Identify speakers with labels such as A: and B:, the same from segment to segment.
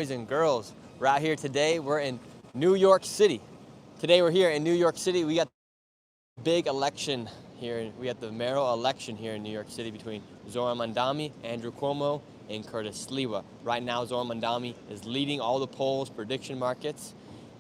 A: Boys and girls, we're out here today. We're in New York City. Today we're here in New York City. We got the big election here. We got the mayoral election here in New York City between Zoran Mandami, Andrew Cuomo, and Curtis Sliwa. Right now, Zoran Mandami is leading all the polls, prediction markets,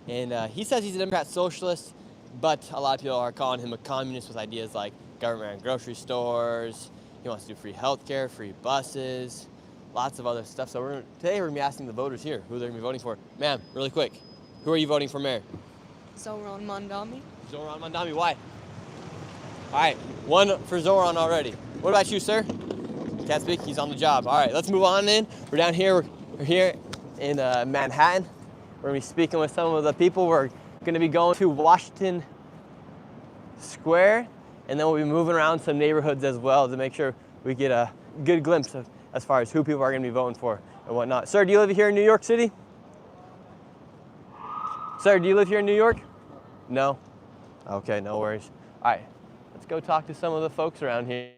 A: and he says he's a Democrat socialist, but a lot of people are calling him a communist with ideas like government grocery stores. He wants to do free healthcare, free buses, lots of other stuff. So today we're going to be asking the voters here who they're going to be voting for. Ma'am, really quick, who are you voting for mayor?
B: Zoran Mandami.
A: Zoran Mandami, why? All right, one for Zoran already. What about you, sir? Can't speak, he's on the job. All right, let's move on in. We're down here, we're here in Manhattan. We're going to be speaking with some of the people. We're going to be going to Washington Square, and then we'll be moving around some neighborhoods as well to make sure we get a good glimpse of as far as who people are going to be voting for and whatnot. Sir, do you live here in New York City? Sir, do you live here in New York? No? Okay, no worries. All right, let's go talk to some of the folks around here.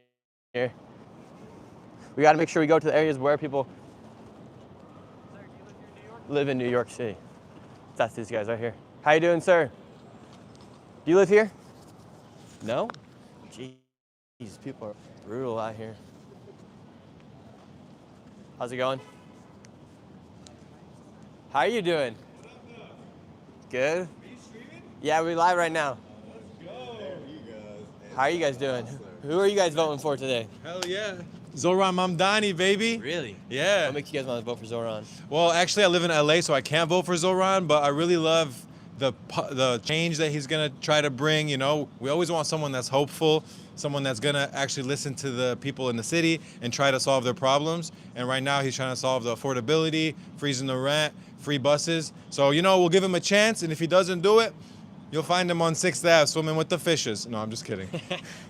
A: We got to make sure we go to the areas where people live in New York City. That's these guys right here. How you doing, sir? Do you live here? No? Jeez, people are brutal out here. How's it going? How are you doing? Good.
C: Are you streaming?
A: Yeah, we're live right now.
C: Let's go. There you guys.
A: How are you guys doing? Who are you guys voting for today?
C: Hell yeah. Zoran Mamdani, baby.
A: Really?
C: Yeah.
A: What makes you guys want to vote for Zoran?
C: Well, actually, I live in LA, so I can't vote for Zoran, but I really love the change that he's gonna try to bring. You know, we always want someone that's hopeful, someone that's gonna actually listen to the people in the city and try to solve their problems. And right now, he's trying to solve the affordability, freezing the rent, free buses. So, you know, we'll give him a chance, and if he doesn't do it, you'll find him on 6th Ave swimming with the fishes. No, I'm just kidding.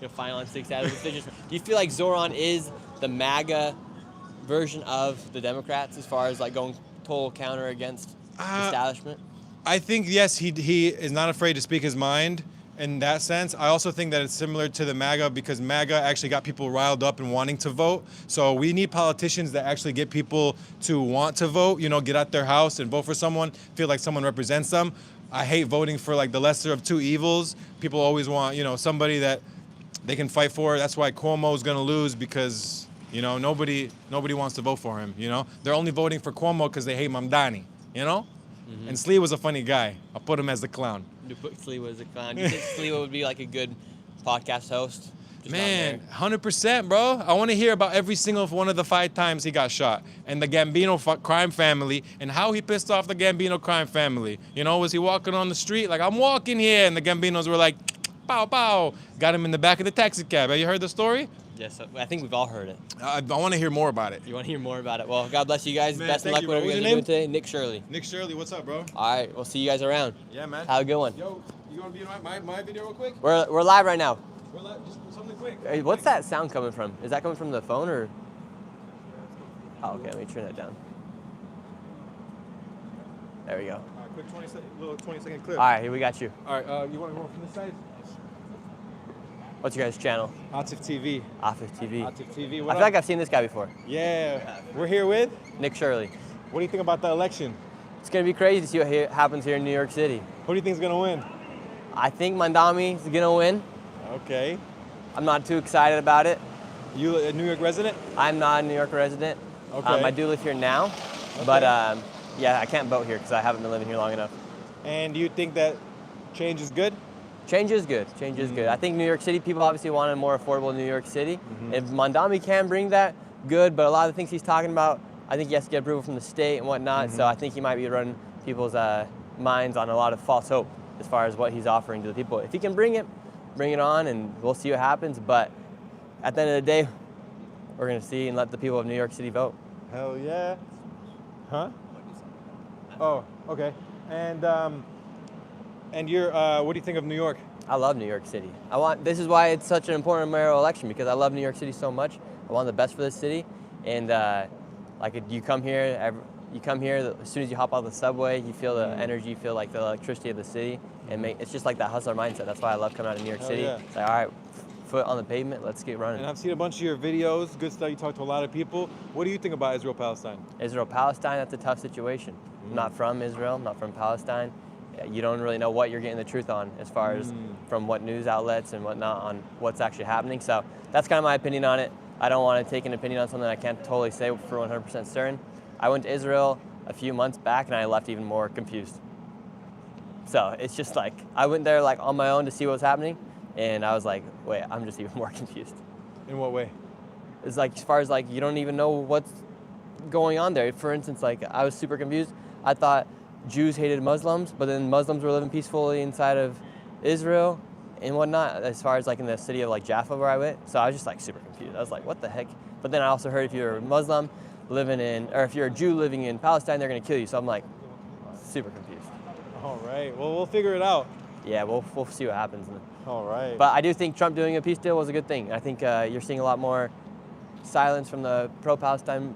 A: You'll find on 6th Avenue with the fishes. Do you feel like Zoran is the MAGA version of the Democrats as far as like going total counter against the establishment?
C: I think, yes, he is not afraid to speak his mind in that sense. I also think that it's similar to the MAGA because MAGA actually got people riled up and wanting to vote. So we need politicians that actually get people to want to vote, you know, get out their house and vote for someone, feel like someone represents them. I hate voting for like the lesser of two evils. People always want, you know, somebody that they can fight for. That's why Cuomo is going to lose because, you know, nobody wants to vote for him, you know? They're only voting for Cuomo because they hate Mamdani, you know? Mm-hmm. And Slee was a funny guy. I'll put him as the clown.
A: You put Sliwa as a clown. Do you think Sliwa would be like a good podcast host?
C: Man, 100%, bro. I want to hear about every single one of the 5 times he got shot and the Gambino crime family and how he pissed off the Gambino crime family. You know, was he walking on the street like, I'm walking here, and the Gambinos were like, pow, pow. Got him in the back of the taxi cab. Have you heard the story?
A: Yes, I think we've all heard it.
C: I want to hear more about it.
A: You want to hear more about it? Well, God bless you guys.
C: Man,
A: Best of
C: thank
A: luck
C: you,
A: with
C: bro.
A: whatever you guys are doing today. Nick Shirley.
C: Nick Shirley, what's up, bro?
A: All right, we'll see you guys around.
C: Yeah, man.
A: Have a good one.
C: Yo, you want to be in my video real quick?
A: We're live right now.
C: We're live, just something quick.
A: Hey, what's that sound coming from? Is that coming from the phone or? Oh, okay, let me turn that down. There we go.
C: All right, quick 20-second clip.
A: All right, here we got you.
C: All right, you want to go from this side?
A: What's your guys' channel?
C: Atif TV.
A: Atif TV.
C: Atif TV.
A: I feel like I've seen this guy before.
C: Yeah, we're here with.
A: Nick Shirley.
C: What do you think about the election?
A: It's gonna be crazy to see what happens here in New York City.
C: Who do you think is gonna win?
A: I think Mandami is gonna win.
C: Okay.
A: I'm not too excited about it.
C: You a New York resident?
A: I'm not a New York resident.
C: Okay.
A: I do live here now, but yeah, I can't vote here because I haven't been living here long enough.
C: And do you think that change is good?
A: Change is good. Change is good. I think New York City, people obviously want a more affordable New York City. If Mandami can bring that, good, but a lot of the things he's talking about, I think he has to get approval from the state and whatnot, so I think he might be running people's minds on a lot of false hope as far as what he's offering to the people. If he can bring it on, and we'll see what happens, but at the end of the day, we're going to see and let the people of New York City vote.
C: Hell yeah. Huh? Oh, okay. And you're, what do you think of New York?
A: I love New York City. This is why it's such an important mayoral election, because I love New York City so much. I want the best for this city, and like you come here, as soon as you hop out of the subway, you feel the energy, you feel like the electricity of the city, and it's just like that hustler mindset. That's why I love coming out of New York City.
C: Yeah.
A: It's like, all right, foot on the pavement. Let's get running.
C: And I've seen a bunch of your videos, good stuff. You talk to a lot of people. What do you think about Israel-Palestine?
A: Israel-Palestine, that's a tough situation. I'm not from Israel, not from Palestine. You don't really know what you're getting the truth on as far as from what news outlets and whatnot on what's actually happening. So that's kind of my opinion on it. I don't want to take an opinion on something I can't totally say for 100% certain. I went to Israel a few months back and I left even more confused. So it's just like, I went there like on my own to see what was happening, and I was like, wait, I'm just even more confused.
C: In what way?
A: It's like, as far as like, you don't even know what's going on there. For instance, like, I was super confused. I thought Jews hated Muslims, but then Muslims were living peacefully inside of Israel and whatnot, as far as like in the city of like Jaffa where I went. So I was just like super confused. I was like, what the heck? But then I also heard if you're a Muslim living in, or if you're a Jew living in Palestine, they're gonna kill you. So I'm like, super confused.
C: All right. Well, we'll figure it out.
A: Yeah, we'll see what happens.
C: All right.
A: But I do think Trump doing a peace deal was a good thing. I think you're seeing a lot more silence from the pro-Palestine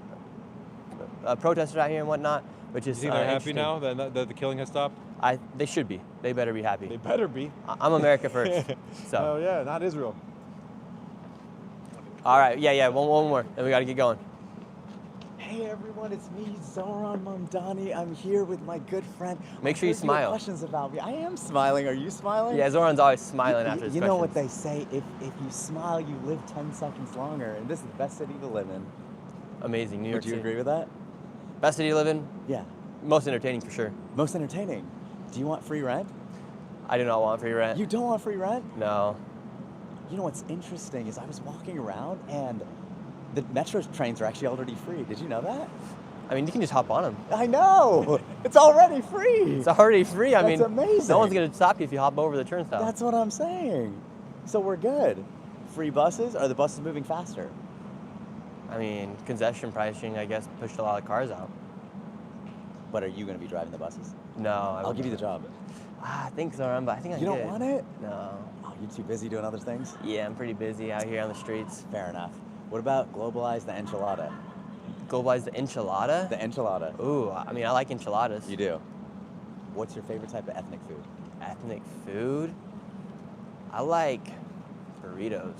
A: protesters out here and whatnot, which is
C: you think they're happy
A: interesting.
C: now that the killing has stopped?
A: They should be. They better be happy.
C: They better be.
A: I'm America first. So.
C: Oh yeah, not Israel.
A: All right. Yeah. One more, and we got to get going.
D: Hey everyone, it's me, Zoran Mamdani. I'm here with my good friend.
A: Make sure you
D: Have
A: smile.
D: Questions about me. I am smiling. Are you smiling?
A: Yeah, Zoran's always smiling after his
D: You know what
A: questions.
D: they say, if you smile, you live 10 seconds longer. And this is the best city to live in.
A: Amazing, New York
D: Would you
A: City.
D: agree with that?
A: Best city to live in?
D: Yeah.
A: Most entertaining for sure.
D: Most entertaining. Do you want free rent?
A: I do not want free rent.
D: You don't want free rent?
A: No.
D: You know what's interesting is I was walking around and the metro trains are actually already free. Did you know that?
A: I mean, you can just hop on them.
D: I know! It's already free!
A: It's already free. I
D: That's
A: mean,
D: amazing.
A: no one's going to stop you if you hop over the turnstile.
D: That's what I'm saying. So we're good. Free buses? Are the buses moving faster?
A: I mean, concession pricing, I guess, pushed a lot of cars out.
D: But are you going to be driving the buses?
A: No,
D: I'll give you the job.
A: I think so, but I think I
D: You don't want it?
A: No.
D: Oh, you're too busy doing other things?
A: Yeah, I'm pretty busy out here on the streets.
D: Fair enough. What about globalize the enchilada?
A: Globalize the enchilada?
D: The enchilada.
A: Ooh, I mean, I like enchiladas.
D: You do. What's your favorite type of ethnic food?
A: Ethnic food? I like burritos.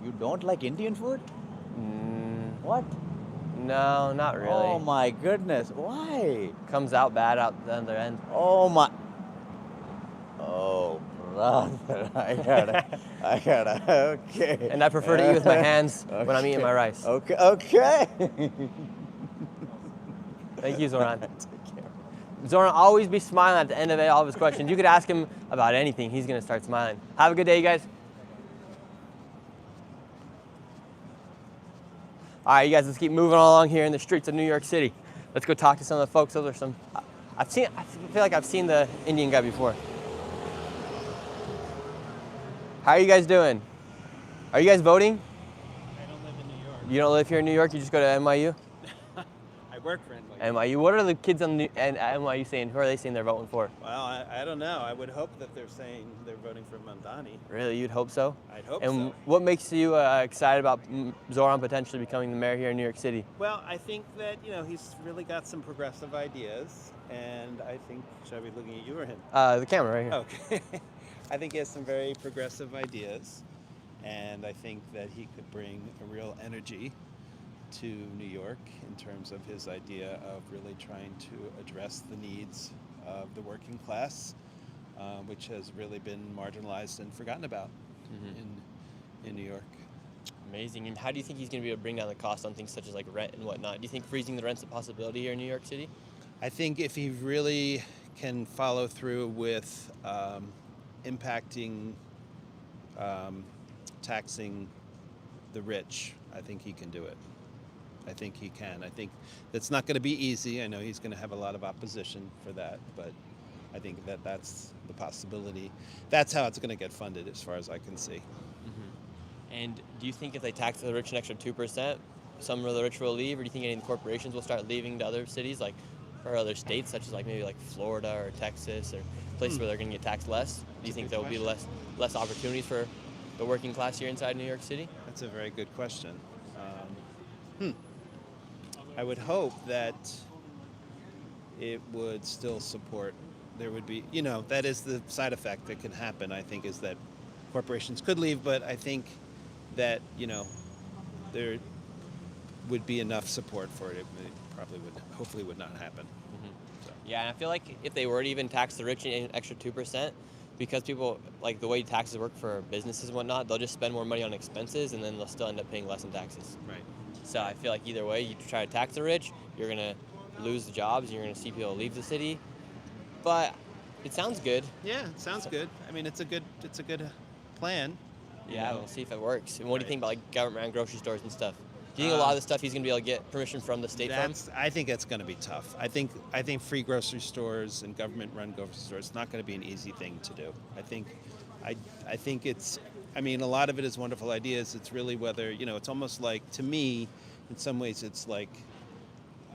D: You don't like Indian food? What?
A: No, not really.
D: Oh my goodness. Why?
A: Comes out bad out the other end.
D: Oh my. Oh, brother. I gotta. Okay.
A: And I prefer to eat with my hands when I'm eating my rice.
D: Okay.
A: Thank you, Zoran. Zoran always be smiling at the end of all of his questions. You could ask him about anything. He's going to start smiling. Have a good day, you guys. All right, you guys, let's keep moving along here in the streets of New York City. Let's go talk to some of the folks. Those are some, I feel like I've seen the Indian guy before. How are you guys doing? Are you guys voting?
E: I don't live in New York.
A: You don't live here in New York? You just go to NYU?
E: I work for NYC.
A: NYU. What are the kids on at NYU saying? Who are they saying they're voting for?
E: Well, I don't know. I would hope that they're saying they're voting for Mamdani.
A: Really, you'd hope so?
E: I'd hope
A: And
E: so.
A: what makes you excited about Zoran potentially becoming the mayor here in New York City?
E: Well, I think that, he's really got some progressive ideas, and I think, should I be looking at you or him?
A: The camera right here.
E: Okay. I think he has some very progressive ideas, and I think that he could bring a real energy to New York in terms of his idea of really trying to address the needs of the working class, which has really been marginalized and forgotten about in New York.
A: Amazing. And how do you think he's going to be able to bring down the cost on things such as like rent and whatnot? Do you think freezing the rent's a possibility here in New York City?
E: I think if he really can follow through with impacting taxing the rich, I think he can do it. I think he can. I think that's not going to be easy. I know he's going to have a lot of opposition for that, but I think that that's the possibility. That's how it's going to get funded, as far as I can see.
A: And do you think if they tax the rich an extra 2%, some of the rich will leave, or do you think any of the corporations will start leaving to other cities, like, or other states, such as like maybe like Florida or Texas, or places where they're going to get taxed less? Do you think there will be less opportunities for the working class here inside New York City?
E: That's a very good question. I would hope that it would still support, there would be, that is the side effect that can happen, I think, is that corporations could leave, but I think that, there would be enough support for it. It probably would, hopefully would not happen. So.
A: Yeah, and I feel like if they were to even tax the rich an extra 2%, because people, like the way taxes work for businesses and whatnot, they'll just spend more money on expenses and then they'll still end up paying less in taxes.
E: Right.
A: So I feel like either way, you try to tax the rich, you're going to lose the jobs, you're going to see people leave the city. But it sounds good.
E: Yeah, it sounds good. I mean, it's a good plan.
A: Yeah, we'll see if it works. And what do you
E: Right.
A: think about like government and grocery stores and stuff? Do you think a lot of the stuff he's going to be able to get permission from the state from?
E: I think that's going to be tough. I think free grocery stores and government-run grocery stores, it's not going to be an easy thing to do. I think it's, I mean, a lot of it is wonderful ideas. It's really whether, it's almost like, to me, in some ways, it's like,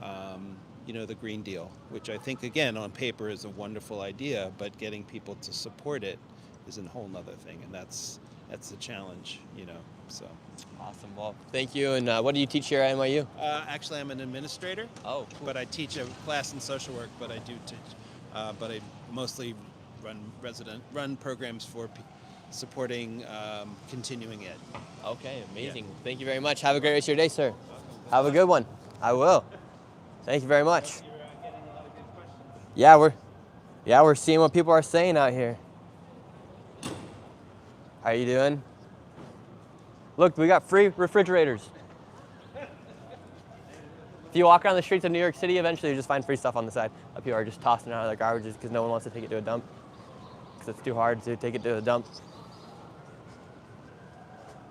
E: the Green Deal, which I think, again, on paper is a wonderful idea, but getting people to support it is a whole nother thing, and that's the challenge, so.
A: Awesome. Well, thank you. And what do you teach here at NYU?
E: Actually, I'm an administrator.
A: Oh, cool.
E: But I teach a class in social work. But I do teach. But I mostly run programs for supporting continuing ed.
A: Okay, amazing.
E: Yeah.
A: Thank you very much. Have a great rest of your day, sir. Have a good one. I will. Thank you very much. Yeah, we're seeing what people are saying out here. How you doing? Look, we got free refrigerators. If you walk around the streets of New York City, eventually you just find free stuff on the side. People are just tossing it out of their garbages because no one wants to take it to a dump because it's too hard to take it to a dump.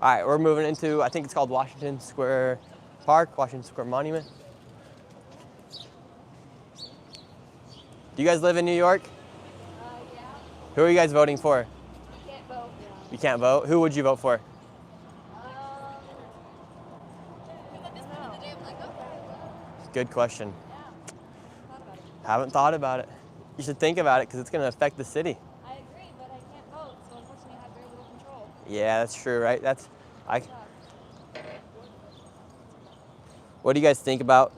A: All right, we're moving into, I think it's called Washington Square Park, Washington Square Monument. Do you guys live in New York?
B: Yeah.
A: Who are you guys voting for?
B: I can't vote.
A: You can't vote? Who would you vote for? Good question. Haven't thought about it. You should think about it because it's going to affect the city.
B: I agree, but I can't vote, so unfortunately I have very little control.
A: Yeah, that's true, right? What do you guys think about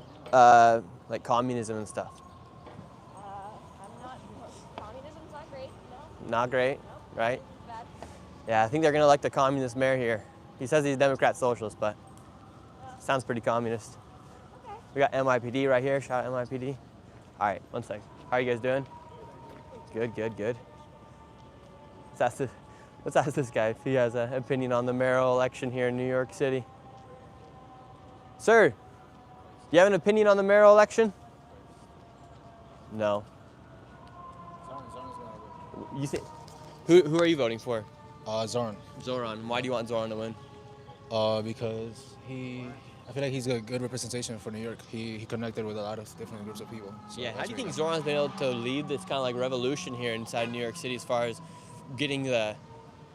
A: like communism and stuff?
B: Communism's not great, no.
A: Not great,
B: No.
A: right?
B: It's bad.
A: Yeah, I think they're going to elect a communist mayor here. He says he's Democrat socialist, but sounds pretty communist.
B: Okay.
A: We got NYPD right here. Shout out NYPD. All right, one sec. How are you guys doing? Good, good, good. Let's ask this guy if he has an opinion on the mayoral election here in New York City. Sir, do you have an opinion on the mayoral election? No. You think? Who are you voting for?
F: Zoran.
A: Zoran. Why do you want Zoran to win?
F: Because I feel like he's a good representation for New York. He connected with a lot of different groups of people. So
A: Yeah, how
F: that's
A: do you think
F: really-
A: Zoran's been able to lead this kind of like revolution here inside New York City as far as getting the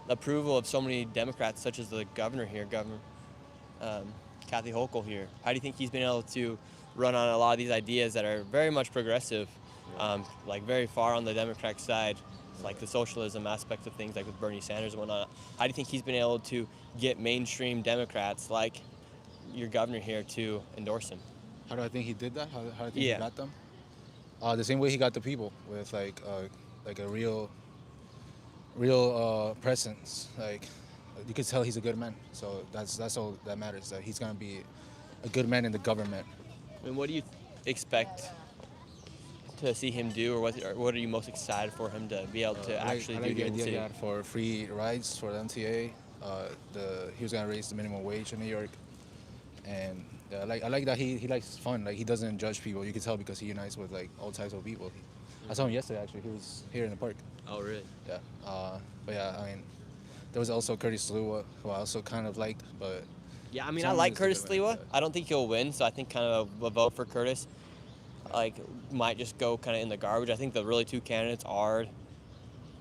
A: approval of so many Democrats, such as the governor here, Governor Kathy Hochul here? How do you think he's been able to run on a lot of these ideas that are very much progressive, like very far on the Democratic side, like the socialism aspect of things, like with Bernie Sanders and whatnot? How do you think he's been able to get mainstream Democrats like your governor here to endorse him?
F: How do I think he did that? How do I think
A: Yeah.
F: he got them? The same way he got the people, with like a real presence. Like you could tell he's a good man. So that's all that matters. That he's gonna be a good man in the government.
A: And what do you expect to see him do, or what are you most excited for him to be able to actually
F: I
A: do
F: like the
A: here in the
F: idea
A: city?
F: he had for free rides for the MTA. He was gonna raise the minimum wage in New York, and I like that he likes fun. Like he doesn't judge people. You can tell because he unites with like all types of people. I saw him yesterday actually. He was here in the park.
A: Oh, really?
F: Yeah. But yeah, I mean, there was also Curtis Lewa, who I also kind of liked, but
A: Yeah, I mean, I
F: Someone
A: like
F: is a
A: Curtis
F: good man,
A: Lewa.
F: but-
A: I don't think he'll win, so I think kind of a vote for Curtis like might just go kind of in the garbage. I think the really two candidates are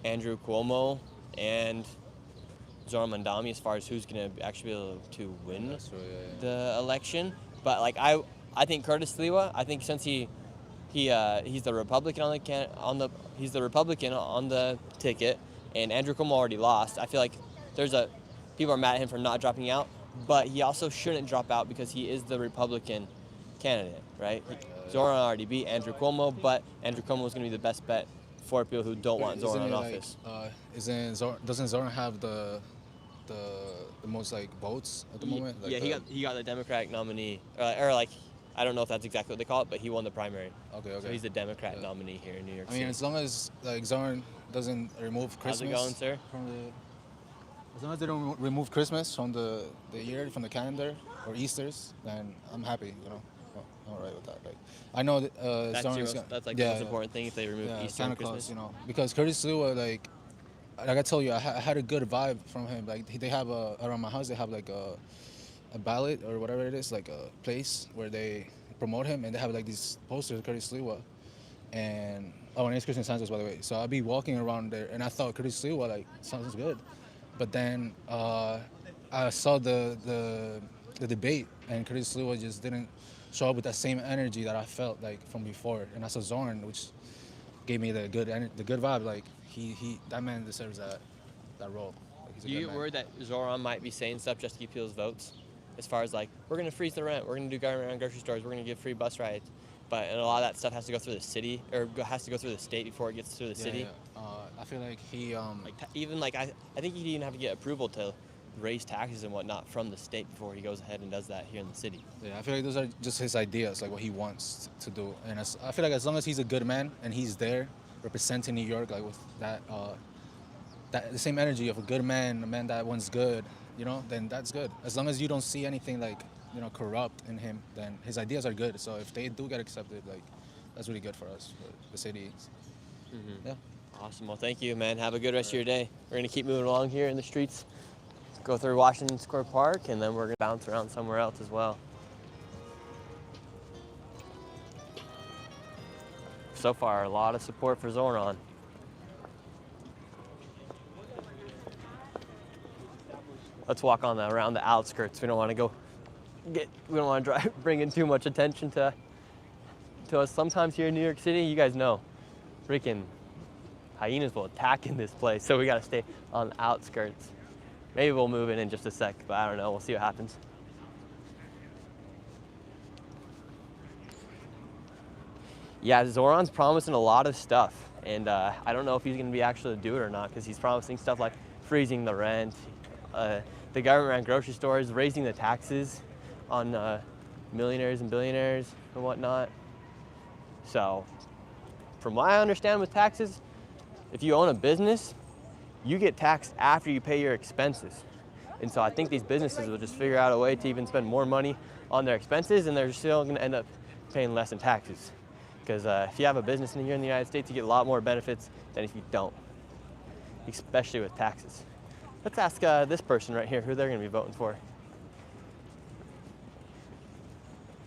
A: Andrew Cuomo and Zoran Mandami as far as who's going to actually be able to win
F: that's true, yeah.
A: the election. But like I think Curtis Lewa. I think since he's the Republican he's the Republican on the ticket, and Andrew Cuomo already lost. I feel like people are mad at him for not dropping out, but he also shouldn't drop out because he is the Republican candidate, right? Zoran already beat Andrew Cuomo, but Andrew Cuomo is going to be the best bet for people who don't want Zoran in office.
F: Doesn't Zoran have the most like votes at the moment? Like
A: Yeah, he got the Democratic nominee, or like I don't know if that's exactly what they call it, but he won the primary.
F: Okay.
A: So he's the Democrat nominee here in New York
F: I mean,
A: City.
F: as long as like Zoran doesn't remove Christmas.
A: How's it going, sir?
F: As long as they don't remove Christmas from the year, from the calendar, or Easter's, then I'm happy. You know, I'm all right with that. Like, I know that
A: That's like the most important thing if they remove Easter and
F: Santa Claus,
A: Christmas.
F: you know, because Curtis Lewa, like I told you, I had a good vibe from him. Like they have around my house, they have like a ballot or whatever it is, like a place where they promote him, and they have like these posters of Curtis Lewa, and it's Christian Santos, by the way. So I'll be walking around there, and I thought Curtis Lewa like sounds good, but then I saw the debate, and Curtis Lewa just didn't show up with that same energy that I felt like from before, and I saw Zoran, which gave me the good vibe. Like that man deserves that role. Like, he's a
A: Do you
F: good
A: get
F: man.
A: worried that Zoran might be saying stuff just to keep people's votes? As far as like, we're going to freeze the rent, we're going to do government around grocery stores, we're going to give free bus rides. And a lot of that stuff has to go through the city, or has to go through the state before it gets through the city.
F: Yeah. I feel like he
A: I think he'd even have to get approval to raise taxes and whatnot from the state before he goes ahead and does that here in the city.
F: Yeah, I feel like those are just his ideas, like what he wants to do. And I feel like as long as he's a good man and he's there representing New York, like with that the same energy of a good man, a man that wants good, you know, then that's good. As long as you don't see anything like, you know, corrupt in him, then his ideas are good. So if they do get accepted, like that's really good for us, for the city.
A: Mm-hmm.
F: Yeah.
A: Awesome. Well, thank you, man. Have a good rest of your day. We're going to keep moving along here in the streets, go through Washington Square Park, and then we're going to bounce around somewhere else as well. So far, a lot of support for Zoran. Let's walk on around the outskirts. We don't want to bring in too much attention to us. Sometimes here in New York City, you guys know, freaking hyenas will attack in this place, so we got to stay on the outskirts. Maybe we'll move in just a sec, but I don't know. We'll see what happens. Yeah, Zoran's promising a lot of stuff, and I don't know if he's going to be actually do it or not, because he's promising stuff like freezing the rent, the government around grocery stores, raising the taxes on millionaires and billionaires and whatnot. So, from what I understand with taxes, if you own a business, you get taxed after you pay your expenses. And so I think these businesses will just figure out a way to even spend more money on their expenses, and they're still going to end up paying less in taxes. Because if you have a business here in the United States, you get a lot more benefits than if you don't, especially with taxes. Let's ask this person right here who they're going to be voting for.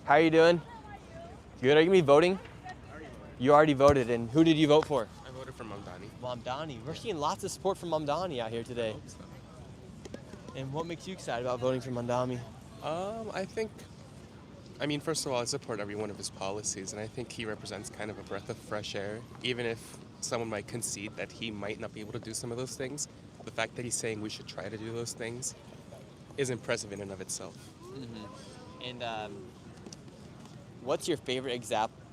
A: How are you doing? Good. Are you going to be voting? You already voted, and who did you vote for?
G: I voted for Mamdani.
A: Mamdani. We're seeing lots of support from Mamdani out here today. And what makes you excited about voting for Mamdani?
G: I mean, first of all, I support every one of his policies, and I think he represents kind of a breath of fresh air. Even if someone might concede that he might not be able to do some of those things, the fact that he's saying we should try to do those things is impressive in and of itself.
A: Mm-hmm. And what's your favorite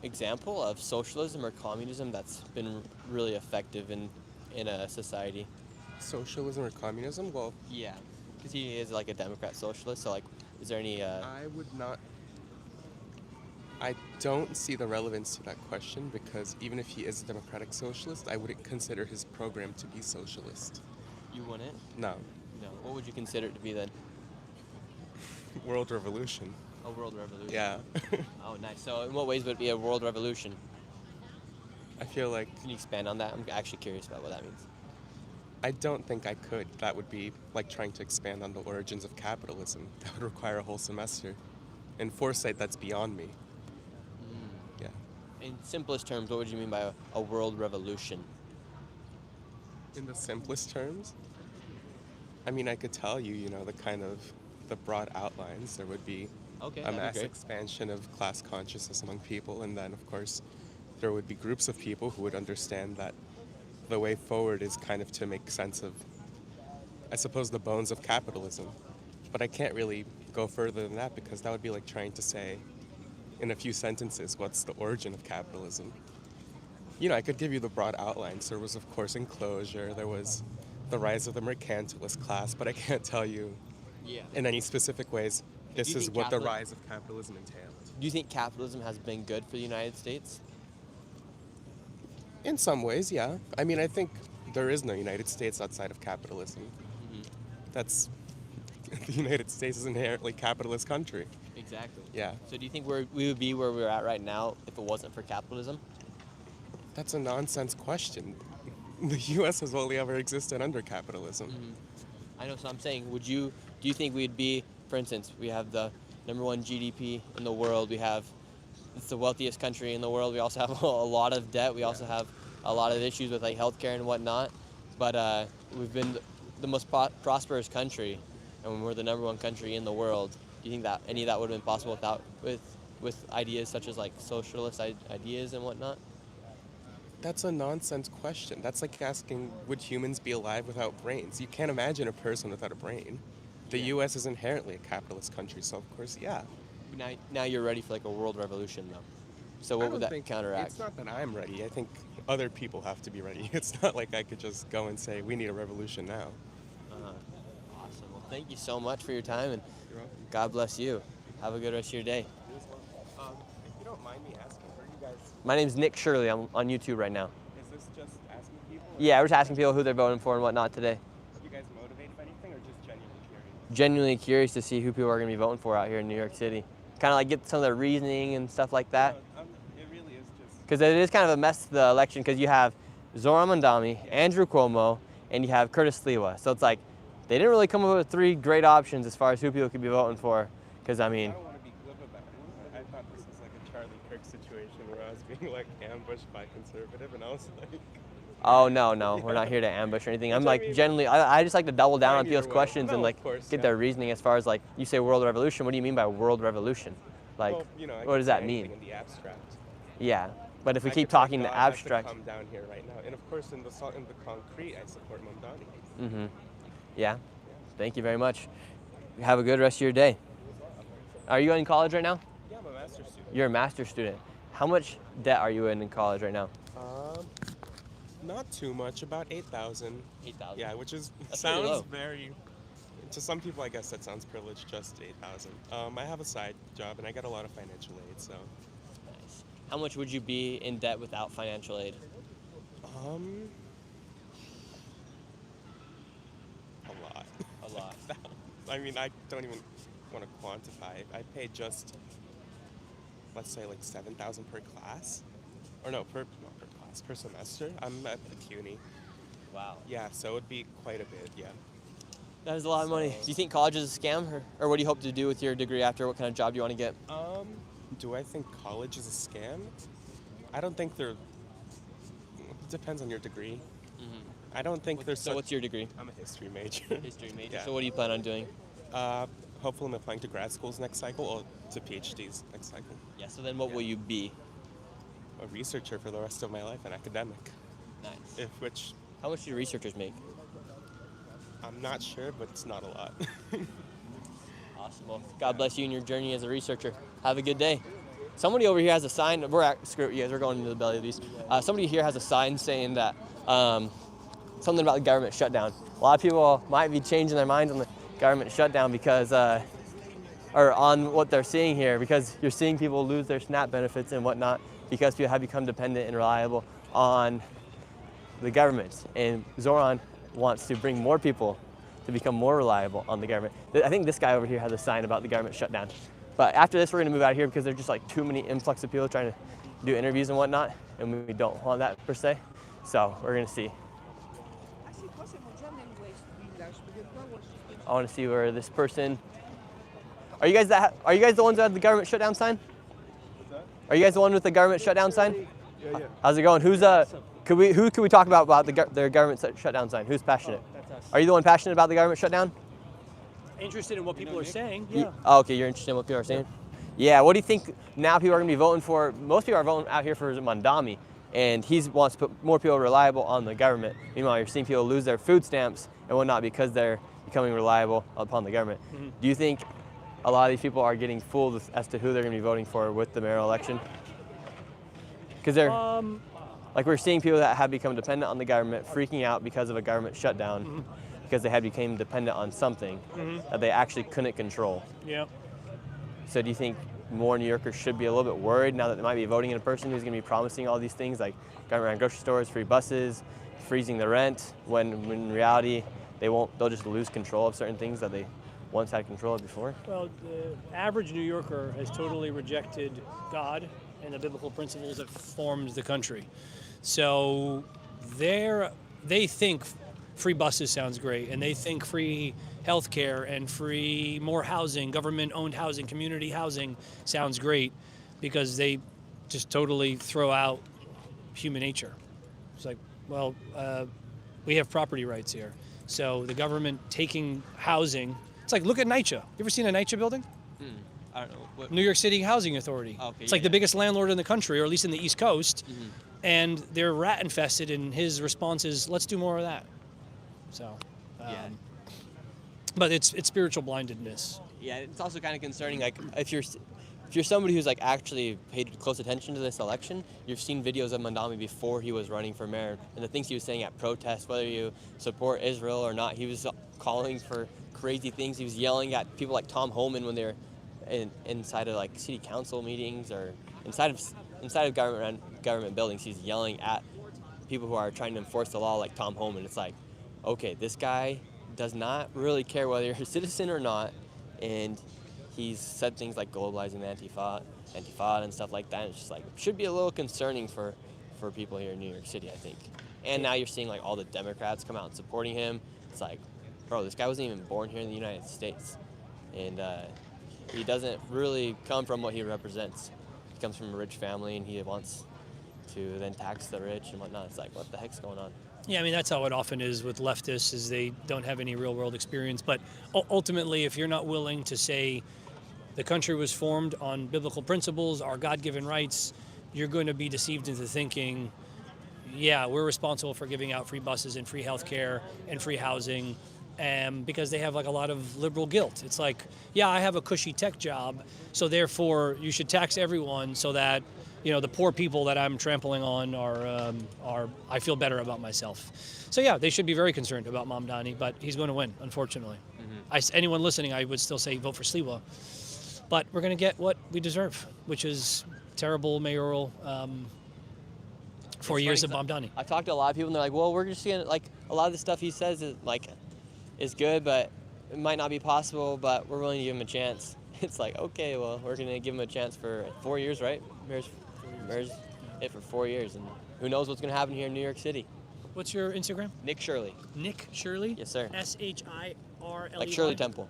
A: example of socialism or communism that's been really effective in a society?
G: Socialism or communism? Well,
A: Yeah, because he is like a Democrat socialist, so like, is there any...
G: I don't see the relevance to that question, because even if he is a democratic socialist, I wouldn't consider his program to be socialist.
A: You wouldn't?
G: No.
A: No. What would you consider it to be then?
G: World revolution.
A: A world revolution.
G: Yeah.
A: Oh, nice. So in what ways would it be a world revolution?
G: I feel like
A: Can you expand on that? I'm actually curious about what that means.
G: I don't think I could. That would be like trying to expand on the origins of capitalism. That would require a whole semester. In foresight, that's beyond me. Yeah.
A: In simplest terms, what would you mean by a world revolution?
G: In the simplest terms, I mean, I could tell you, the broad outlines. There would be
A: Okay,
G: a
A: that'd be
G: mass
A: great.
G: expansion of class consciousness among people, and then, of course, there would be groups of people who would understand that the way forward is kind of to make sense of, I suppose, the bones of capitalism. But I can't really go further than that, because that would be like trying to say, in a few sentences, what's the origin of capitalism. You know, I could give you the broad outlines. There was, of course, enclosure. There was the rise of the mercantilist class, but I can't tell you
A: Yeah.
G: in any specific ways this
A: you
G: is
A: think
G: what the
A: Catholic-
G: rise of capitalism entailed.
A: Do you think capitalism has been good for the United States?
G: In some ways, yeah. I mean, I think there is no United States outside of capitalism. That's the United States is an inherently capitalist country.
A: Exactly.
G: Yeah,
A: So do you think we would be where we're at right now if it wasn't for capitalism?
G: that's a nonsense question. The U.S. has only ever existed under capitalism.
A: I know, so I'm saying, do you think we'd be, for instance, we have the #1 GDP in the world, it's the wealthiest country in the world, we also have a lot of debt, we also have a lot of issues with like healthcare and whatnot, but we've been the most prosperous country, and we're the #1 country in the world. Do you think that any of that would have been possible with ideas such as like socialist ideas and whatnot?
G: That's a nonsense question. That's like asking, would humans be alive without brains? You can't imagine a person without a brain. The U.S. is inherently a capitalist country, so of course, yeah.
A: Now you're ready for like a world revolution though. So what would that counteract?
G: It's not that I'm ready. I think other people have to be ready. It's not like I could just go and say, we need a revolution now.
A: Awesome. Well, thank you so much for your time, and
G: You're welcome.
A: God bless you. Have a good rest of your day.
G: If you don't mind me asking, where are you guys?
A: My name's Nick Shirley. I'm on YouTube right now.
G: Is this just asking people?
A: Yeah, we're just asking people who they're voting for and whatnot today.
G: Are you guys motivated by anything or just genuinely curious?
A: Genuinely curious to see who people are going to be voting for out here in New York City. Kind of like get some of their reasoning and stuff like that.
G: It really is just.
A: Because it is kind of a mess, the election, because you have Zoran Mandami, Andrew Cuomo, and you have Curtis Sliwa. So it's like, they didn't really come up with 3 great options as far as who people could be voting for. Because, I mean,
G: I don't want to be glib about it. I thought this was like a Charlie Kirk situation where I was being like ambushed by conservative, and I was like.
A: oh, no, we're not here to ambush or anything. I'm
G: Which I
A: like,
G: mean-
A: generally, I just like to double down on
G: Fine,
A: people's
G: either way.
A: questions
G: No,
A: and like
G: of course,
A: get
G: yeah.
A: their reasoning as far as like, you say world revolution, what do you mean by world revolution? Like,
G: Well, you know, I
A: what
G: could
A: does
G: say
A: that mean?
G: anything in the abstract.
A: Yeah, but if we
G: I
A: keep
G: could say
A: talking the
G: God has to
A: abstract,
G: come down here right now, and of course in the concrete, I support Mamdani.
A: yeah, thank you very much. Have a good rest of your day. Are you in college right now?
G: Yeah, I'm a master's student.
A: You're a master's student. How much debt are you in college right now?
G: Not too much, about 8,000.
A: 8,000.
G: Yeah, which is
A: That's pretty
G: sounds
A: low.
G: very. To some people, I guess that sounds privileged. Just 8,000. I have a side job and I get a lot of financial aid, so.
A: Nice. How much would you be in debt without financial aid?
G: A lot.
A: A lot.
G: I mean, I don't even want to quantify. I pay just, let's say, like 7,000 per class, or no, not per class, per semester. I'm at the CUNY.
A: Wow.
G: Yeah, so it would be quite a bit. Yeah.
A: That is a lot of money. Do you think college is a scam, or what do you hope to do with your degree after? What kind of job do you want to get?
G: Do I think college is a scam? I don't think they're. It depends on your degree. I don't think there's.
A: So what's your degree?
G: I'm a history major.
A: History major.
G: Yeah.
A: So what do you plan on doing?
G: Hopefully, I'm applying to grad schools next cycle or to PhDs next cycle.
A: Yeah, so then what will you be?
G: A researcher for the rest of my life, an academic.
A: Nice.
G: Which
A: How much do researchers make?
G: I'm not sure, but it's not a lot.
A: Awesome. Well, God bless you in your journey as a researcher. Have a good day. Somebody over here has a sign. Screw it, you guys. We're going into the belly of these. Somebody here has a sign saying that something about the government shutdown. A lot of people might be changing their minds on the government shutdown because, or on what they're seeing here, because you're seeing people lose their SNAP benefits and whatnot because people have become dependent and reliable on the government. And Zoran wants to bring more people to become more reliable on the government. I think this guy over here has a sign about the government shutdown. But after this, we're going to move out of here because there's just like too many influx of people trying to do interviews and whatnot, and we don't want that per se. So we're going to see. I want to see where this person. Are you guys the ones that have the government shutdown sign? Are you guys the one with the government shutdown sign? Yeah. How's it going? Who could we talk about their government shutdown sign? Who's passionate?
H: That's us.
A: Are you the one passionate about the government shutdown?
H: Interested in what people are saying? Yeah.
A: Oh, okay, you're interested in what people are saying? Yeah, what do you think now people are going to be voting for? Most people are voting out here for Mandami, and he wants to put more people reliable on the government. Meanwhile, you're seeing people lose their food stamps and whatnot because they're becoming reliable upon the government. Do you think a lot of these people are getting fooled as to who they're going to be voting for with the mayoral election? Because they're... like we're seeing people that have become dependent on the government freaking out because of a government shutdown, because they had become dependent on something that they actually couldn't control.
H: Yeah.
A: So do you think more New Yorkers should be a little bit worried now that they might be voting in a person who's going to be promising all these things like government around grocery stores, free buses, freezing the rent, when in reality they'll just lose control of certain things that they once had control of before?
H: Well, the average New Yorker has totally rejected God and the biblical principles that formed the country. So they think free buses sounds great, and they think free healthcare and more housing, government-owned housing, community housing sounds great, because they just totally throw out human nature. It's like, well, we have property rights here. So the government taking housing, it's like, look at NYCHA. You ever seen a NYCHA building?
A: I don't know. What?
H: New York City Housing Authority.
A: Okay,
H: it's like the biggest landlord in the country, or at least in the East Coast. And they're rat infested, and his response is, let's do more of that. So, but it's spiritual blindedness.
A: Yeah, it's also kind of concerning. Like if you're somebody who's like actually paid close attention to this election, you've seen videos of Mamdani before he was running for mayor, and the things he was saying at protests, whether you support Israel or not, he was calling for crazy things. He was yelling at people like Tom Homan when they're inside of like city council meetings or inside of government buildings. He's yelling at people who are trying to enforce the law, like Tom Homan. It's like, okay, this guy does not really care whether you're a citizen or not, and he's said things like globalizing the Antifa and stuff like that. It's just like, should be a little concerning for people here in New York City, I think. And now you're seeing like all the Democrats come out and supporting him. It's like, bro, this guy wasn't even born here in the United States, and he doesn't really come from what he represents. He comes from a rich family, and he wants to then tax the rich and whatnot. It's like, what the heck's going on?
H: Yeah, I mean, that's how it often is with leftists, is they don't have any real world experience. But ultimately, if you're not willing to say the country was formed on biblical principles, our God-given rights, you're going to be deceived into thinking, yeah, we're responsible for giving out free buses and free healthcare and free housing, because they have like a lot of liberal guilt. It's like, yeah, I have a cushy tech job, so therefore you should tax everyone so that, you know, the poor people that I'm trampling on are I feel better about myself. So yeah, they should be very concerned about Mamdani, but he's going to win, unfortunately. Anyone listening, I would still say vote for Sliwa. But we're going to get what we deserve, which is terrible mayoral 4 years of Mamdani.
A: I've talked to a lot of people, and they're like, well, we're just going to, like, a lot of the stuff he says is good, but it might not be possible, but we're willing to give him a chance. It's like, okay, well, we're going to give him a chance for 4 years, right? Mayor's it for 4 years, and who knows what's going to happen here in New York City.
H: What's your Instagram?
A: Nick Shirley.
H: Nick Shirley?
A: Yes, sir.
H: SHIRLEY?
A: Like Shirley Temple.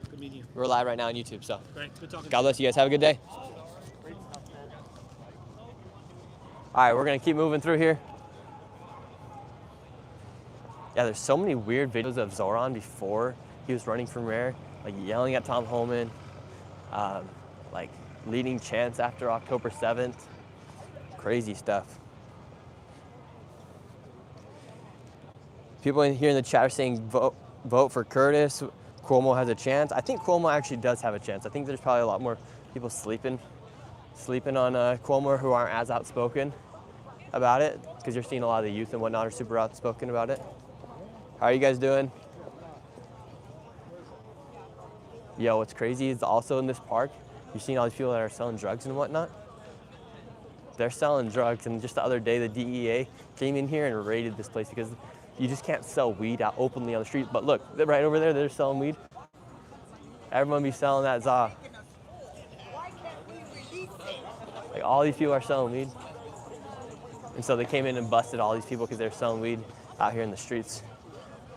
H: Good meeting you.
A: We're live right now on YouTube, so.
H: Great. Good talking to you.
A: God bless you guys. Have a good day. All right, we're going to keep moving through here. Yeah, there's so many weird videos of Zoran before he was running for mayor, like yelling at Tom Homan, like leading chants after October 7th. Crazy stuff. People in here in the chat are saying vote for Curtis. Cuomo has a chance. I think Cuomo actually does have a chance. I think there's probably a lot more people sleeping on Cuomo who aren't as outspoken about it, because you're seeing a lot of the youth and whatnot are super outspoken about it. How are you guys doing? Yo, what's crazy is also in this park, you're seeing all these people that are selling drugs and whatnot. They're selling drugs, and just the other day the DEA came in here and raided this place because you just can't sell weed out openly on the street. But look, right over there, they're selling weed. Everyone be selling that za. Like all these people are selling weed. And so they came in and busted all these people because they're selling weed out here in the streets.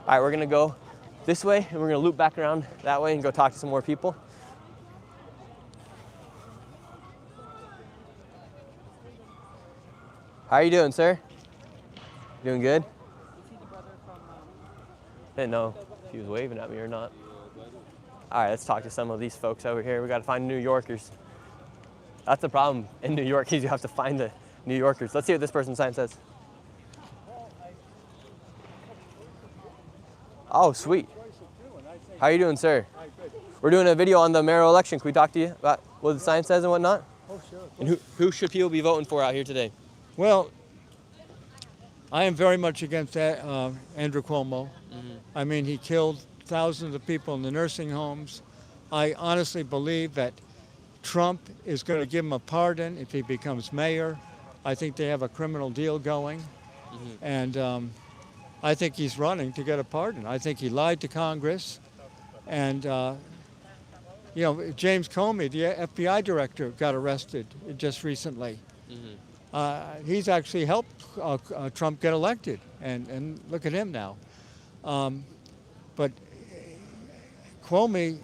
A: All right, we're gonna go this way, and we're gonna loop back around that way and go talk to some more people. How are you doing, sir? Doing good? I didn't know if he was waving at me or not. All right, let's talk to some of these folks over here. We got to find New Yorkers. That's the problem in New York, is you have to find the New Yorkers. Let's see what this person's sign says. Oh, sweet. How are you doing, sir? We're doing a video on the mayoral election. Can we talk to you about what the sign says and whatnot?
I: Oh, sure.
A: And who should people be voting for out here today?
I: Well, I am very much against Andrew Cuomo. I mean, he killed thousands of people in the nursing homes. I honestly believe that Trump is going to give him a pardon if he becomes mayor. I think they have a criminal deal going. And I think he's running to get a pardon. I think he lied to Congress. And, you know, James Comey, the FBI director, got arrested just recently. He's actually helped Trump get elected. And look at him now. But Comey,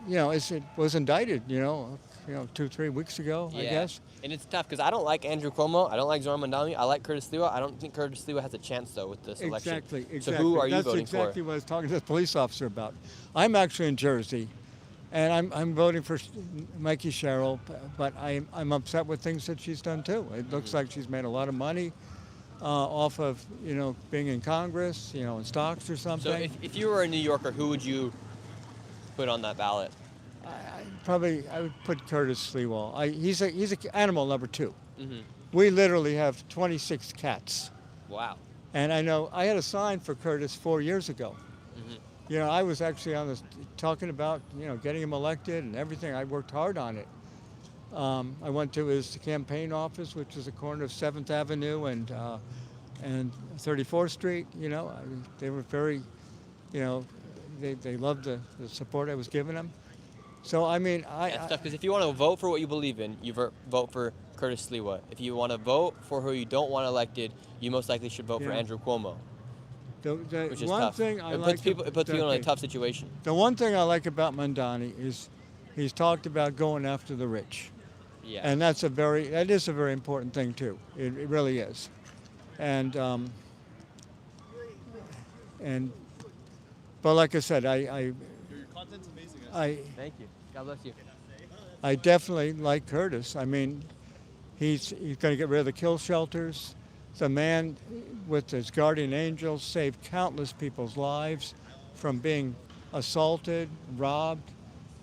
I: you know, was indicted, you know, 2-3 weeks ago, I guess.
A: And it's tough because I don't like Andrew Cuomo. I don't like Zoran Mandami. I like Curtis Sliwa. I don't think Curtis Sliwa has a chance, though, with this election.
I: Exactly.
A: So who are you voting
I: That's exactly
A: for?
I: what I was talking to the police officer about. I'm actually in Jersey, and I'm voting for Mikey Sherrill, but I'm upset with things that she's done, too. It looks like she's made a lot of money off of, you know, being in Congress, you know, in stocks or something.
A: So if you were a New Yorker, who would you put on that ballot?
I: I would put Curtis Sliwa. He's animal number 2. We literally have 26 cats.
A: Wow.
I: And I know I had a sign for Curtis 4 years ago. You know, I was actually on this talking about, you know, getting him elected and everything. I worked hard on it. I went to his campaign office, which is the corner of 7th Avenue and 34th Street. You know, they were very, you know, they loved the support I was giving them. So, I mean,
A: That's tough because if you want to vote for what you believe in, you vote for Curtis Sliwa. If you want to vote for who you don't want elected, you most likely should vote for Andrew Cuomo, which is
I: one
A: tough.
I: thing
A: It puts people in a tough situation.
I: The one thing I like about Mandani is he's talked about going after the rich.
A: Yeah.
I: And that is a very important thing too. It really is. And but like I said,
J: Your content's amazing.
A: Thank you. God bless you.
I: I definitely like Curtis. I mean, he's going to get rid of the kill shelters. The man with his guardian angels saved countless people's lives from being assaulted, robbed,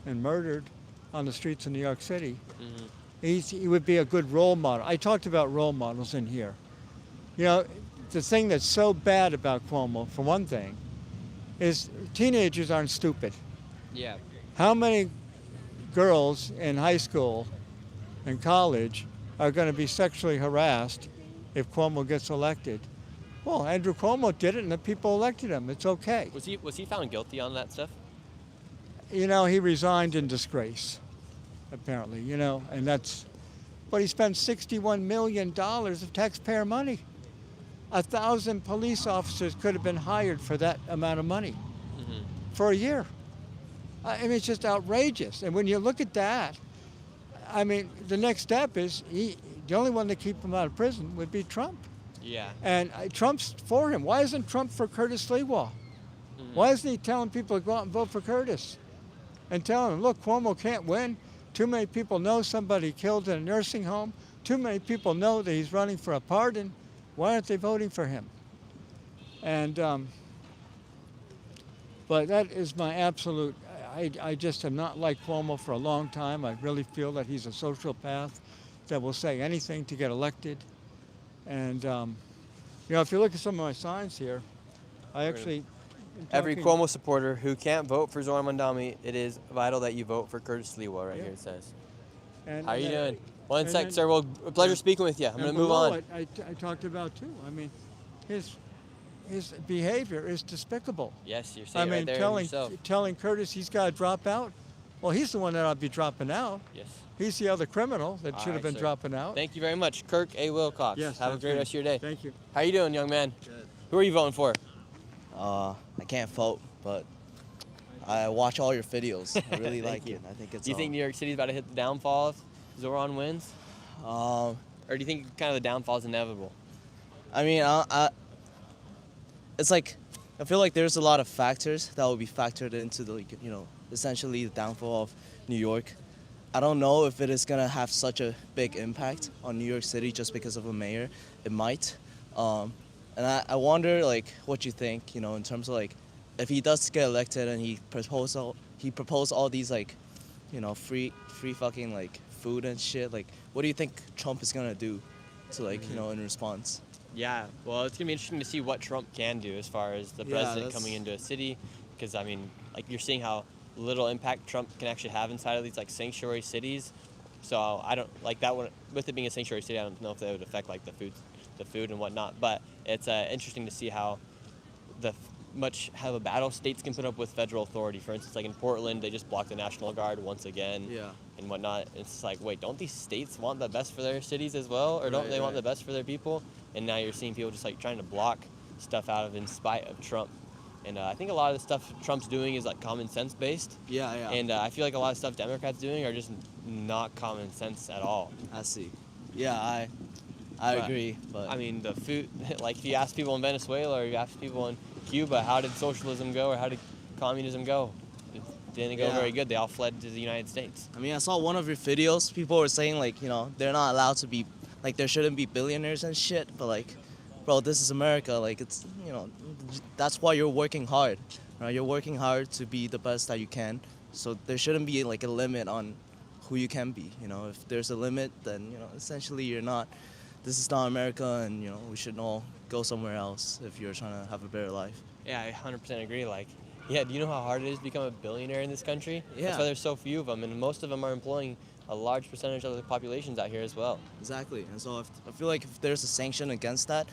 I: and murdered on the streets of New York City. He would be a good role model. I talked about role models in here. You know, the thing that's so bad about Cuomo, for one thing, is teenagers aren't stupid.
A: Yeah.
I: How many girls in high school and college are going to be sexually harassed if Cuomo gets elected? Well, Andrew Cuomo did it, and the people elected him. It's okay.
A: Was he found guilty on that stuff?
I: You know, he resigned in disgrace, apparently, you know, and but he spent $61 million of taxpayer money. 1,000 police officers could have been hired for that amount of money for a year. I mean, it's just outrageous. And when you look at that, I mean, the next step is the only one to keep him out of prison would be Trump.
A: Yeah.
I: And Trump's for him. Why isn't Trump for Curtis Sliwa? Why isn't he telling people to go out and vote for Curtis? And telling them, look, Cuomo can't win. Too many people know somebody killed in a nursing home. Too many people know that he's running for a pardon. Why aren't they voting for him? And, but that is my absolute, I just have not liked Cuomo for a long time. I really feel that he's a sociopath that will say anything to get elected. And, you know, if you look at some of my signs here, I actually...
A: Every Cuomo supporter who can't vote for Zoran Mandami, it is vital that you vote for Curtis Sliwa right here, it says.
I: And,
A: How are you doing? One sec, sir. Well, a pleasure speaking with you. I'm going to move on.
I: I talked about, too. I mean, his behavior is despicable.
A: Yes, you're saying right there yourself.
I: Telling Curtis he's got to drop out. Well, he's the one that ought to be dropping out.
A: Yes.
I: He's the other criminal that should have been
A: sir.
I: dropping out.
A: Thank you very much, Kirk A. Wilcox.
I: Yes,
A: Have a great rest of your day.
I: Thank you.
A: How you doing, young man? Good. Who are you voting for?
K: I can't vote, but I watch all your videos. I really like it. I think it's.
A: Do you think New York City's about to hit the downfall if Zoran wins? Or do you think kind of the downfall is inevitable?
K: I mean, it's like I feel like there's a lot of factors that will be factored into the, you know, essentially the downfall of New York. I don't know if it is gonna have such a big impact on New York City just because of a mayor. It might. And I wonder, like, what you think, you know, in terms of, like, if he does get elected and he proposed all these, like, you know, free fucking, like, food and shit, like, what do you think Trump is gonna do to, like, you know, in response?
A: Yeah, well, it's gonna be interesting to see what Trump can do as far as the
K: Yeah,
A: president
K: that's-
A: coming into a city, because I mean, like you're seeing how little impact Trump can actually have inside of these like sanctuary cities. So I don't like that one. With it being a sanctuary city, I don't know if that would affect like the food and whatnot. But it's interesting to see how how a battle states can put up with federal authority. For instance, like in Portland, they just blocked the National Guard once again.
K: Yeah.
A: And whatnot. It's like, wait, don't these states want the best for their cities as well, or don't
K: Right,
A: they want
K: right.
A: the best for their people? And now you're seeing people just like trying to block stuff out of in spite of Trump. And I think a lot of the stuff Trump's doing is like common sense based.
K: Yeah, yeah.
A: And I feel like a lot of stuff Democrats doing are just not common sense at all.
K: I see. Yeah, I
A: But,
K: agree. But
A: I mean, the food, like if you ask people in Venezuela or you ask people in Cuba, how did socialism go or how did communism go? It didn't go
K: Yeah.
A: very good. They all fled to the United States.
K: I mean, I saw one of your videos. People were saying like, they're not allowed to be, like, there shouldn't be billionaires and shit. But like, bro, this is America. Like, it's, that's why you're working hard, right? You're working hard to be the best that you can. So there shouldn't be like a limit on who you can be. If there's a limit, then essentially you're not. This is not America, and we should all go somewhere else if you're trying to have a better life.
A: Yeah, I 100% agree. Like, yeah, do you know how hard it is to become a billionaire in this country?
K: Yeah.
A: That's why there's so few of them, and most of them are employing a large percentage of the populations out here as well.
K: Exactly. And so I feel like if there's a sanction against that,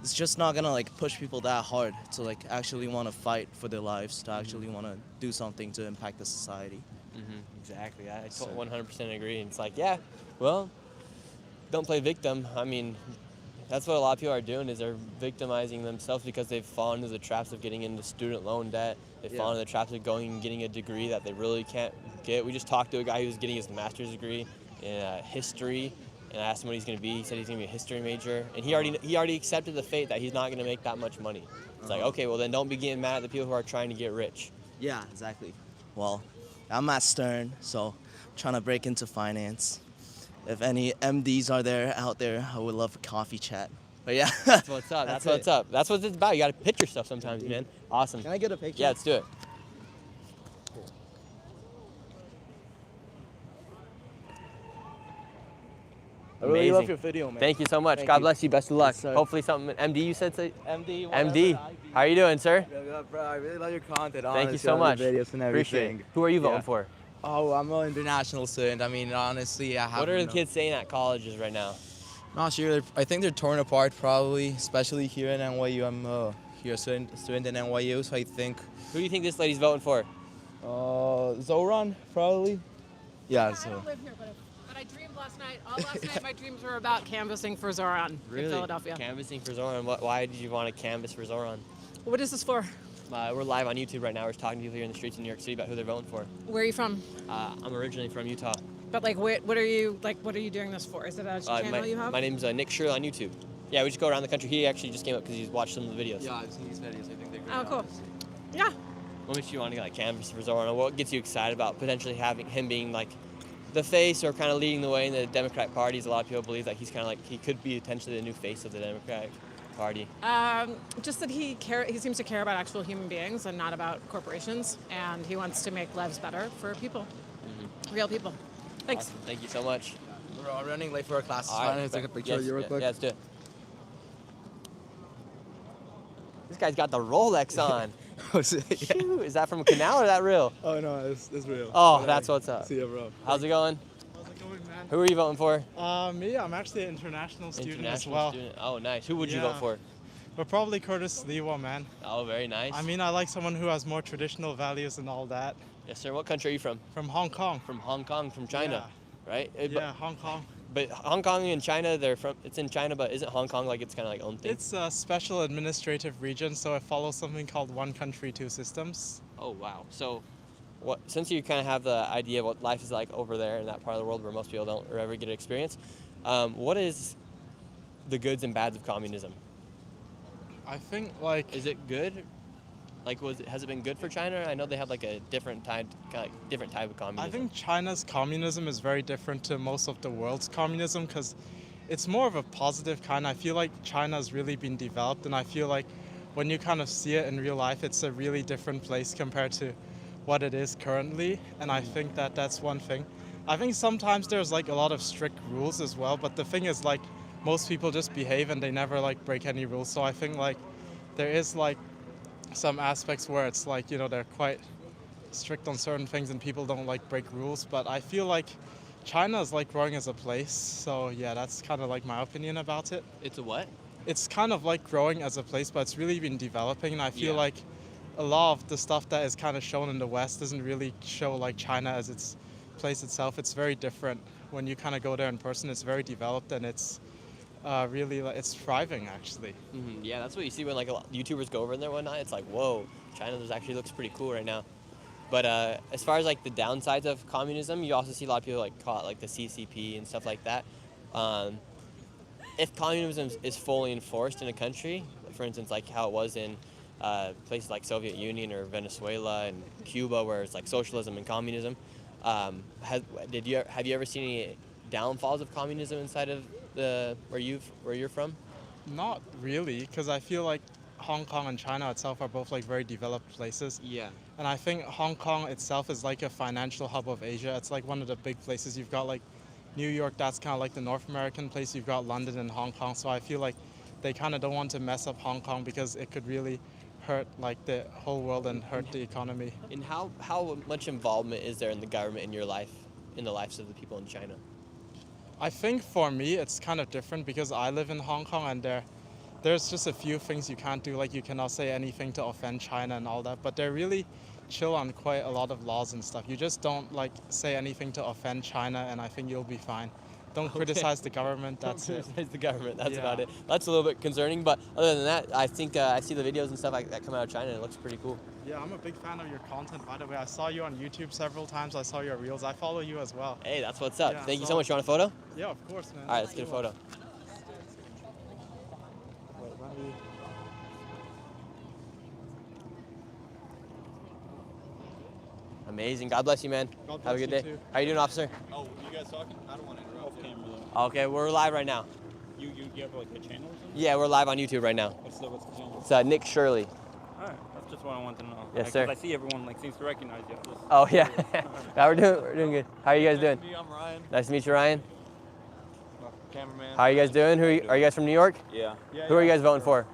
K: it's just not gonna like push people that hard to like actually want to fight for their lives, to actually want to do something to impact the society.
A: Exactly. I 100% agree. And it's like, yeah, well, don't play victim. I mean, that's what a lot of people are doing is they're victimizing themselves because they've fallen into the traps of getting into student loan debt. They've fallen into the traps of going and getting a degree that they really can't get. We just talked to a guy who was getting his master's degree in history, and I asked him what he's going to be. He said he's going to be a history major, and he already accepted the fate that he's not going to make that much money. It's like, okay, well then don't be getting mad at the people who are trying to get rich.
K: Yeah, exactly. Well, I'm at Stern, so I'm trying to break into finance. If any MDs are out there, I would love a coffee chat. But yeah,
A: That's what's up. That's what's
K: it.
A: up. That's what it's about. You got to pitch yourself sometimes, man. Awesome.
K: Can I get a picture?
A: Yeah, let's do it.
K: I really love
A: Amazing.
K: your video, man.
A: Thank you so much.
K: Thank
A: God
K: you.
A: bless you. Best of luck.
K: Yes, sir.
A: Hopefully something. MD, you said say.
K: MD.
A: MD. How are you doing, sir?
L: Bro, I really love your content.
A: Thank you so much.
L: Videos and
A: Appreciate
L: everything.
A: it. Who are you voting for?
L: Oh, I'm an international student. I mean, honestly, I have.
A: What are the kids saying at colleges right now?
L: Not sure. I think they're torn apart, probably, especially here in NYU. I'm here a student in NYU, so I think.
A: Who do you think this lady's voting for?
L: Zoran, probably. Yeah.
M: I don't live here, but I dreamed last night. All last night, my dreams were about canvassing for Zoran in Philadelphia.
A: Canvassing for Zoran. Why did you want to canvass for Zoran?
M: What is this for?
A: We're live on YouTube right now. We're talking to people here in the streets of New York City about who they're voting for.
M: Where are you from?
A: I'm originally from Utah.
M: But like, what are you doing this for? Is it a channel you have?
A: My name's Nick Shirley on YouTube. Yeah, we just go around the country. He actually just came up because he's watched some of the videos.
L: Yeah, I've seen these videos. I think they're great.
M: Oh, cool. Yeah.
A: What makes you want to like canvass for Zoran? What gets you excited about potentially having him being like the face or kind of leading the way in the Democratic Party? A lot of people believe that he's kind of like he could be potentially the new face of the Democratic Party.
M: Just that he seems to care about actual human beings and not about corporations, and he wants to make lives better for people, real people. Thanks.
A: Awesome. Thank you so much.
L: We're running late for our classes.
A: All
L: Fine,
A: right.
L: take a picture
A: Yes,
L: of you real
A: yeah,
L: quick.
A: Yeah, let's do it. This guy's got the Rolex on. Shoo, is that from a canal or that real?
L: Oh no, it's real.
A: Oh, that's what's up.
L: See ya, bro.
A: How's it going?
N: How's it going, man?
A: Who are you voting for?
N: Me, I'm actually an international student
A: International
N: as well.
A: student. Oh, nice. Who would you
N: Yeah.
A: vote for?
N: But probably Curtis Lewa, man.
A: Oh, very nice.
N: I mean, I like someone who has more traditional values and all that.
A: Yes, sir. What country are you from?
N: From Hong Kong.
A: From Hong Kong, from China, right?
N: Yeah, Hong Kong.
A: But Hong Kong and China, it's in China, but isn't Hong Kong like its kind of like own thing?
N: It's a special administrative region, so it follows something called one country, two systems.
A: Oh, wow. So, since you kind of have the idea of what life is like over there in that part of the world where most people don't or ever get to experience, what is the goods and bads of communism?
N: I think like.
A: Is it good? Like, has it been good for China? I know they have like a different type of communism.
N: I think China's communism is very different to most of the world's communism because it's more of a positive kind. I feel like China's really been developed, and I feel like when you kind of see it in real life, it's a really different place compared to what it is currently. And I think that that's one thing. I think sometimes there's like a lot of strict rules as well, but the thing is like most people just behave and they never like break any rules. So I think like there is like some aspects where it's like, you know, they're quite strict on certain things and people don't like break rules. But I feel like China is like growing as a place. So yeah, that's kind of like my opinion about it.
A: It's a what?
N: It's kind of like growing as a place, but it's really been developing. And I feel like a lot of the stuff that is kind of shown in the West doesn't really show like China as its place itself. It's very different. When you kind of go there in person, it's very developed and it's really, like, it's thriving actually.
A: Yeah, that's what you see when like a lot YouTubers go over there and whatnot. It's like, whoa, China actually looks pretty cool right now. But as far as like the downsides of communism, you also see a lot of people like call it like the CCP and stuff like that. If communism is fully enforced in a country, for instance, like how it was in places like Soviet Union or Venezuela and Cuba, where it's like socialism and communism, have you ever seen any downfalls of communism inside of where you're from?
N: Not really, because I feel like Hong Kong and China itself are both like very developed places.
A: Yeah.
N: And I think Hong Kong itself is like a financial hub of Asia. It's like one of the big places. You've got like New York, that's kind of like the North American place. You've got London and Hong Kong. So I feel like they kind of don't want to mess up Hong Kong because it could really hurt like the whole world and hurt the economy.
A: And how much involvement is there in the government in your life, in the lives of the people in China?
N: I think for me it's kind of different because I live in Hong Kong and there's just a few things you can't do, like you cannot say anything to offend China and all that, but they're really chill on quite a lot of laws and stuff. You just don't like say anything to offend China and I think you'll be fine. Don't criticize the government, that's it.
A: Criticize the government, that's about it. That's a little bit concerning, but other than that, I think I see the videos and stuff that come out of China and it looks pretty cool.
N: Yeah, I'm a big fan of your content, by the way. I saw you on YouTube several times. I saw your reels. I follow you as well.
A: Hey, that's what's up.
N: Yeah,
A: Thank you so much. You want a photo?
N: Yeah, of course, man.
A: All right, let's get a photo. Amazing. God bless you, man.
N: God
A: Have a
N: bless
A: good
N: you
A: day.
N: too.
A: How you doing, officer?
J: Oh, you guys talking? I don't want to interrupt. Off camera though.
A: Okay, we're live right now.
J: You have like a channel or something?
A: Yeah, we're live on YouTube right now.
J: What's the channel?
A: It's Nick Shirley.
J: All right, that's just what I want to know.
A: Yes,
J: Like,
A: sir.
J: 'cause I see everyone like seems to recognize you.
A: Oh yeah. Yeah, we're doing good. How are you guys doing?
J: I'm Ryan.
A: Nice to meet you, Ryan.
J: Cameraman.
A: How are you guys doing? Are you guys from New York?
O: Yeah.
A: Who are you guys voting for?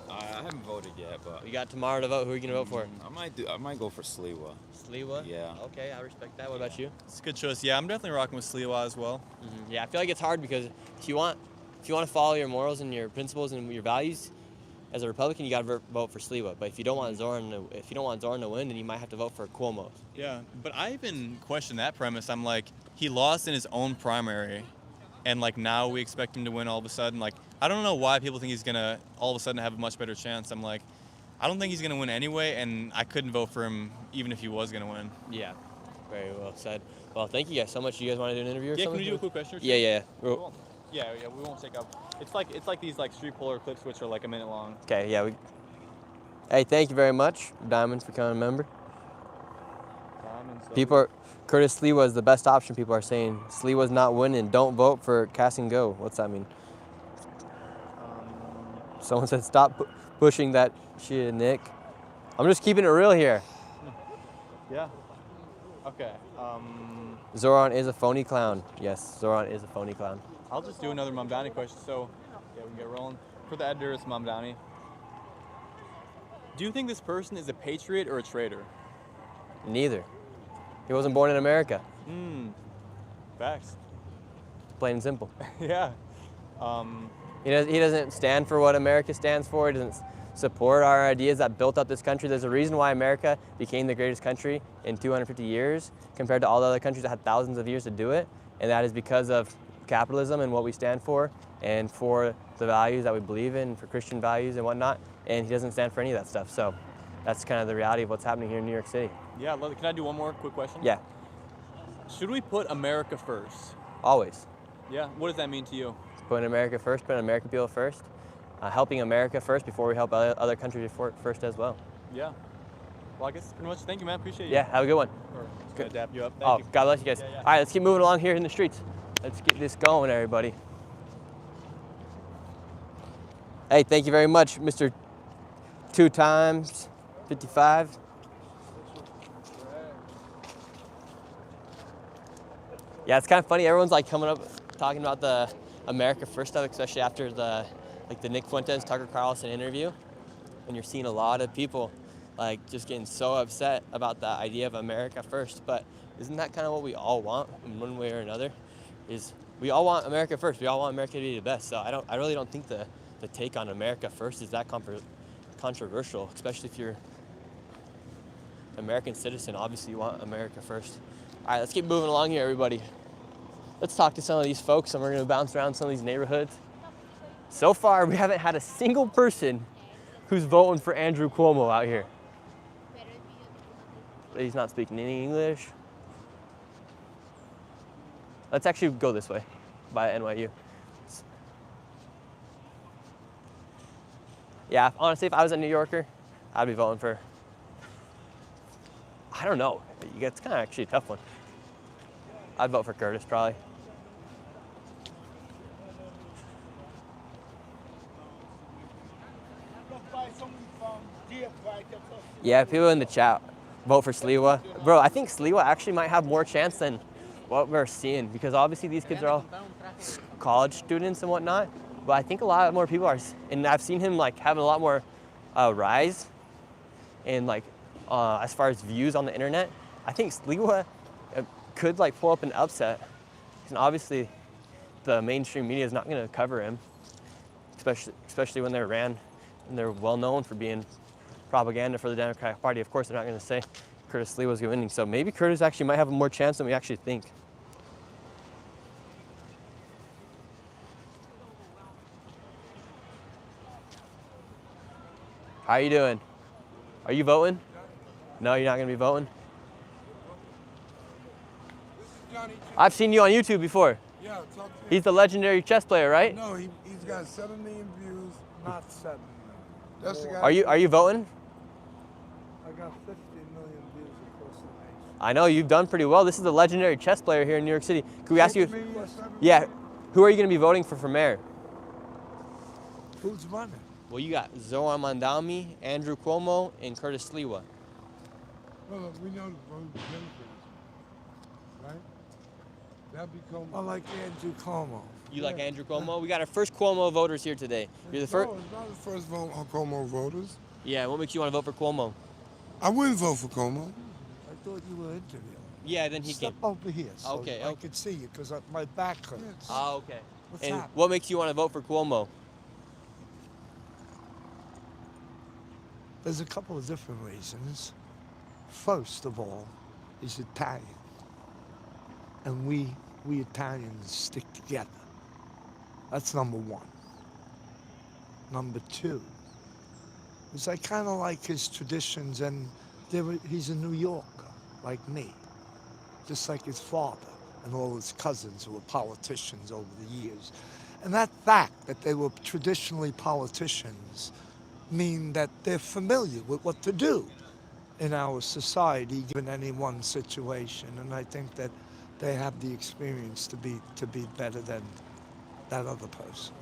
O: I haven't voted yet, but
A: You got tomorrow to vote. Who are you gonna vote for?
O: I might go for Sliwa.
A: Sliwa?
O: Yeah.
A: Okay, I respect that. What about you?
J: It's a good choice. Yeah, I'm definitely rocking with Sliwa as well.
A: Yeah, I feel like it's hard because if you want to follow your morals and your principles and your values, as a Republican, you got to vote for Sliwa. But if you don't want Zoran to win, then you might have to vote for Cuomo.
J: Yeah, but I even question that premise. I'm like, he lost in his own primary, and like now we expect him to win all of a sudden. Like, I don't know why people think he's gonna all of a sudden have a much better chance. I'm like, I don't think he's gonna win anyway, and I couldn't vote for him even if he was gonna win.
A: Yeah, very well said. Well, thank you guys so much. You guys want to do an interview or
J: Yeah,
A: something?
J: can we do a quick question or two?
A: Yeah.
J: Cool. Yeah, we won't take up. It's like these like street polar clips which are like a minute long.
A: Okay, yeah. Hey, thank you very much, Diamonds, for becoming a member. Curtis Sliwa is the best option. People are saying Sliwa's not winning. Don't vote for Cast and Go. What's that mean? Someone said stop pushing that shit, Nick. I'm just keeping it real here.
J: Yeah. Okay.
A: Zoran is a phony clown. Yes, Zoran is a phony clown.
J: I'll just do another Mamdani question. So, yeah, we can get rolling. For the editor, it's Mamdani. Do you think this person is a patriot or a traitor?
A: Neither. He wasn't born in America.
J: Facts.
A: Plain and simple.
J: Yeah.
A: He doesn't stand for what America stands for. He doesn't support our ideas that built up this country. There's a reason why America became the greatest country in 250 years compared to all the other countries that had thousands of years to do it. And that is because of capitalism and what we stand for and for the values that we believe in, for Christian values and whatnot. And he doesn't stand for any of that stuff. So that's kind of the reality of what's happening here in New York City.
J: Yeah, can I do one more quick question?
A: Yeah.
J: Should we put America first?
A: Always.
J: Yeah, what does that mean to you?
A: Putting America first, putting American people first, helping America first before we help other countries first as well.
J: Yeah. Well, I guess pretty much. Thank you, man. Appreciate you.
A: Yeah, have a good one.
J: Just gonna dap you up. Thank you.
A: God bless you guys.
J: Yeah.
A: All right, let's keep moving along here in the streets. Let's get this going, everybody. Hey, thank you very much, Mr. 2 times 55. Yeah, it's kind of funny. Everyone's like coming up talking about the America First stuff, especially after the Nick Fuentes, Tucker Carlson interview, and you're seeing a lot of people like just getting so upset about the idea of America First. But isn't that kind of what we all want in one way or another? Is we all want America First. We all want America to be the best. So I really don't think the take on America First is that controversial, especially if you're an American citizen. Obviously, you want America First. All right, let's keep moving along here, everybody. Let's talk to some of these folks, and we're going to bounce around some of these neighborhoods. So far, we haven't had a single person who's voting for Andrew Cuomo out here. He's not speaking any English. Let's actually go this way, by NYU. Yeah, honestly, if I was a New Yorker, I'd be voting for, I don't know. It's kind of actually a tough one. I'd vote for Curtis, probably. Yeah, people in the chat vote for Sliwa. Bro, I think Sliwa actually might have more chance than what we're seeing, because obviously these kids are all college students and whatnot. But I think a lot more people are, and I've seen him like having a lot more rise in like as far as views on the internet. I think Sliwa could like pull up an upset, and obviously the mainstream media is not going to cover him, especially when they're ran and they're well known for being propaganda for the Democratic Party. Of course, they're not going to say Curtis Sliwa's winning. So maybe Curtis actually might have more chance than we actually think. How are you doing? Are you voting? No, you're not going to be voting? I've seen you on YouTube before.
P: Yeah, talk to him.
A: He's the legendary chess player, right?
P: No, he's got 7 million views, not 7 million. That's the guy.
A: Are you voting?
P: I got 50 million views across the nation.
A: I know you've done pretty well. This is the legendary chess player here in New York City. Can we ask you? Yeah, who are you going to be voting for mayor?
P: Who's running?
A: Well, you got Zoran Mandami, Andrew Cuomo, and Curtis Sliwa.
P: Well, we know the vote Democrats, right? That become. I like Andrew Cuomo.
A: You like Andrew Cuomo? We got our first Cuomo voters here today. You're the first.
P: No, it's not the first vote on Cuomo voters.
A: Yeah, what makes you want to vote for Cuomo?
P: I wouldn't vote for Cuomo. I thought you were interviewing.
A: Yeah, then he
P: Step
A: came.
P: over here so
A: Okay,
P: I could see you because my back hurts.
A: Oh, okay.
P: What's
A: And
P: happening?
A: what makes you want to vote for Cuomo?
P: There's a couple of different reasons. First of all, he's Italian. And we Italians stick together. That's number one. Number two is I kind of like his traditions, and he's a New Yorker, like me. Just like his father and all his cousins who were politicians over the years. And that fact that they were traditionally politicians mean that they're familiar with what to do in our society given any one situation, and I think that they have the experience to be better than that other person.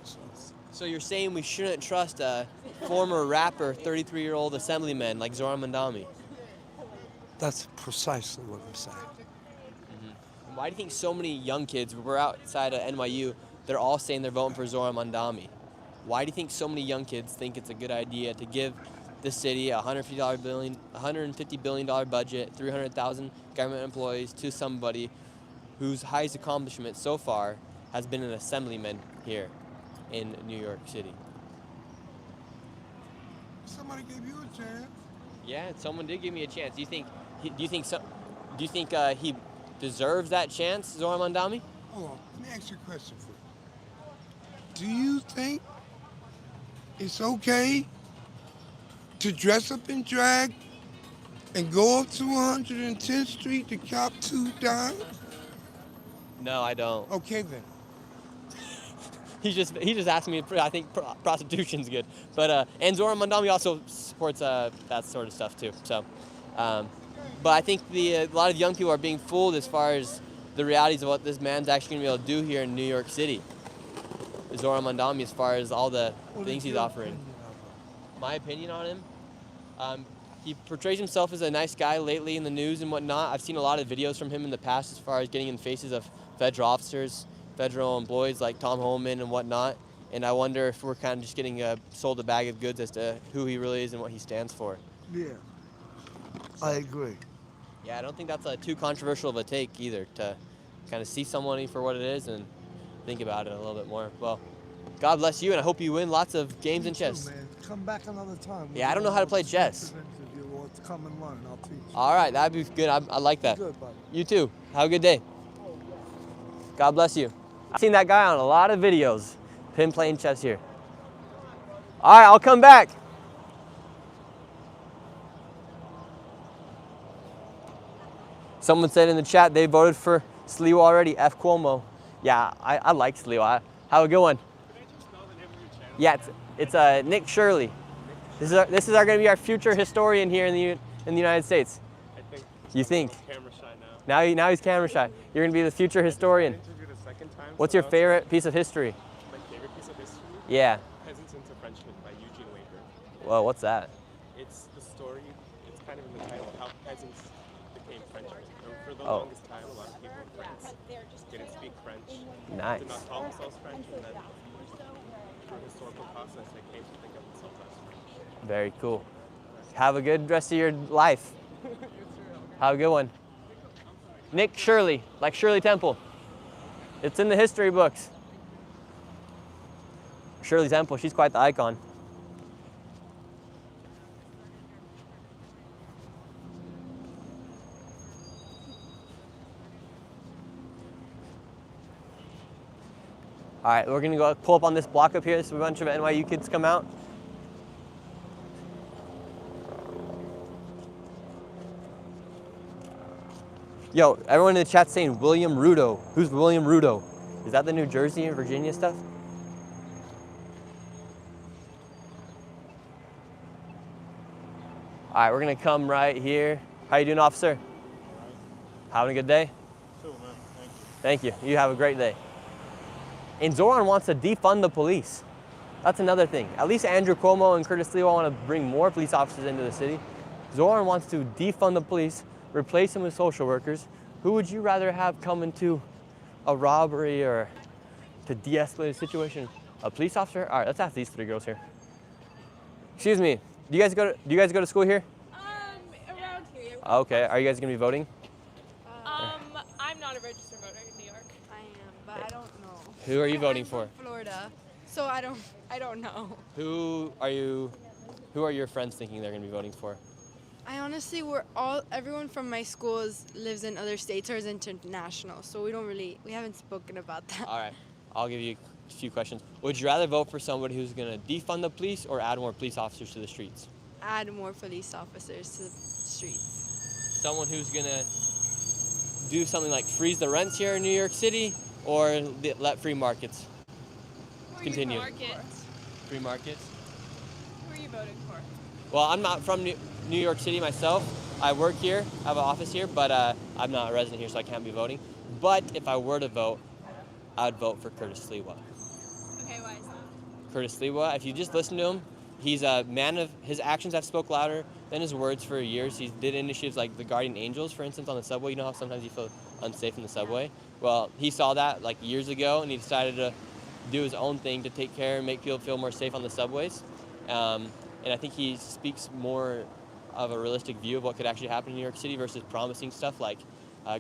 A: So you're saying we shouldn't trust a former rapper, 33-year-old assemblyman like Zoran Mandami?
P: That's precisely what I'm saying.
A: Why do you think so many young kids, we're outside of NYU, they're all saying they're voting for Zoran Mandami? Why do you think so many young kids think it's a good idea to give the city a $150 billion budget, 300,000 government employees to somebody whose highest accomplishment so far has been an assemblyman here in New York City?
P: Somebody gave you a chance.
A: Yeah, someone did give me a chance. Do you think he deserves that chance, Zoran Mandami?
P: Hold on, let me ask you a question for you. Do you think it's okay to dress up in drag and go up to 110th Street to cop 2 dimes?
A: No, I don't.
P: Okay then.
A: He just asked me. I think prostitution's good, but and Zoran Mandami also supports that sort of stuff too. So, but I think a lot of young people are being fooled as far as the realities of what this man's actually gonna be able to do here in New York City. Zoran Mandami, as far as all the things he's offering. My opinion on him, he portrays himself as a nice guy lately in the news and whatnot. I've seen a lot of videos from him in the past as far as getting in the faces of federal officers federal employees like Tom Holman and whatnot. And I wonder if we're kind of just getting sold a bag of goods as to who he really is and what he stands for.
P: Yeah, I agree.
A: Yeah, I don't think that's too controversial of a take either, to kind of see someone for what it is and think about it a little bit more. Well, God bless you, and I hope you win lots of games in chess.
P: Man, come back another time.
A: Yeah, I don't know how to play chess.
P: Or come and learn. I'll teach you.
A: All right, that'd be good. I like that.
P: Good, buddy.
A: You too. Have a good day. God bless you. I've seen that guy on a lot of videos, him playing chess here. All right, I'll come back. Someone said in the chat they voted for Sliwa already, F Cuomo. Yeah, I like Sliwa. Have a good one. Yeah, it's Nick Shirley. This is going to be our future historian here in the United States.
G: I think.
A: You think?
G: Camera shy now.
A: Now he's camera shy. You're going to be the future historian. What's your favorite piece of history?
G: My favorite piece of history?
A: Yeah.
G: Peasants into Frenchmen by Eugene Waver.
A: Well, what's that?
G: It's the story, it's kind of in the title, how peasants became Frenchmen. For the
A: Oh.
G: longest time, a lot of people in France didn't speak French.
A: Nice.
G: Did not call themselves French, and then through a historical process, they came to think of themselves as French.
A: Very cool. Have a good rest of your life. Have a good one. Nick Shirley, like Shirley Temple. It's in the history books. Shirley Temple, she's quite the icon. All right, we're gonna go pull up on this block up here. There's a bunch of NYU kids come out. Yo, everyone in the chat's saying William Rudo. Who's William Rudo? Is that the New Jersey and Virginia stuff? All right, we're gonna come right here. How you doing, officer? Having a good day?
Q: Cool, man. Thank you.
A: Thank you. You have a great day. And Zoran wants to defund the police. That's another thing. At least Andrew Cuomo and Curtis Sliwa want to bring more police officers into the city. Zoran wants to defund the police, replace them with social workers. Who would you rather have come into a robbery or to de-escalate a situation? A police officer? All right, let's ask these three girls here. Excuse me. Do you guys go to school here?
B: Around here.
A: Okay. Are you guys gonna be voting?
B: I'm not a registered voter in New York.
R: I am, but I don't know.
A: Who are you voting for?
R: Florida, so I don't know.
A: Who are your friends thinking they're gonna be voting for?
R: I honestly, everyone from my school lives in other states or is international, so we haven't spoken about that.
A: All right, I'll give you a few questions. Would you rather vote for somebody who's gonna defund the police or add more police officers to the streets?
R: Add more police officers to the streets.
A: Someone who's gonna do something like freeze the rents here in New York City or let free markets continue? Free markets?
B: Who are you voting for?
A: Well, I'm not from New York City myself. I work here, I have an office here, but I'm not a resident here, so I can't be voting. But if I were to vote, I would vote for Curtis Sliwa.
B: Okay, why is that?
A: Curtis Sliwa, if you just listen to him, he's a man of his actions have spoke louder than his words for years. He did initiatives like the Guardian Angels, for instance, on the subway. You know how sometimes you feel unsafe in the subway? Well, he saw that like years ago, and he decided to do his own thing to take care and make people feel more safe on the subways. And I think he speaks more of a realistic view of what could actually happen in New York City versus promising stuff like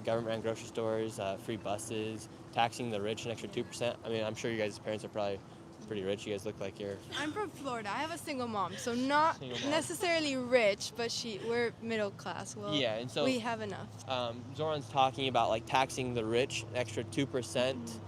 A: government-run grocery stores, free buses, taxing the rich an extra 2%. I mean, I'm sure you guys' parents are probably pretty rich. You guys look like you're...
R: I'm from Florida. I have a single mom, so not necessarily rich, but we're middle class. Well,
A: yeah, and so
R: we have enough.
A: Zoran's talking about like taxing the rich an extra 2%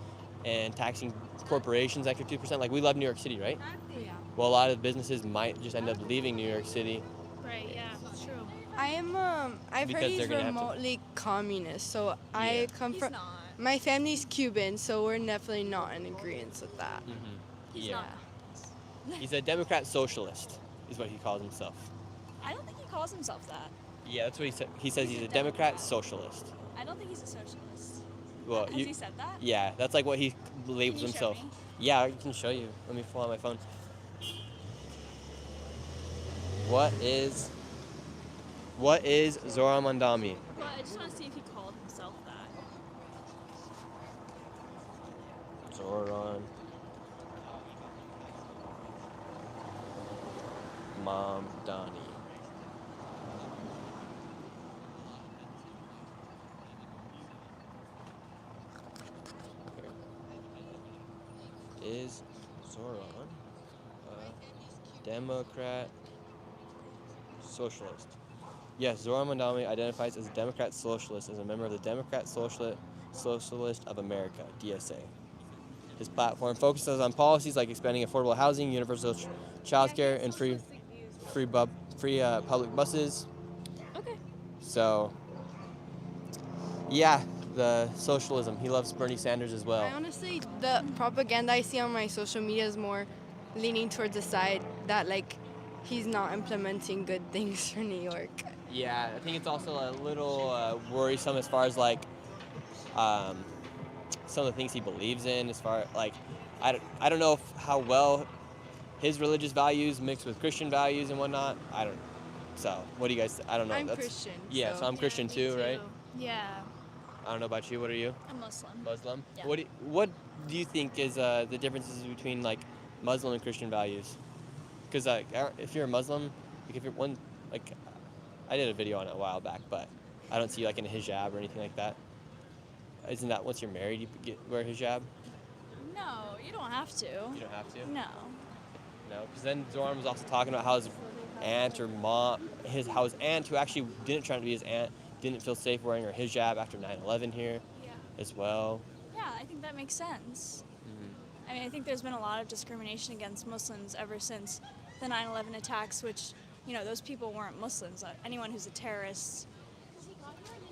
A: and taxing corporations extra 2%. Like, we love New York City, right?
R: Yeah.
A: Well, a lot of businesses might just end up leaving New York City.
B: Right, yeah, that's true.
R: I am, I've heard
A: Because
R: he's
A: they're gonna have to-
R: remotely communist, so I come from, my family's Cuban, so we're definitely not in agreement with that.
A: Yeah. He's a Democrat socialist, is what he calls himself.
B: I don't think he calls himself that.
A: Yeah, that's what he said. He says he's a Democrat socialist.
B: I don't think he's a socialist.
A: Well,
B: Has he said that?
A: Yeah, that's like what he labels
B: Can you show
A: himself.
B: me?
A: Yeah, I can show you. Let me pull out my phone. What is Zoran Mandami?
B: Well, I just want to see if he called himself that.
A: Zoran Mamdani. Is Zoran a Democrat Socialist? Yes, Zoran Mamdani identifies as a Democrat Socialist, as a member of the Democrat Socialist of America, DSA. His platform focuses on policies like expanding affordable housing, universal child care, and free public buses.
B: Okay.
A: So, yeah, the socialism. He loves Bernie Sanders as well.
R: I honestly, the propaganda I see on my social media is more leaning towards the side that like he's not implementing good things for New York.
A: Yeah, I think it's also a little worrisome as far as like some of the things he believes in. As far like, I don't know how well his religious values mix with Christian values and whatnot. I don't. So, what do you guys? I don't know.
R: I'm Christian.
A: Yeah, so I'm Christian
B: me
A: too, right?
B: Yeah.
A: I don't know about you. What are you?
B: I'm Muslim.
A: Muslim.
B: Yeah.
A: What do you think is the differences between like Muslim and Christian values? Because like if you're a Muslim, like if you're one, like I did a video on it a while back, but I don't see you like in a hijab or anything like that. Isn't that once you're married you wear a hijab?
B: No, you don't have to.
A: You don't have to.
B: No.
A: No, because then Zoran was also talking about how his aunt or mom, how his aunt who actually didn't try to be his aunt, didn't feel safe wearing her hijab after 9/11 here, as well.
B: Yeah, I think that makes sense.
A: Mm-hmm.
B: I mean, I think there's been a lot of discrimination against Muslims ever since the 9/11 attacks, which, you know, those people weren't Muslims. Anyone who's a terrorist,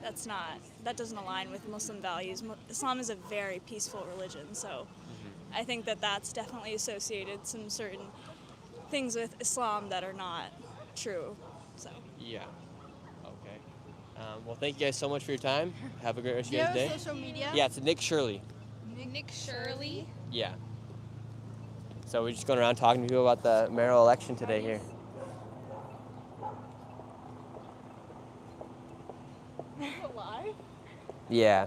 B: that doesn't align with Muslim values. Islam is a very peaceful religion, so I think that that's definitely associated some certain things with Islam that are not true. So.
A: Yeah. Okay. Well, thank you guys so much for your time. Have a great rest of
R: Do you
A: your
R: have
A: day.
R: a social media?
A: Yeah, it's Nick Shirley.
B: Nick Shirley?
A: Yeah. So we're just going around talking to people about the mayoral election today here.
B: Live?
A: Yeah.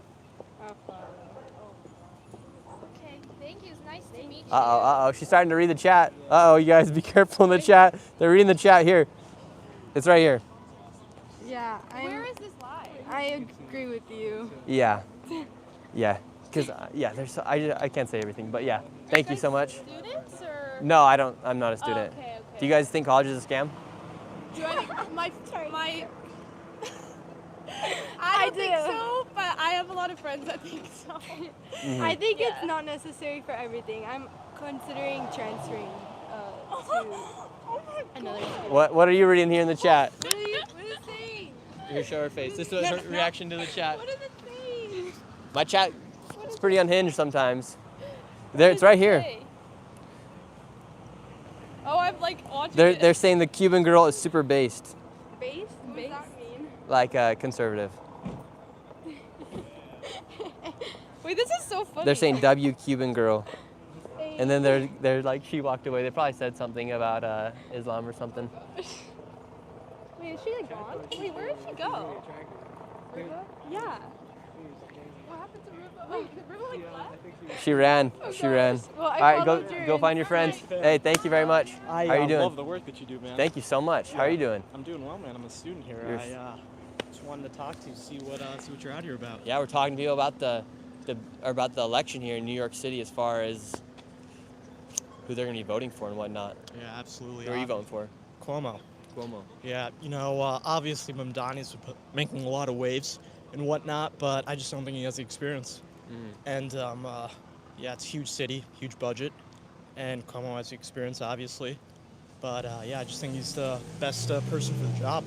B: Okay, thank you. It's nice to meet you.
A: Uh-oh. She's starting to read the chat. Uh-oh, you guys be careful in the chat. They're reading the chat here. It's right here.
R: Yeah.
B: Where is this live?
R: I agree with you.
A: Yeah. Yeah. Because, I can't say everything, but yeah. Thank you so much.
B: Students or?
A: No, I don't. I'm not a student.
B: Okay.
A: Do you guys think college is a scam?
B: Do I think my
R: I
B: don't think so, but I have a lot of friends that think so.
A: Mm-hmm.
R: I think it's not necessary for everything. I'm considering transferring to another city.
A: What are you reading here in the chat?
R: What is it saying?
A: Here, show her face. This is her reaction to the chat.
R: What is it saying?
A: My chat is pretty unhinged sometimes. There, it's right here.
B: Oh, I'm like watching
A: They're saying the Cuban girl is super based,
R: Base? What does that mean?
A: like conservative.
B: Wait, this is so funny.
A: They're saying W Cuban girl, and then they're like she walked away. They probably said something about Islam or something.
B: Wait, is she like gone? Wait, where did she go? Riva? Yeah. What happened to Riva? Wait, Riva like left?
A: She ran. She ran.
B: Well,
A: All right,
B: followed your
A: go find your friends. Hey, thank you very much.
Q: I
A: How are you doing?
Q: love the work that you do, man.
A: Thank you so much. How are you doing?
Q: I'm doing well, man. I'm a student here.
A: You're
Q: I just wanted to talk to you, see what you're out here about.
A: Yeah, we're talking to people about the election here in New York City as far as who they're going to be voting for and whatnot.
Q: Yeah, absolutely.
A: Who are you voting for?
Q: Cuomo.
A: Cuomo.
Q: Yeah, obviously Mamdani's making a lot of waves and whatnot, but I just don't think he has the experience. And yeah, it's a huge city, huge budget, and Cuomo has the experience, obviously. But yeah, I just think he's the best person for the job.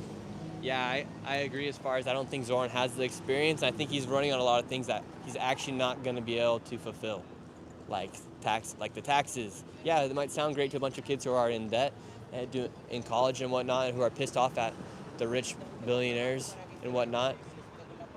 A: Yeah, I agree as far as I don't think Zoran has the experience. I think he's running on a lot of things that he's actually not going to be able to fulfill, like the taxes. Yeah, it might sound great to a bunch of kids who are in debt in college and whatnot, and who are pissed off at the rich billionaires and whatnot.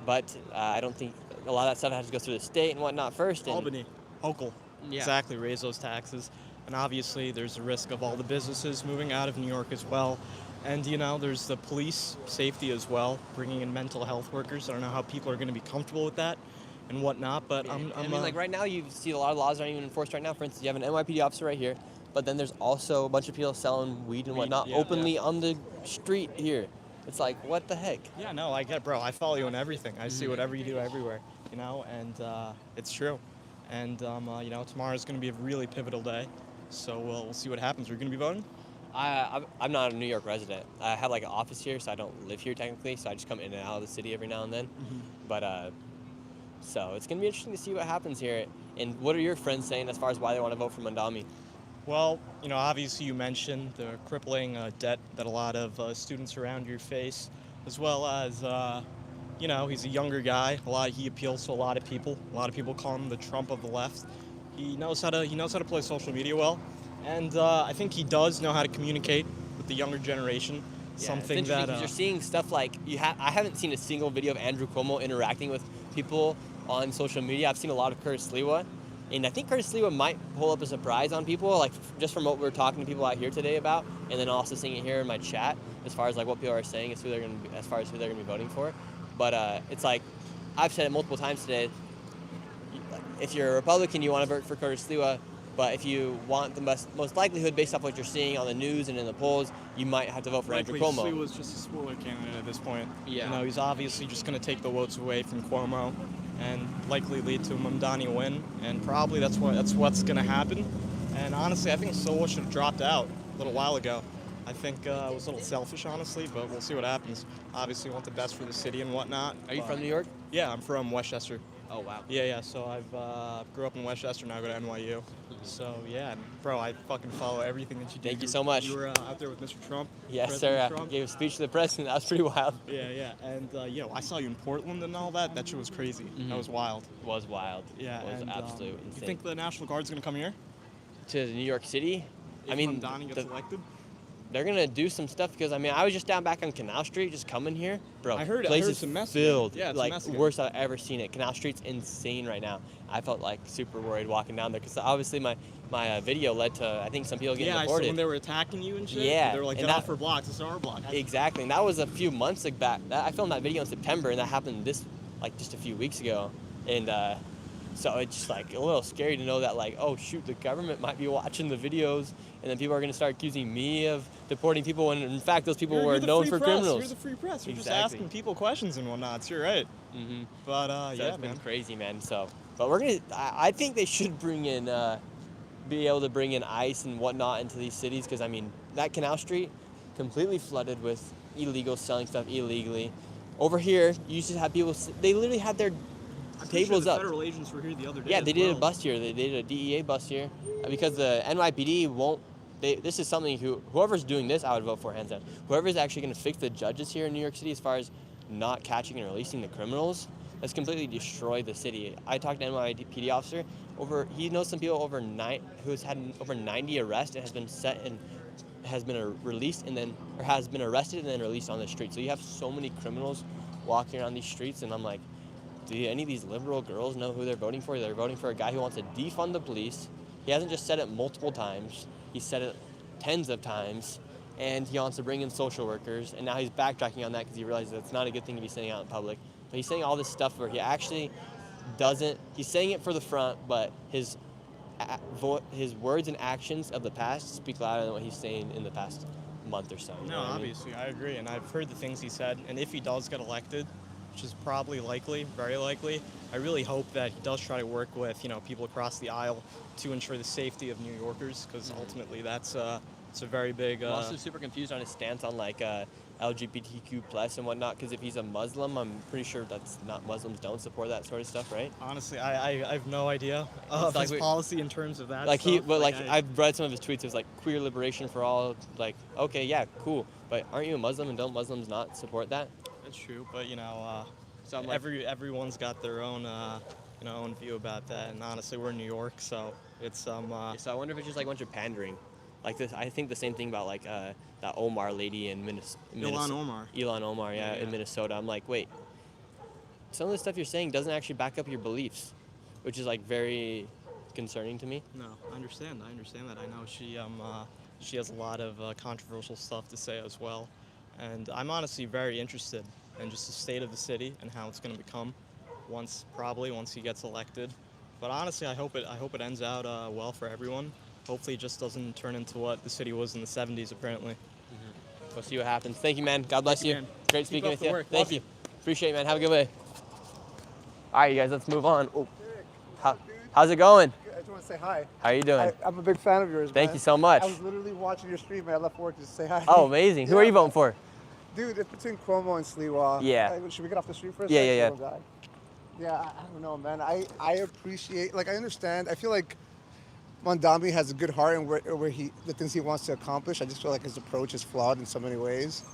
A: But I don't think a lot of that stuff has to go through the state and whatnot first. And,
Q: Albany, Hochul,
A: Yeah.
Q: exactly, raise those taxes. And obviously there's a risk of all the businesses moving out of New York as well. And there's the police safety as well, bringing in mental health workers. I don't know how people are going to be comfortable with that. and whatnot. But
A: Yeah, I
Q: I'm
A: mean, like right now, you see a lot of laws aren't even enforced right now. For instance, you have an NYPD officer right here, but then there's also a bunch of people selling weed and whatnot openly on the street here. It's like, what the heck?
Q: Yeah, no, I get it, bro. I follow you on everything. I see whatever you do everywhere, you know, and it's true. And, you know, tomorrow's going to be a really pivotal day, so we'll see what happens. Are you going to be voting?
A: I'm not a New York resident. I have like an office here, so I don't live here technically. So I just come in and out of the city every now and then. But so it's gonna be interesting to see what happens here. And what are your friends saying as far as why they want to vote for Mandami?
Q: Well, you know, obviously you mentioned the crippling debt that a lot of students around you face, as well as, you know, he's a younger guy. He appeals to a lot of people. A lot of people call him the Trump of the left. He knows how to play social media well, and I think he does know how to communicate with the younger generation.
A: Yeah,
Q: Something
A: it's
Q: that
A: because you're seeing stuff like I haven't seen a single video of Andrew Cuomo interacting with people on social media. I've seen a lot of Curtis Sliwa, and I think Curtis Sliwa might pull up a surprise on people, like just from what we're talking to people out here today about, and then also seeing it here in my chat as far as like what people are saying as far as who they're gonna be voting for. But it's like I've said it multiple times today. If you're a Republican, you want to vote for Curtis Sliwa. But if you want the most likelihood based off what you're seeing on the news and in the polls, you might have to vote for Andrew Cuomo.
Q: Sliwa's just a smaller candidate at this point.
A: Yeah.
Q: You know, he's obviously just going to take the votes away from Cuomo and likely lead to a Mamdani win. And probably that's what's going to happen. And honestly, I think Sliwa should have dropped out a little while ago. I think it was a little selfish, honestly, but we'll see what happens. Obviously, want the best for the city and whatnot.
A: Are you from New York?
Q: Yeah, I'm from Westchester.
A: Oh, wow.
Q: Yeah. So I grew up in Westchester, now I go to NYU. So, yeah, bro, I fucking follow everything that you do.
A: Thank you so much.
Q: You were out there with Mr. Trump.
A: Yes,
Q: President
A: sir. I
Q: Trump.
A: gave a speech to the president. That was pretty wild.
Q: Yeah. And, I saw you in Portland and all that. That shit was crazy. That was wild.
A: It was wild.
Q: Yeah,
A: It was
Q: and,
A: absolute insane.
Q: You think the National Guard's going to come here?
A: To New York City?
Q: If Mamdani gets elected?
A: They're gonna do some stuff because I was just down back on Canal Street, just coming here, bro.
Q: I heard
A: place
Q: it's
A: is
Q: a mess.
A: filled.
Q: Yeah, it's
A: like
Q: a mess again.
A: worst I've ever seen it. Canal Street's insane right now. I felt like super worried walking down there because obviously my video led to I think some people getting
Q: I saw
A: deported.
Q: when they were attacking you and shit.
A: Yeah,
Q: They were like,
A: and
Q: get off our block. This is our block.
A: Exactly, and that was a few months back. I filmed that video in September, and that happened just a few weeks ago, and so it's just like a little scary to know that like, oh shoot, the government might be watching the videos, and then people are gonna start accusing me of deporting people when in fact those people were known for criminals.
Q: You're the free press. You're
A: Exactly.
Q: just asking people questions and whatnot. So you're right.
A: Mm-hmm.
Q: But
A: So
Q: yeah,
A: it's been
Q: man.
A: crazy, man. So, but we're gonna. I think they should bring in, be able to bring in ICE and whatnot into these cities because I mean that Canal Street completely flooded with illegals selling stuff illegally. Over here, you used to have people. They literally had their tables up.
Q: Federal agents were here the other day.
A: Yeah, they did a bus here. They did a DEA bus here because the NYPD won't. This is something whoever's doing this, I would vote for hands down. Whoever's actually going to fix the judges here in New York City as far as not catching and releasing the criminals, that's completely destroyed the city. I talked to an NYPD officer he knows some people who's had over 90 arrests and has been released and then or has been arrested and then released on the street. So you have so many criminals walking around these streets, and I'm like, do any of these liberal girls know who they're voting for? They're voting for a guy who wants to defund the police. He hasn't just said it multiple times. He said it tens of times, and he wants to bring in social workers, and now he's backtracking on that because he realizes that's not a good thing to be saying out in public. But he's saying all this stuff where he actually he's saying it for the front, but his words and actions of the past speak louder than what he's saying in the past month or so. You know what I mean?
Q: Obviously, I agree, and I've heard the things he said, and if he does get elected, which is probably likely, very likely, I really hope that he does try to work with, people across the aisle to ensure the safety of New Yorkers, because ultimately it's a very big...
A: I'm also super confused on his stance on like LGBTQ plus and whatnot, because if he's a Muslim, I'm pretty sure that's not Muslims don't support that sort of stuff, right?
Q: Honestly, I have no idea of his policy in terms of that
A: like
Q: stuff.
A: I've read some of his tweets. It's like queer liberation for all. Like, okay, yeah, cool, but aren't you a Muslim and don't Muslims not support that?
Q: That's true, but
A: So I'm like,
Q: everyone's got their own own view about that, and honestly, we're in New York, so it's
A: so I wonder if it's just like a bunch of pandering. Like this, I think the same thing about like that Omar lady in Minnesota. Ilhan Omar, yeah, in Minnesota. I'm like, wait, some of the stuff you're saying doesn't actually back up your beliefs, which is like very concerning to me.
Q: No, I understand that. I know she has a lot of controversial stuff to say as well, and I'm honestly very interested in just the state of the city and how it's going to become. once he gets elected. But honestly, I hope it ends out well for everyone. Hopefully, it just doesn't turn into what the city was in the 70s, apparently.
A: We'll see what happens. Thank you, man. God bless you.
Q: man.
A: Great
Q: Keep
A: speaking
Q: up
A: with
Q: the
A: you.
Q: work.
A: Thank
Q: Love
A: you. Appreciate it, man. Have a good day. All right, you guys, let's move on. Oh. How's it going?
S: I just want to say hi.
A: How are you doing?
S: I'm a big fan of yours,
A: Thank
S: man.
A: you so much.
S: I was literally watching your stream, man. I left work just to say hi.
A: Oh, amazing. Who are you voting for?
S: Dude, it's between Cuomo and Sliwa.
A: Yeah.
S: Should we get off the street for a
A: Yeah,
S: second?
A: yeah,
S: Oh, God. Yeah, I don't know, man. I appreciate, like, I understand. I feel like Mondami has a good heart and where the things he wants to accomplish. I just feel like his approach is flawed in so many ways.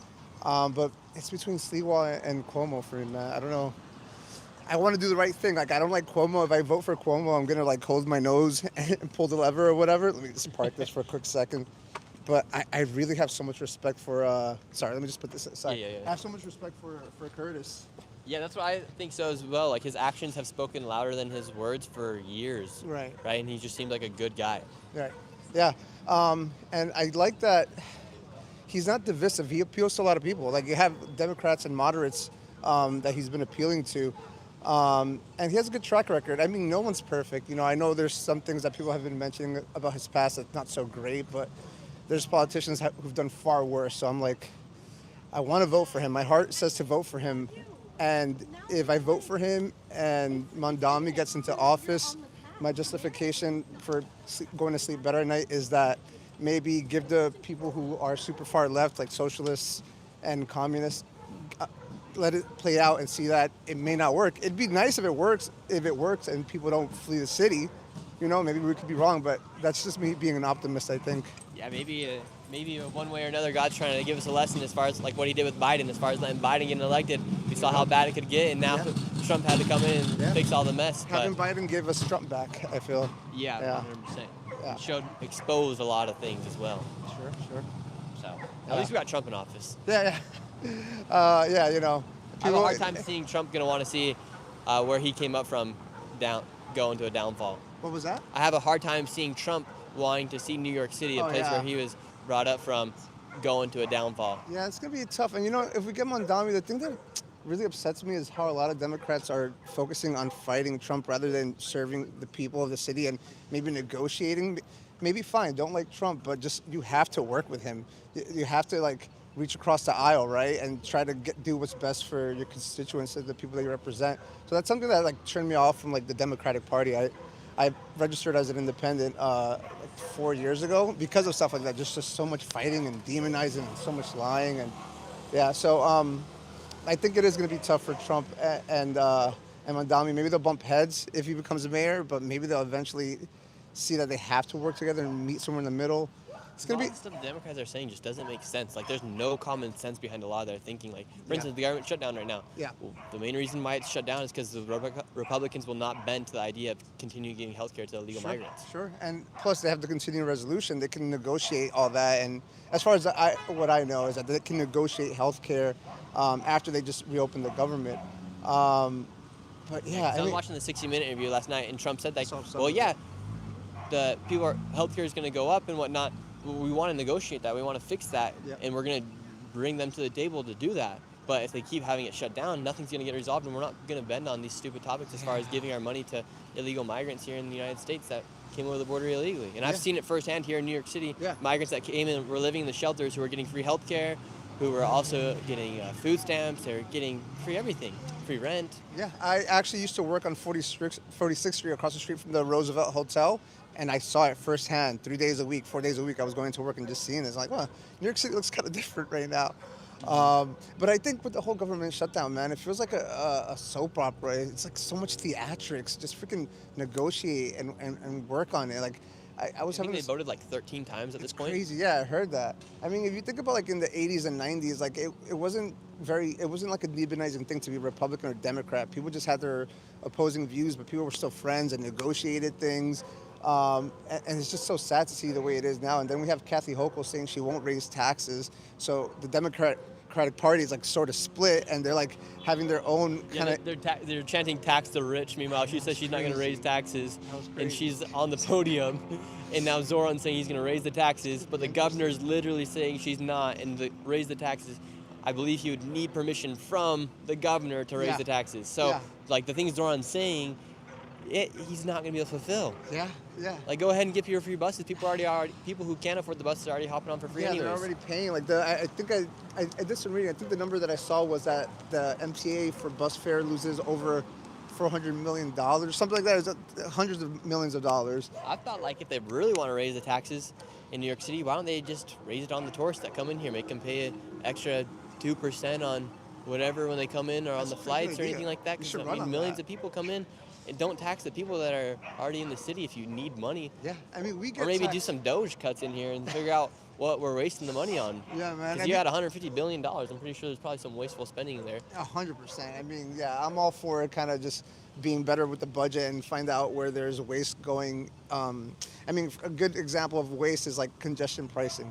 S: But it's between Sliwa and Cuomo for me, man. I don't know. I want to do the right thing. Like, I don't like Cuomo. If I vote for Cuomo, I'm gonna like hold my nose and pull the lever or whatever. Let me just park this for a quick second. But I really have so much respect for. Sorry, let me just put this aside.
A: Yeah.
S: I have so much respect for Curtis.
A: Yeah, that's what I think so as well. Like, his actions have spoken louder than his words for years.
S: Right.
A: Right, and he just seemed like a good guy.
S: Right. Yeah. And I like that he's not divisive. He appeals to a lot of people. Like, you have Democrats and moderates that he's been appealing to. And he has a good track record. I mean, no one's perfect. You know, I know there's some things that people have been mentioning about his past that's not so great, but there's politicians who've done far worse. So I'm like, I want to vote for him. My heart says to vote for him. And if I vote for him and Mondami gets into office, my justification for going to sleep better at night is that maybe give the people who are super far left, like socialists and communists, let it play out and see that it may not work. It'd be nice if it works and people don't flee the city. You know, maybe we could be wrong, but that's just me being an optimist, I think.
A: Yeah, maybe one way or another, God's trying to give us a lesson as far as like what he did with Biden, as far as letting Biden get elected. We saw how bad it could get, and now Trump had to come in and fix all the mess.
S: Having Biden give us Trump back, I feel.
A: Yeah, 100%. Yeah. Exposed a lot of things as well.
S: Sure.
A: So at least we got Trump in office.
S: Yeah. Yeah, you know.
A: I have a hard time seeing Trump gonna want to see where he came up from go into a downfall.
S: What was that?
A: I have a hard time seeing Trump wanting to see New York City, a place where he was brought up from, go into a downfall.
S: Yeah, it's going to be tough. And, you know, if we get Mondami, the thing that really upsets me is how a lot of Democrats are focusing on fighting Trump rather than serving the people of the city and maybe negotiating. Maybe fine, don't like Trump, but just you have to work with him. You have to, like, reach across the aisle, right, and try to do what's best for your constituents and the people that you represent. So that's something that, like, turned me off from, like, the Democratic Party. I registered as an independent like 4 years ago because of stuff like that. Just so much fighting and demonizing and so much lying and So I think it is going to be tough for Trump and Mondami. Maybe they'll bump heads if he becomes mayor, but maybe they'll eventually see that they have to work together and meet somewhere in the middle. It's going to be.
A: The stuff the Democrats are saying just doesn't make sense. Like, there's no common sense behind a lot of their thinking. Like, for instance, the government shut down right now.
S: Yeah.
A: Well, the main reason why it's shut down is because the Republicans will not bend to the idea of continuing giving health care to illegal migrants.
S: Sure, and plus they have the continuing resolution. They can negotiate all that, and as far as what I know is that they can negotiate health care after they just reopen the government. But yeah,
A: I was watching the 60-minute interview last night, and Trump said that, well, yeah, the health care is going to go up and whatnot. We want to negotiate that. We want to fix that, and we're going to bring them to the table to do that. But if they keep having it shut down, nothing's going to get resolved, and we're not going to bend on these stupid topics as far as giving our money to illegal migrants here in the United States that came over the border illegally. And I've seen it firsthand here in New York City. Migrants that came in were living in the shelters who were getting free health care, who were also getting food stamps. They're getting free everything, free rent.
S: Yeah, I actually used to work on 46th Street across the street from the Roosevelt Hotel. And I saw it firsthand, 3 days a week, 4 days a week. I was going to work and just seeing it. It's like, wow, New York City looks kind of different right now. But I think with the whole government shutdown, man, it feels like a soap opera. It's like so much theatrics. Just freaking negotiate and work on it. Like, I was having.
A: They voted like 13 times at this point.
S: Crazy, yeah, I heard that. I mean, if you think about like in the 80s and 90s, like it wasn't like a demonizing thing to be Republican or Democrat. People just had their opposing views, but people were still friends and negotiated things. And it's just so sad to see the way it is now. And then we have Kathy Hochul saying she won't raise taxes. So the Democratic Party is like sort of split, and they're like having their own kind of.
A: They're chanting tax the rich. Meanwhile, she says she's not going to raise taxes, and she's on the podium. And now Zoran's saying he's going to raise the taxes, but the governor's literally saying she's not, and to raise the taxes. I believe he would need permission from the governor to raise the taxes. So like the things Zoran's saying, he's not going to be able to fulfill.
S: Yeah, yeah.
A: Like, go ahead and get your free buses. People who can't afford the buses are already hopping on for free
S: Yeah,
A: anyways.
S: they're already paying. Like I think I did some reading. I think the number that I saw was that the MTA for bus fare loses over $400 million, something like that. It's hundreds of millions of dollars.
A: I thought, like, if they really want to raise the taxes in New York City, why don't they just raise it on the tourists that come in here, make them pay an extra 2% on whatever when they come in, or on the flights or anything like that? Because I mean, millions of people come in, and don't tax the people that are already in the city if you need money.
S: Yeah, I mean, we get
A: or maybe
S: taxed.
A: do some Doge cuts in here and figure out what we're wasting the money on.
S: Yeah, man.
A: Because you had $150 billion. I'm pretty sure there's probably some wasteful spending in there.
S: 100%. I mean, yeah, I'm all for it, kind of just being better with the budget and find out where there's waste going. I mean, a good example of waste is like congestion pricing.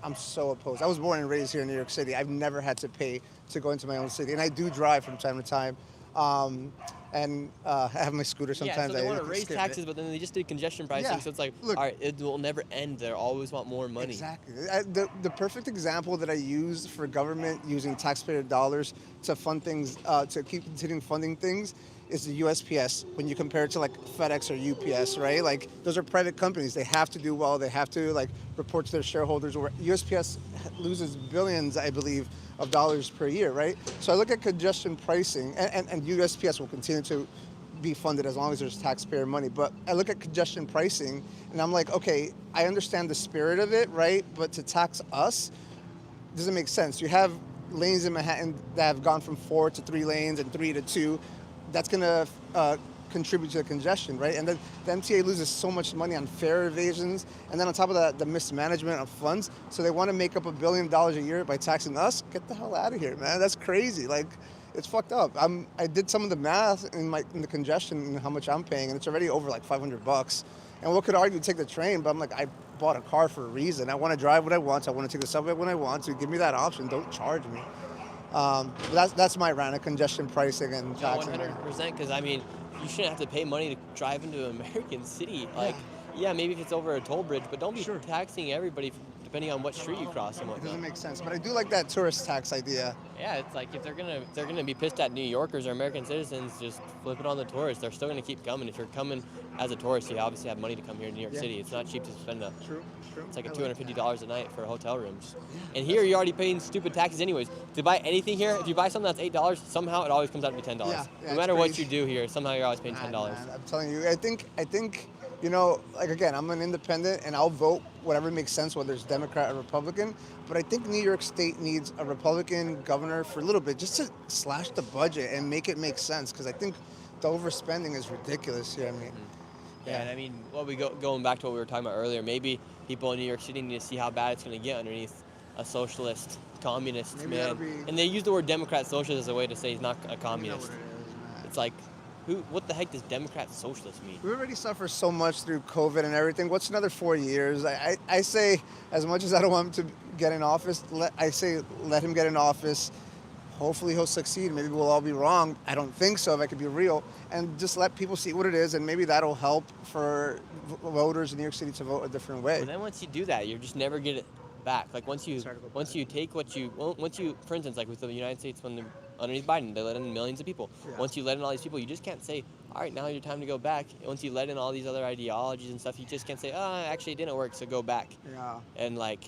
S: I'm so opposed. I was born and raised here in New York City. I've never had to pay to go into my own city, and I do drive from time to time. I have my scooter sometimes.
A: Yeah, so they
S: I
A: want to raise
S: skip
A: taxes,
S: it.
A: but then they just did congestion pricing,
S: Yeah,
A: so it's like,
S: look-
A: all right, it will never end. They always want more money.
S: Exactly. The perfect example that I use for government using taxpayer dollars to fund things, to keep continuing funding things, is the USPS. When you compare it to like FedEx or UPS, right? Like those are private companies. They have to do well. They have to like report to their shareholders. Where USPS loses billions, I believe, of dollars per year, right? So I look at congestion pricing, and USPS will continue to be funded as long as there's taxpayer money. But I look at congestion pricing, and I'm like, okay, I understand the spirit of it, right? But to tax us doesn't make sense. You have lanes in Manhattan that have gone from 4 to 3 lanes and 3 to 2. That's going to contribute to the congestion, right? And then the MTA loses so much money on fare evasions, and then on top of that, the mismanagement of funds. So they want to make up $1 billion a year by taxing us. Get the hell out of here, man. That's crazy. Like, it's fucked up. I did some of the math in the congestion and how much I'm paying, and it's already over like $500. And one could argue take the train, but I'm like, I bought a car for a reason. I want to drive what I want. So I want to take the subway when I want to. Give me that option. Don't charge me. That's my rant of congestion pricing and taxing.
A: 100%, because I mean, you shouldn't have to pay money to drive into an American city. Like, yeah, maybe if it's over a toll bridge, but don't be taxing everybody depending on what street you cross and
S: It
A: whatnot.
S: doesn't make sense, but I do like that tourist tax idea.
A: Yeah, it's like if they're gonna be pissed at New Yorkers or American citizens, just flip it on the tourists. They're still gonna keep coming. If you're coming as a tourist, you obviously have money to come here to New York
S: Yeah.
A: City. It's not cheap to spend
S: True.
A: It's like
S: I like
A: $250 a night for hotel rooms. And here you're already paying stupid taxes anyways. To buy anything here, if you buy something that's $8, somehow it always comes out to be $10.
S: Yeah,
A: No
S: it's
A: matter what
S: crazy.
A: you do here, somehow you're always paying $10.
S: Man, I'm telling you, I think, you know, like again, I'm an independent and I'll vote whatever makes sense, whether it's Democrat or Republican. But I think New York State needs a Republican governor for a little bit, just to slash the budget and make it make sense. Because I think the overspending is ridiculous here. I mean,
A: Yeah, and I mean, going back to what we were talking about earlier, maybe people in New York City need to see how bad it's going to get underneath a socialist, communist
S: Maybe
A: man.
S: that'll be-
A: And they use the word Democrat socialist as a way to say he's not a communist. It's like, what the heck does Democrat socialist mean?
S: we already suffer so much through COVID and everything. What's another 4 years? I say, as much as I don't want him to get in office, let him get in office. Hopefully he'll succeed. Maybe we'll all be wrong. I don't think so, if I could be real. And just let people see what it is, and maybe that'll help for voters in New York City to vote a different way.
A: But then once you do that, you just never get it back. Like once you take once you, for instance, like with the United States when they're underneath Biden, they let in millions of people.
S: Yeah.
A: Once you let in all these people, you just can't say, all right, now your time to go back. Once you let in all these other ideologies and stuff, you just can't say, oh, actually it didn't work, so go back.
S: Yeah.
A: And like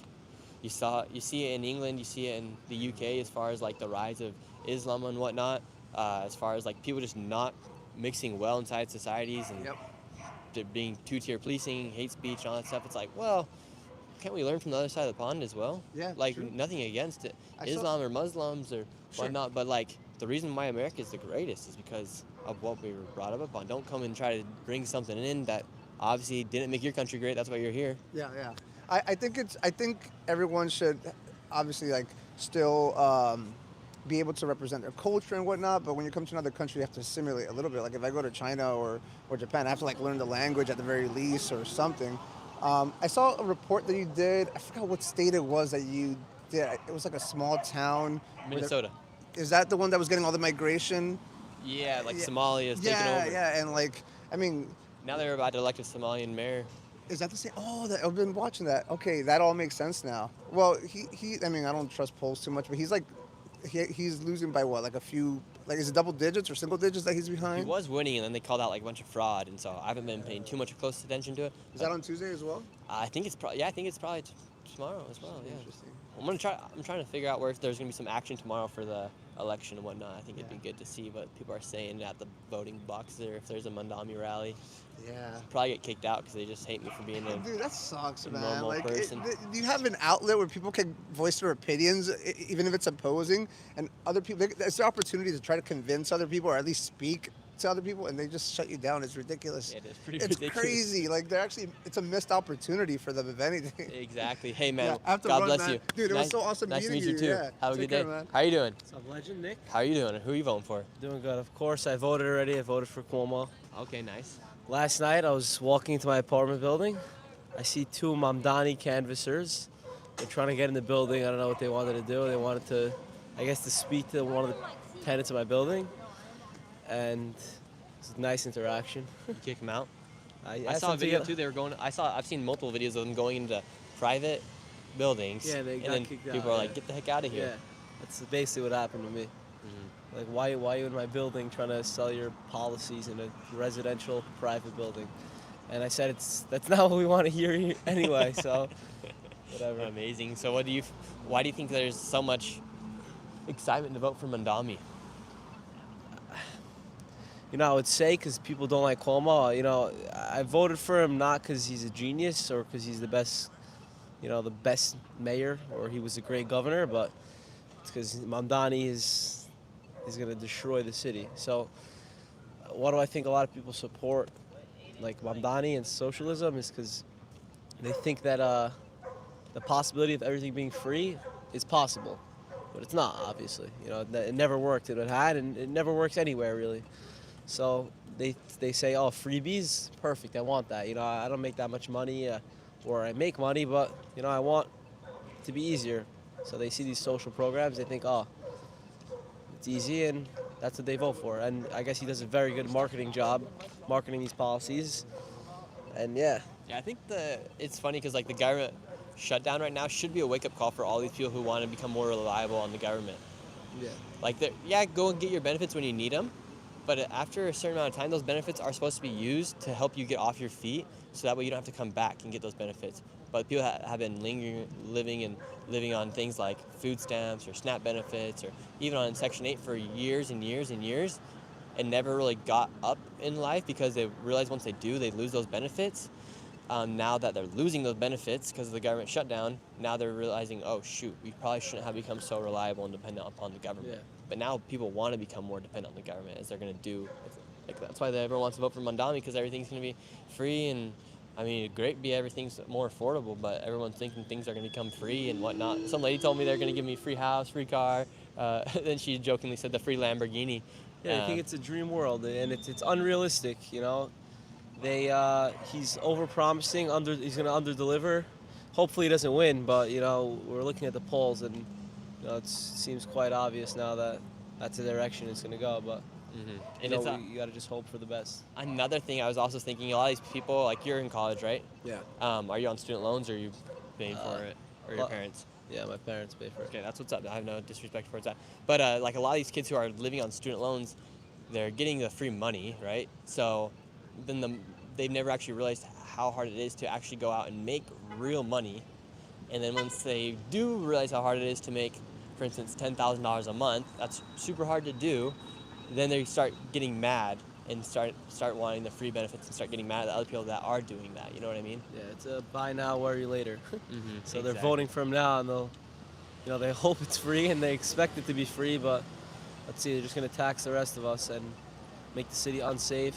A: you see it in England, you see it in the UK as far as like the rise of Islam and whatnot, as far as like people just not mixing well inside societies and they're being two-tier policing, hate speech, and all that stuff. It's like, well, can't we learn from the other side of the pond as well?
S: Yeah,
A: like
S: true.
A: nothing against it,
S: I saw-
A: Islam or Muslims or
S: Sure.
A: whatnot, but like the reason why America is the greatest is because of what we were brought up on. Don't come and try to bring something in that obviously didn't make your country great. That's why you're here.
S: Yeah. I think everyone should obviously like still be able to represent their culture and whatnot, but when you come to another country, you have to assimilate a little bit. Like if I go to China or Japan, I have to like learn the language at the very least or something. I saw a report that you did. I forgot what state it was that you did. It was like a small town.
A: Minnesota.
S: Is that the one that was getting all the migration?
A: Yeah, like Somalia is taking over.
S: Yeah, and like, I mean,
A: Now they're about to elect a Somalian mayor.
S: is that the same? Oh, I've been watching that. Okay, that all makes sense now. Well, he I mean, I don't trust polls too much, but he's like he's losing by what, like a few, like is it double digits or single digits that he's
A: He
S: behind?
A: was winning, and then they called out like a bunch of fraud, and so I haven't been paying too much close attention to it.
S: Is that on Tuesday as well?
A: I think it's probably tomorrow as well. Yeah.
S: Interesting.
A: I'm trying to figure out where if there's gonna be some action tomorrow for the election and whatnot. I think it'd be good to see what people are saying at the voting box there. If there's a Mandami rally,
S: Yeah.
A: probably get kicked out because they just hate me for being a
S: Dude, that sucks, man.
A: normal
S: Like,
A: person.
S: do you have an outlet where people can voice their opinions, even if it's opposing, and other people? It's the opportunity to try to convince other people, or at least speak to other people, and they just shut you down. It's ridiculous.
A: It is pretty
S: It's
A: ridiculous.
S: crazy. Like it's a missed opportunity for them, if anything.
A: Exactly. Hey man,
S: Yeah, I have to
A: God
S: run,
A: bless
S: man.
A: you.
S: Dude, it was so awesome
A: Nice to meet
S: meeting
A: you too.
S: you. Yeah.
A: Have a
S: Take
A: good day.
S: care, man.
A: How you doing?
T: What's up, Legend Nick?
A: How you doing? Who are you voting for?
T: Doing good. Of course, I voted already. I voted for Cuomo.
A: Okay, nice.
T: Last night, I was walking to my apartment building. I see two Mamdani canvassers. They're trying to get in the building. I don't know what they wanted to do. They wanted to, I guess, to speak to one of the tenants of my building. And it's a nice interaction.
A: You kick them out?
T: I
A: I
T: asked
A: saw a
T: them to
A: video
T: get-
A: too. They were going. I've seen multiple videos of them going into private buildings.
T: Yeah, they
A: and
T: got
A: then
T: kicked
A: people
T: out,
A: are like,
T: yeah.
A: "Get the heck out of here!"
T: Yeah, that's basically what happened to me. Like, why are you in my building trying to sell your policies in a residential private building? And I said, that's not what we want to hear anyway, so whatever.
A: Amazing. So, why do you think there's so much excitement to vote for Mandami?
T: You know, I would say because people don't like Cuomo. You know, I voted for him not because he's a genius or because he's the best, the best mayor or he was a great governor, but it's because Mamdani is going to destroy the city. So, why do I think a lot of people support like Mamdani and socialism is because they think that the possibility of everything being free is possible, but it's not. Obviously, it never worked. It had, and it never works anywhere really. So they say, oh, freebies, perfect. I want that. I don't make that much money, or I make money, but I want it to be easier. So they see these social programs, they think, oh, it's easy, and that's what they vote for. And I guess he does a very good marketing job, marketing these policies. And yeah.
A: Yeah, I think it's funny because like the government shutdown right now should be a wake-up call for all these people who want to become more reliable on the government.
T: Yeah.
A: Like, go and get your benefits when you need them, but after a certain amount of time, those benefits are supposed to be used to help you get off your feet, so that way you don't have to come back and get those benefits. But people have been living on things like food stamps or SNAP benefits or even on Section 8 for years and years and years and never really got up in life because they realize once they do, they lose those benefits. Now that they're losing those benefits because of the government shutdown, now they're realizing, oh, shoot, we probably shouldn't have become so reliable and dependent upon the government.
T: Yeah.
A: But now people want to become more dependent on the government as they're going to do. Like, that's why everyone wants to vote for Mandami because everything's going to be free and everything's more affordable, but everyone's thinking things are going to become free and whatnot. Some lady told me they're going to give me free house, free car. Then she jokingly said the free Lamborghini.
T: Yeah, I think it's a dream world, and it's unrealistic. He's overpromising, he's going to underdeliver. Hopefully, he doesn't win, but we're looking at the polls, and it seems quite obvious now that that's the direction it's going to go. But
A: And
T: you got to just hope for the best.
A: Another thing I was also thinking, a lot of these people, like you're in college, right?
T: Yeah.
A: Are you on student loans or are you paying for it? Or your
T: well,
A: parents?
T: Yeah, my parents pay for it.
A: Okay, that's what's up. I have no disrespect towards that. But like a lot of these kids who are living on student loans, they're getting the free money, right? So then they've never actually realized how hard it is to actually go out and make real money. And then once they do realize how hard it is to make, for instance, $10,000 a month, that's super hard to do. Then they start getting mad and start wanting the free benefits and start getting mad at the other people that are doing that. You know what I mean?
T: Yeah, it's a buy now, worry later. So they're
A: Exactly.
T: voting for him now, and they hope it's free and they expect it to be free, but let's see, they're just going to tax the rest of us and make the city unsafe,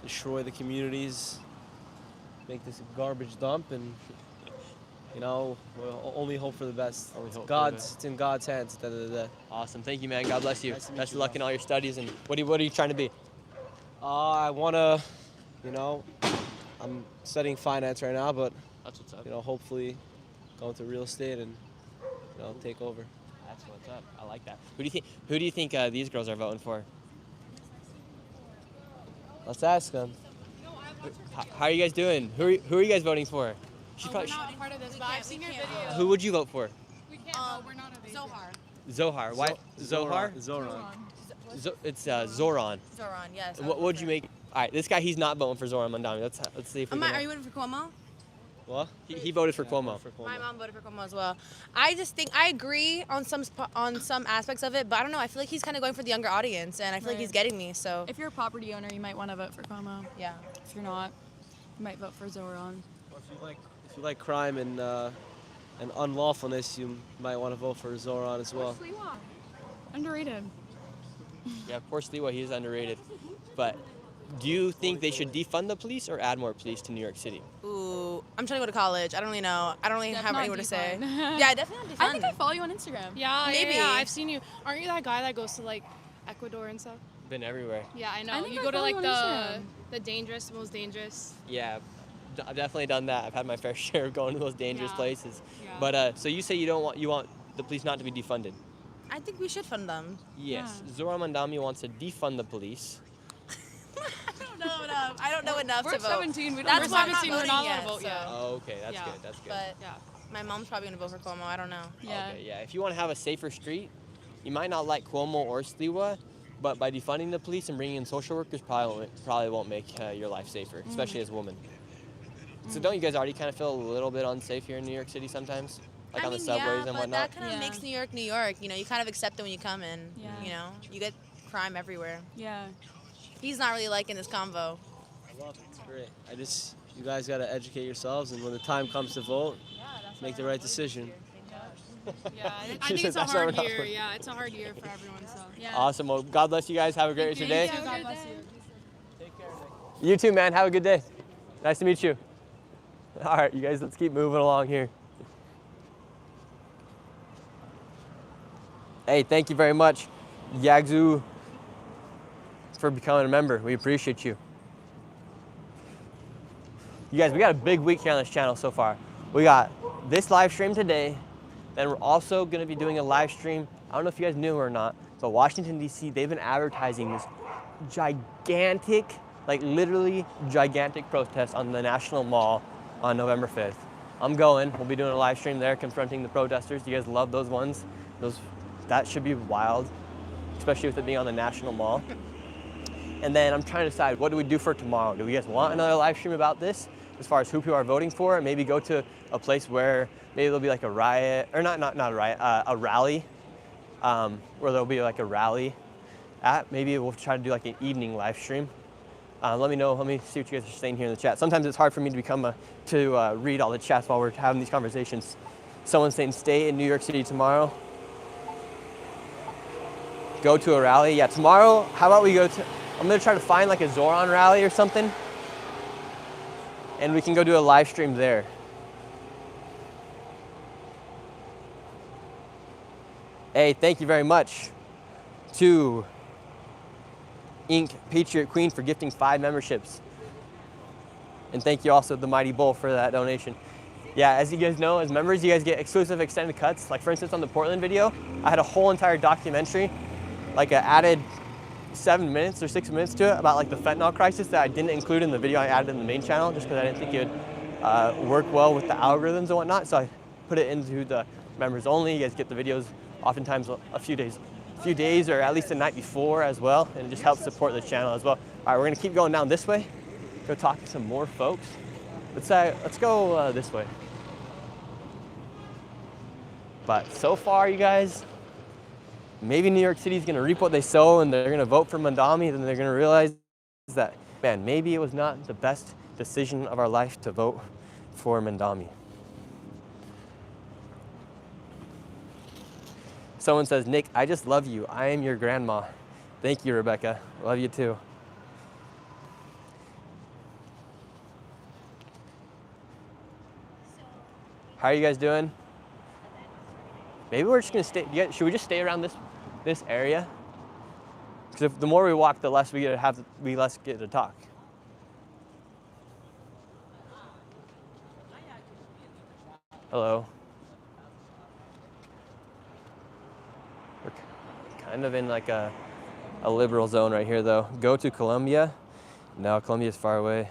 T: destroy the communities, make this a garbage dump, and we'll only hope for the best. It's in God's hands at the end of the day.
A: Awesome. Thank you, man. God bless you.
T: Nice to meet
A: Best
T: you,
A: of luck
T: bro.
A: in all your studies. And what are you trying to be?
T: I want to, I'm studying finance right now, but
A: That's what's up.
T: Hopefully go into real estate and take over.
A: That's what's up. I like that. Who do you think these girls are voting for?
T: Let's ask them.
A: How are you guys doing? Who are you guys voting for?
U: We're not part of this, but I've seen your video.
A: Who would you vote for?
U: We can't vote. We're not a Zohar.
A: Zohar. Why? Zohar?
K: Zoran.
A: It's Zoran.
U: Zoran, yes.
A: What would you make? All right, this guy, he's not voting for Zoran Mandami. Let's see if we can.
U: Are you voting for Cuomo?
A: What? He voted for Cuomo.
U: My mom voted for Cuomo as well. I just think I agree on some aspects of it, but I don't know. I feel like he's kind of going for the younger audience, and I feel like he's getting me. So
V: if you're a property owner, you might want to vote for Cuomo.
U: Yeah.
V: If you're not, you might vote for Zoran.
T: If you like crime and unlawfulness, you might want to vote for Zoran as well.
V: Underrated.
A: Yeah, poor Sliwa, he is underrated. But do you think they should defund the police or add more police to New York City?
U: Ooh, I'm trying to go to college. I don't really know. I don't really have anywhere to say.
V: defund.
U: Yeah, definitely not defund.
V: I think I follow you on Instagram.
U: Yeah, maybe.
V: Yeah, I've seen you. Aren't you that guy that goes to like Ecuador and stuff?
A: Been everywhere.
V: Yeah, I know. I think You I go to follow like you on the dangerous, most dangerous.
A: Yeah, I've definitely done that. I've had my fair share of going to those dangerous
V: Yeah.
A: places.
V: Yeah.
A: But so you say you want the police not to be defunded?
U: I think we should fund them.
A: Yes. Zoran Mandami wants to defund the police.
U: I don't know enough
V: We're
U: to vote.
V: 17.
U: That's why I'm not
V: 17. We're
U: voting
V: not allowed
U: yet,
V: to vote
U: so.
V: yet.
A: Oh, okay, that's
V: Yeah.
A: good. That's good.
U: But
V: Yeah.
U: my mom's probably gonna vote for Cuomo. I don't know.
V: Yeah.
A: Okay, yeah. If you want to have a safer street, you might not like Cuomo or Sliwa, but by defunding the police and bringing in social workers, probably won't make your life safer, especially as a woman. So don't you guys already kind of feel a little bit unsafe here in New York City sometimes, like on the subways
U: yeah,
A: and
U: but
A: whatnot?
U: that kind of makes New York, New York. You know, you kind of accept it when you come in.
V: Yeah.
U: You know, you get crime everywhere.
V: Yeah.
U: He's not really liking this convo.
T: I love it. It's great. You guys got to educate yourselves, and when the time comes to vote, make the right decision.
V: Yeah, I
A: She
V: think
A: said
V: it's a
A: that's not
V: hard
A: enough.
V: year. Yeah, it's a hard year for everyone. So yeah.
A: Awesome. Well, God bless you guys. Have a great rest of your day.
V: Thank you. God bless you.
A: You too, man. Have a good day. Nice to meet you. All right, you guys, let's keep moving along here. Hey, thank you very much, Yagzu, for becoming a member. We appreciate you. You guys, we got a big week here on this channel so far. We got this live stream today, then we're also gonna be doing a live stream. I don't know if you guys knew or not, but Washington, D.C., they've been advertising this gigantic, like literally gigantic protest on the National Mall on November 5th. I'm going, we'll be doing a live stream there confronting the protesters. You guys love those ones? That should be wild, especially with it being on the National Mall. And then I'm trying to decide, what do we do for tomorrow? Do we guys want another live stream about this, as far as who people are voting for? And maybe go to a place where maybe there'll be like a riot, or not a riot, a rally, where there'll be like a rally at. Maybe we'll try to do like an evening live stream. Let me know, let me see what you guys are saying here in the chat. Sometimes it's hard for me to read all the chats while we're having these conversations. Someone's saying stay in New York City tomorrow. Go to a rally. Yeah, tomorrow, how about we go to, I'm gonna try to find like a Zoran rally or something, and we can go do a live stream there. Hey, thank you very much to Inc. Patriot Queen for gifting 5 memberships. And thank you also to the Mighty Bull for that donation. Yeah, as you guys know, as members, you guys get exclusive extended cuts. Like for instance, on the Portland video, I had a whole entire documentary, like an added 7 minutes or 6 minutes to it about like the fentanyl crisis that I didn't include in the video I added in the main channel just because I didn't think it would work well with the algorithms and whatnot. So I put it into the members only. You guys get the videos oftentimes a few days or at least the night before as well, and it just helps support the channel as well. All right, we're gonna keep going down this way, go talk to some more folks. Let's go this way. But so far, you guys, maybe New York City's gonna reap what they sow and they're gonna vote for Mandami, then they're gonna realize that, man, maybe it was not the best decision of our life to vote for Mandami. Someone says, Nick, I just love you. I am your grandma. Thank you, Rebecca. Love you too. How are you guys doing? Maybe we're just gonna stay, should we just stay around this area? Because the more we walk, the less we get to talk. Hello. We're kind of in like a liberal zone right here though. Go to Columbia. No, Columbia's far away.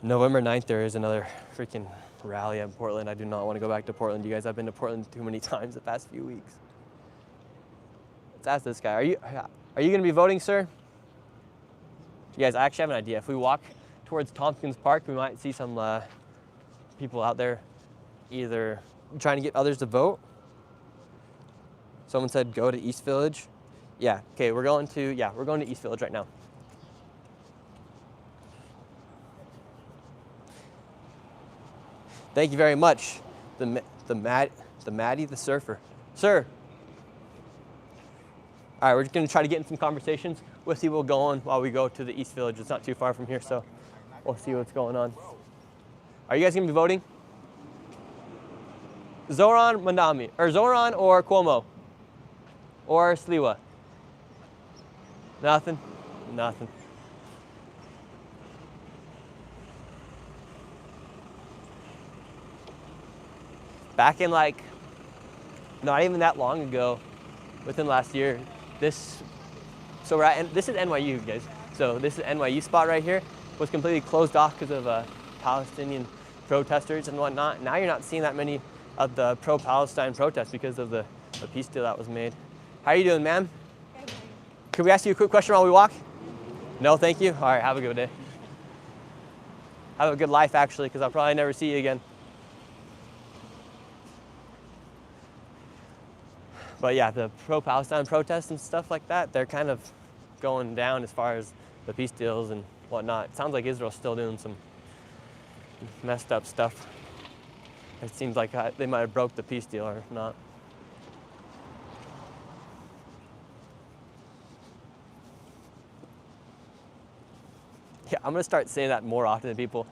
A: November 9th, there is another freaking rally in Portland. I do not want to go back to Portland. You guys, I've been to Portland too many times the past few weeks. Let's ask this guy. Are you going to be voting, sir? You guys, I actually have an idea. If we walk towards Tompkins Park, we might see some people out there either trying to get others to vote. Someone said go to East Village. Yeah, okay, we're going to East Village right now. Thank you very much, the Maddie the surfer. Sir. All right, we're just gonna try to get in some conversations. We'll see what's going while we go to the East Village. It's not too far from here, so we'll see what's going on. Are you guys gonna be voting? Zoran Mandami, or Zoran or Cuomo? Or Sliwa? Nothing? Nothing. Back in like, not even that long ago, within last year, this is NYU, guys. So this is NYU spot right here, was completely closed off because of Palestinian protesters and whatnot. Now you're not seeing that many of the pro-Palestine protests because of the peace deal that was made. How are you doing, ma'am? Could we ask you a quick question while we walk? No, thank you. All right, have a good day. Have a good life, actually, because I'll probably never see you again. But yeah, the pro-Palestine protests and stuff like that, they're kind of going down as far as the peace deals and whatnot. It sounds like Israel's still doing some messed up stuff. It seems like they might have broke the peace deal or not. Yeah, I'm gonna start saying that more often to people.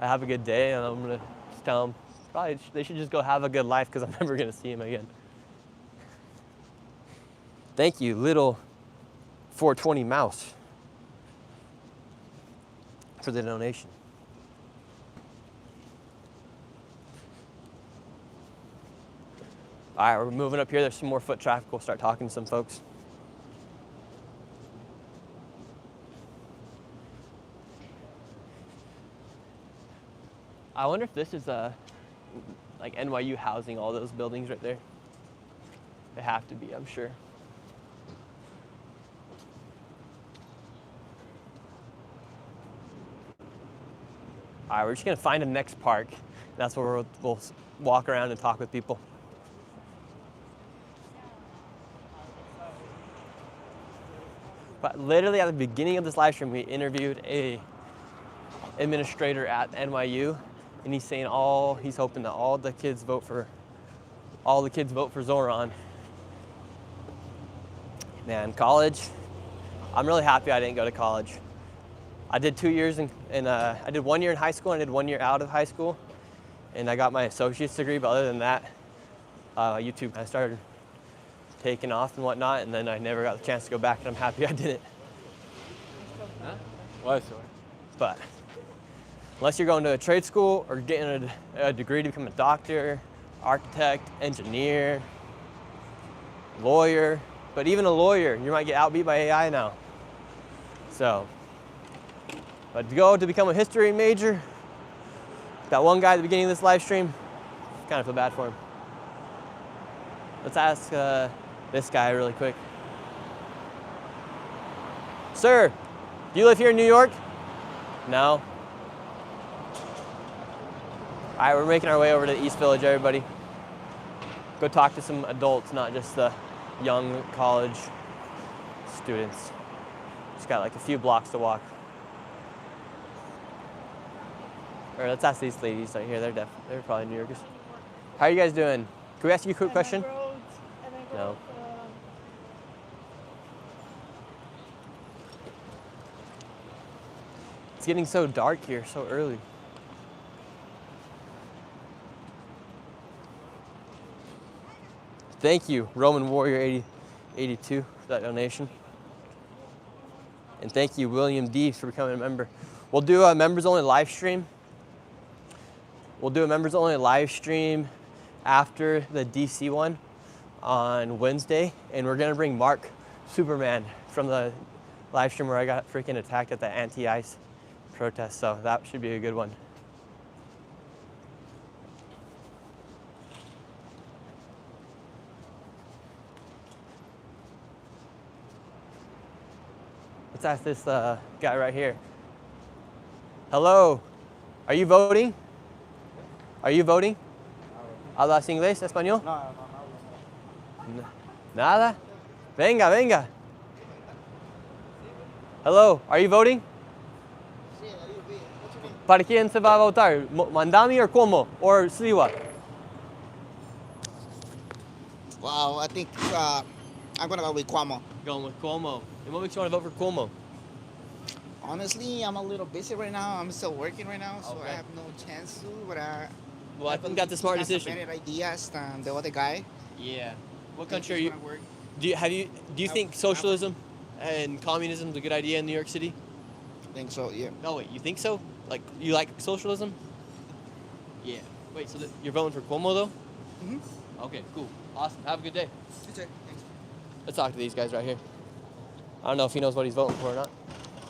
A: I have a good day, and I'm gonna just tell them probably they should just go have a good life because I'm never gonna see them again. Thank you, little 420 mouse, for the donation. All right, we're moving up here. There's some more foot traffic. We'll start talking to some folks. I wonder if this is like NYU housing, all those buildings right there. They have to be, I'm sure. All right, we're just gonna find a next park. That's where we'll walk around and talk with people. But literally at the beginning of this live stream, we interviewed a administrator at NYU, and he's saying he's hoping that all the kids vote for Zoran. Man, college, I'm really happy I didn't go to college. I did 2 years I did 1 year in high school and I did 1 year out of high school, and I got my associate's degree, but other than that, YouTube kind of started taking off and whatnot, and then I never got the chance to go back, and I'm happy I didn't. But unless you're going to a trade school or getting a degree to become a doctor, architect, engineer, lawyer, but even a lawyer, you might get outbeat by AI now. So, but to become a history major, that one guy at the beginning of this live stream, kind of feel bad for him. Let's ask this guy really quick. Sir, do you live here in New York? No? All right, we're making our way over to East Village, everybody. Go talk to some adults, not just the young college students. Just got like a few blocks to walk. Or let's ask these ladies right here. They're probably New Yorkers. How are you guys doing? Can we ask you a quick question? No. It's getting so dark here so early. Thank you, Roman Warrior 8082, for that donation. And thank you, William D, for becoming a member. We'll do a members only live stream. After the DC one on Wednesday, and we're gonna bring Mark Superman from the live stream where I got freaking attacked at the anti-ICE protest, so that should be a good one. Let's ask this guy right here. Hello, are you voting? Are you voting? ¿Hablas inglés, español? No. Nada? Venga, venga. Hello, are you voting? ¿Para quién se va a votar? ¿Mandami or Cuomo or Sliwa?
C: Well, I think I'm gonna go with Cuomo.
A: Going with Cuomo. And what makes you want to vote for Cuomo?
C: Honestly, I'm a little busy right now. I'm still working right now, so
A: Okay.
C: I have no chance to. But
A: Well, I think that's a smart
C: he has
A: decision.
C: Better ideas than the other guy.
A: Yeah. What
C: I think
A: country are
C: he's
A: you?
C: gonna work.
A: Do you think socialism and communism is a good idea in New York City?
C: I think so. Yeah.
A: No, wait. You think so? Like you like socialism? Yeah. Wait. So you're voting for Cuomo though?
C: Mhm.
A: Okay. Cool. Awesome. Have a good day.
C: Thanks.
A: Let's talk to these guys right here. I don't know if he knows what he's voting for or not.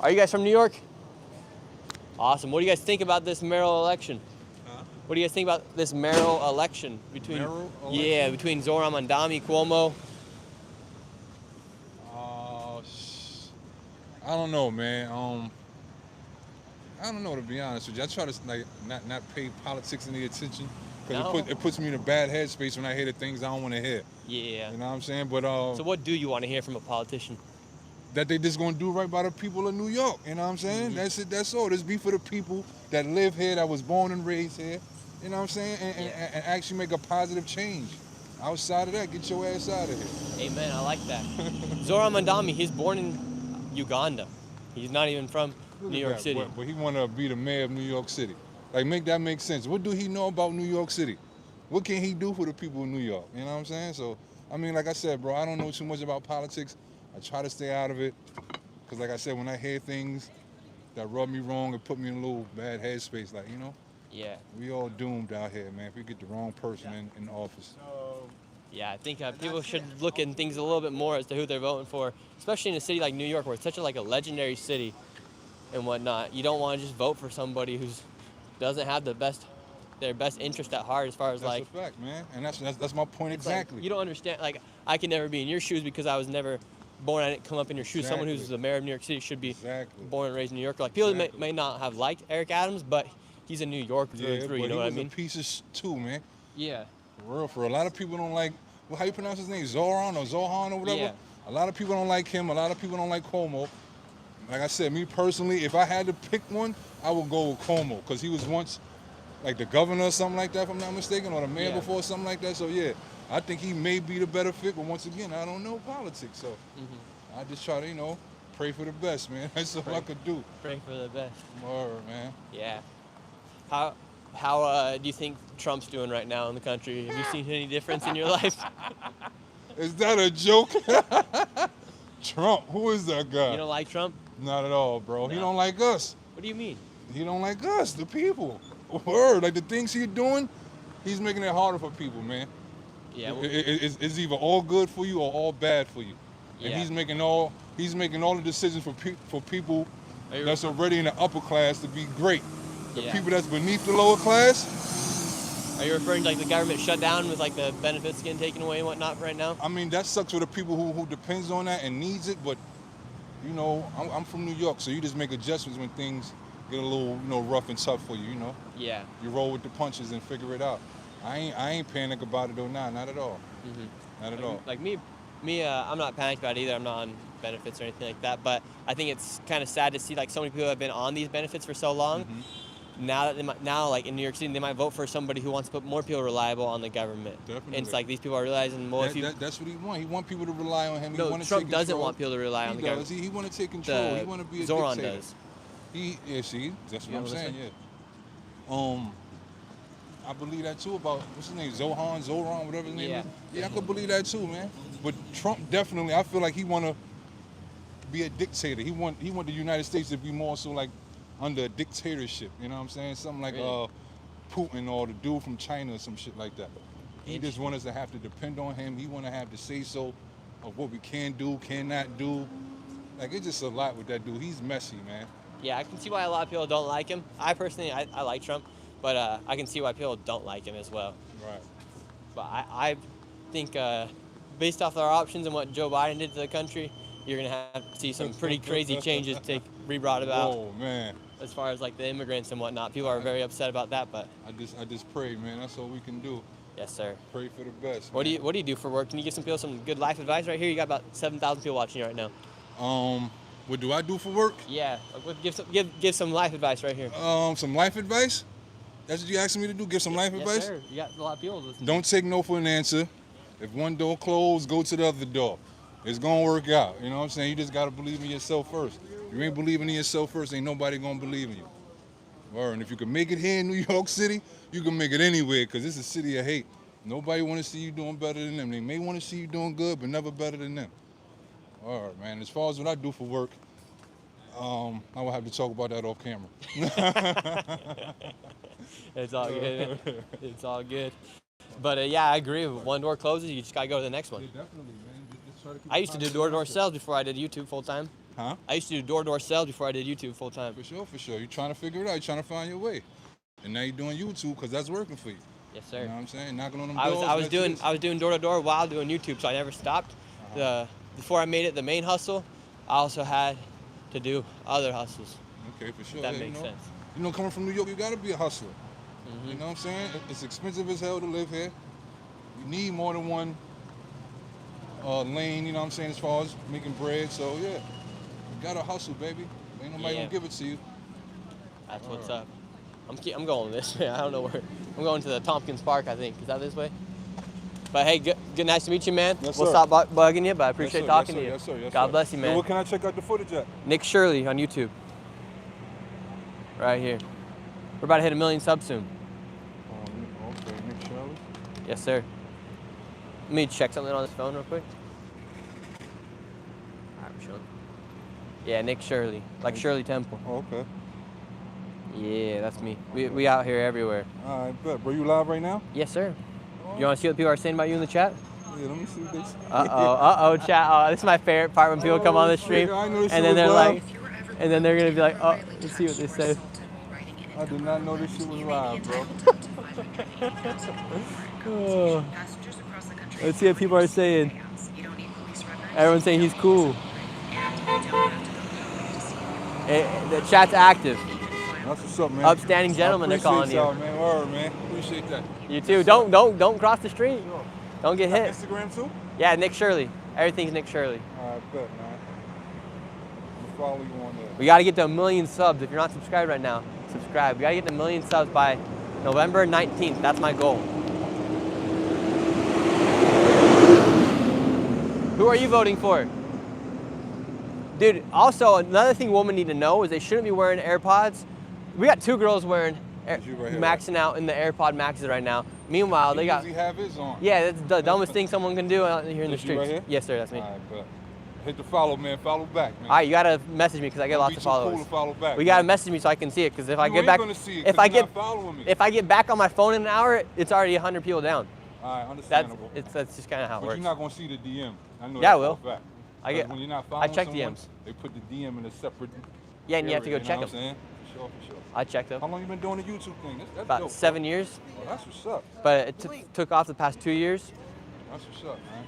A: Are you guys from New York? Awesome. What do you guys think about this mayoral election? What do you guys think about this mayoral election between?
D: Mayoral
A: Yeah,
D: election?
A: between Zoran Mandami, Cuomo.
D: I don't know, man. I don't know, to be honest with you. I try to like not pay politics any attention because
A: No.
D: it puts me in a bad headspace when I hear the things I don't want to hear.
A: Yeah.
D: You know what I'm saying? But
A: So what do you want to hear from a politician?
D: that they just gonna do right by the people of New York. You know what I'm saying?
A: Mm-hmm.
D: That's it. That's all. This be for the people that live here, that was born and raised here. You know what I'm saying? And actually make a positive change. Outside of that, get your ass out of here.
A: Amen. I like that. Zoran Mandami, he's born in Uganda. He's not even from
D: Look
A: New
D: at
A: York
D: that,
A: City.
D: But he want to be the mayor of New York City. Like, make that make sense. What do he know about New York City? What can he do for the people of New York? You know what I'm saying? So, I mean, like I said, bro, I don't know too much about politics. I try to stay out of it. Because, like I said, when I hear things that rub me wrong, it put me in a little bad headspace. Like, you know?
A: Yeah.
D: We all doomed out here, man, if we get the wrong person in office.
A: Yeah, I think people should look at things a little bit more as to who they're voting for, especially in a city like New York, where it's such a legendary city and whatnot. You don't want to just vote for somebody who doesn't have their best interest at heart, as far as
D: That's a fact, man. And that's my point
A: it's like,
D: exactly.
A: you don't understand. Like, I can never be in your shoes because I was never born. I didn't come up in your shoes. Someone who's
D: Exactly.
A: the mayor of New York City should be born and raised in New York. Like, people may not have liked Eric Adams, but he's a New Yorker through and through. You know what I mean?
D: He was a piece of too, man.
A: Yeah.
D: For real, for a lot of people don't like, well, how you pronounce his name? Zoran or Zohan or whatever?
A: Yeah.
D: A lot of people don't like him. A lot of people don't like Cuomo. Like I said, me personally, if I had to pick one, I would go with Cuomo because he was once like the governor or something like that, if I'm not mistaken, or the mayor
A: Yeah.
D: before or something like that. So, yeah, I think he may be the better fit. But once again, I don't know politics. So I just try to, pray for the best, man. That's all I could do.
A: Pray for the best.
D: Word, man.
A: Yeah. How do you think Trump's doing right now in the country? Have you seen any difference in your life?
D: Is that a joke? Trump, who is that guy?
A: You don't like Trump?
D: Not at all, bro. He
A: No.
D: don't like us.
A: What do you mean?
D: He don't like us, the people. Word, like the things he's doing, he's making it harder for people, man.
A: Yeah. Well,
D: It's either all good for you or all bad for you. And
A: Yeah.
D: he's making all the decisions for people
A: Are you-
D: that's already in the upper class to be great. The
A: Yeah.
D: people that's beneath the lower class,
A: Are you referring to the government shutdown with the benefits getting taken away and whatnot right now?
D: I mean, that sucks for the people who depends on that and needs it, but I'm from New York, so you just make adjustments when things get a little, rough and tough for you,
A: Yeah.
D: You roll with the punches and figure it out. I ain't panic about it though, not at all. Not at all.
A: Like me, I'm not panicked about it either. I'm not on benefits or anything like that. But I think it's kind of sad to see so many people have been on these benefits for so long. Now that in New York City, they might vote for somebody who wants to put more people reliable on the government.
D: Definitely.
A: And it's like these people are realizing, well,
D: That's what he wants. He wants people to rely on him. He
A: No,
D: wanna
A: Trump
D: take
A: doesn't
D: control.
A: want people to rely on the government.
D: He want to take control. He want to be a
A: Zoran
D: dictator.
A: does.
D: See, that's
A: You
D: what I'm
A: know
D: saying.
A: what
D: Yeah. I believe that too about what's his name, Zoran, whatever his name
A: Yeah.
D: is. Yeah, I could believe that too, man. But Trump definitely, I feel like he want to be a dictator. He want the United States to be more so like under a dictatorship. You know what I'm saying? Something like
A: Really?
D: Putin or the dude from China or some shit like that. He just want us to have to depend on him. He want to have the say so of what we can do, cannot do. Like it's just a lot with that dude. He's messy, man.
A: Yeah, I can see why a lot of people don't like him. I personally, I like Trump, but I can see why people don't like him as well.
D: Right.
A: But I think based off our options and what Joe Biden did to the country, you're gonna have to see some pretty crazy changes be brought about.
D: Oh man.
A: As far as like the immigrants and whatnot, people are very upset about that. But
D: I just pray, man. That's all we can do.
A: yes, sir.
D: Pray for the best.
A: What do you do for work? Can you give some people some good life advice right here? You got about 7,000 people watching you right now.
D: What do I do for work?
A: Yeah, give some life advice right here.
D: Some life advice? That's what you asking me to do? Give some life advice?
A: Yes, sir. You got a lot of people listening.
D: Don't take no for an answer. If one door closed, go to the other door. It's gonna work out. You know what I'm saying? You just gotta believe in yourself first. If you ain't believing in yourself first, ain't nobody gonna believe in you. And if you can make it here in New York City, you can make it anywhere, because it's a city of hate. Nobody want to see you doing better than them. They may want to see you doing good, but never better than them. All right, man. As far as what I do for work, I will have to talk about that off camera.
A: It's all good. It's all good. But yeah, I agree. If one door closes, you just gotta go to the next one.
D: Yeah, definitely, man. Just try to keep
A: I used to do door-to-door sales before I did YouTube full time.
D: Huh?
A: I used to do door-to-door sales before I did YouTube full time.
D: For sure, for sure. You're trying to figure it out. You're trying to find your way. And now you're doing YouTube because that's working for you.
A: Yes, sir.
D: You know what I'm saying? Knocking on them
A: I
D: doors.
A: was doing door-to-door while doing YouTube, so I never stopped. Before I made it the main hustle, I also had to do other hustles.
D: Okay, for sure.
A: If that
D: Yeah,
A: makes sense.
D: You know, coming from New York, you gotta be a hustler. You know what I'm saying? It's expensive as hell to live here. You need more than one lane, you know what I'm saying, as far as making bread. So yeah, you gotta hustle, baby. Ain't nobody gonna give it to you.
A: That's what's up. I'm going this way. I don't know where. I'm going to the Tompkins Park, I think. Is that this way? But hey, good nice to meet you, man.
D: Yes,
A: we'll
D: sir.
A: stop bugging you, but I appreciate talking to you.
D: Yes, sir. Yes,
A: God
D: sir.
A: bless you, man.
D: So where can I check out the footage at?
A: Nick Shirley on YouTube. Right here. We're about to hit 1 million subs soon.
D: Okay, Nick Shirley.
A: Yes, sir. Let me check something on this phone real quick. All right, Shirley. Yeah, Nick Shirley. Like Shirley Temple.
D: Oh, okay.
A: Yeah, that's me. We out here everywhere.
D: All right, bet. Bro, you live right now?
A: Yes, sir. You want to see what people are saying about you in the chat?
D: Yeah, let me see what they say.
A: Uh-oh, chat. Oh, this is my favorite part when people come on the stream.
D: I know this
A: And
D: shit
A: then they're
D: was
A: like,
D: live.
A: and then they're going to be like, oh, let's see what they say.
D: I did not know this shit was live, bro.
A: Oh. Let's see what people are saying. Everyone's saying he's cool. The chat's active.
D: That's what's up, man.
A: Upstanding gentleman, they're calling you.
D: Man. Word, man. Appreciate that.
A: You too. Don't cross the street.
D: Sure.
A: Don't get hit.
D: Instagram too?
A: Yeah, Nick Shirley. Everything's Nick Shirley.
D: All right, bet, man. I'm gonna follow you on there.
A: We got to get to 1 million subs. If you're not subscribed right now, subscribe. We got to get to 1 million subs by November 19th. That's my goal. Who are you voting for? Dude, also another thing women need to know is they shouldn't be wearing AirPods. We got 2 girls wearing maxing out in the AirPod Maxes right now. Meanwhile, they got.
D: Does he have his on?
A: Yeah, that's the dumbest thing someone can do out here in the
D: Is you
A: streets.
D: right here?
A: Yes, sir, that's me.
D: All right, bet. Hit the follow, man. Follow back, man.
A: All right, you gotta message me because I get lots of followers.
D: Cool to follow back,
A: We
D: man.
A: gotta message me so I can see it because if I
D: You
A: get
D: ain't
A: back,
D: gonna see it
A: if
D: 'cause
A: I
D: you're
A: get,
D: not following me.
A: if I get back on my phone in an hour, it's already 100 people down.
D: All right, understandable.
A: That's just kind of how it
D: But
A: works.
D: you're not gonna see the DM. I know
A: Yeah, I
D: that
A: will.
D: for a fact.
A: I get.
D: When you're not
A: I
D: following
A: check
D: someone,
A: DMs.
D: they put the DM in a separate.
A: Yeah, and you have to go
D: area,
A: check
D: know what
A: them.
D: I'm saying? For sure, for sure.
A: I checked them.
D: How long you been doing the YouTube thing? That's
A: About
D: dope,
A: 7
D: bro.
A: years.
D: Oh, that's what's up.
A: But it took off the past 2 years.
D: That's what's up, man.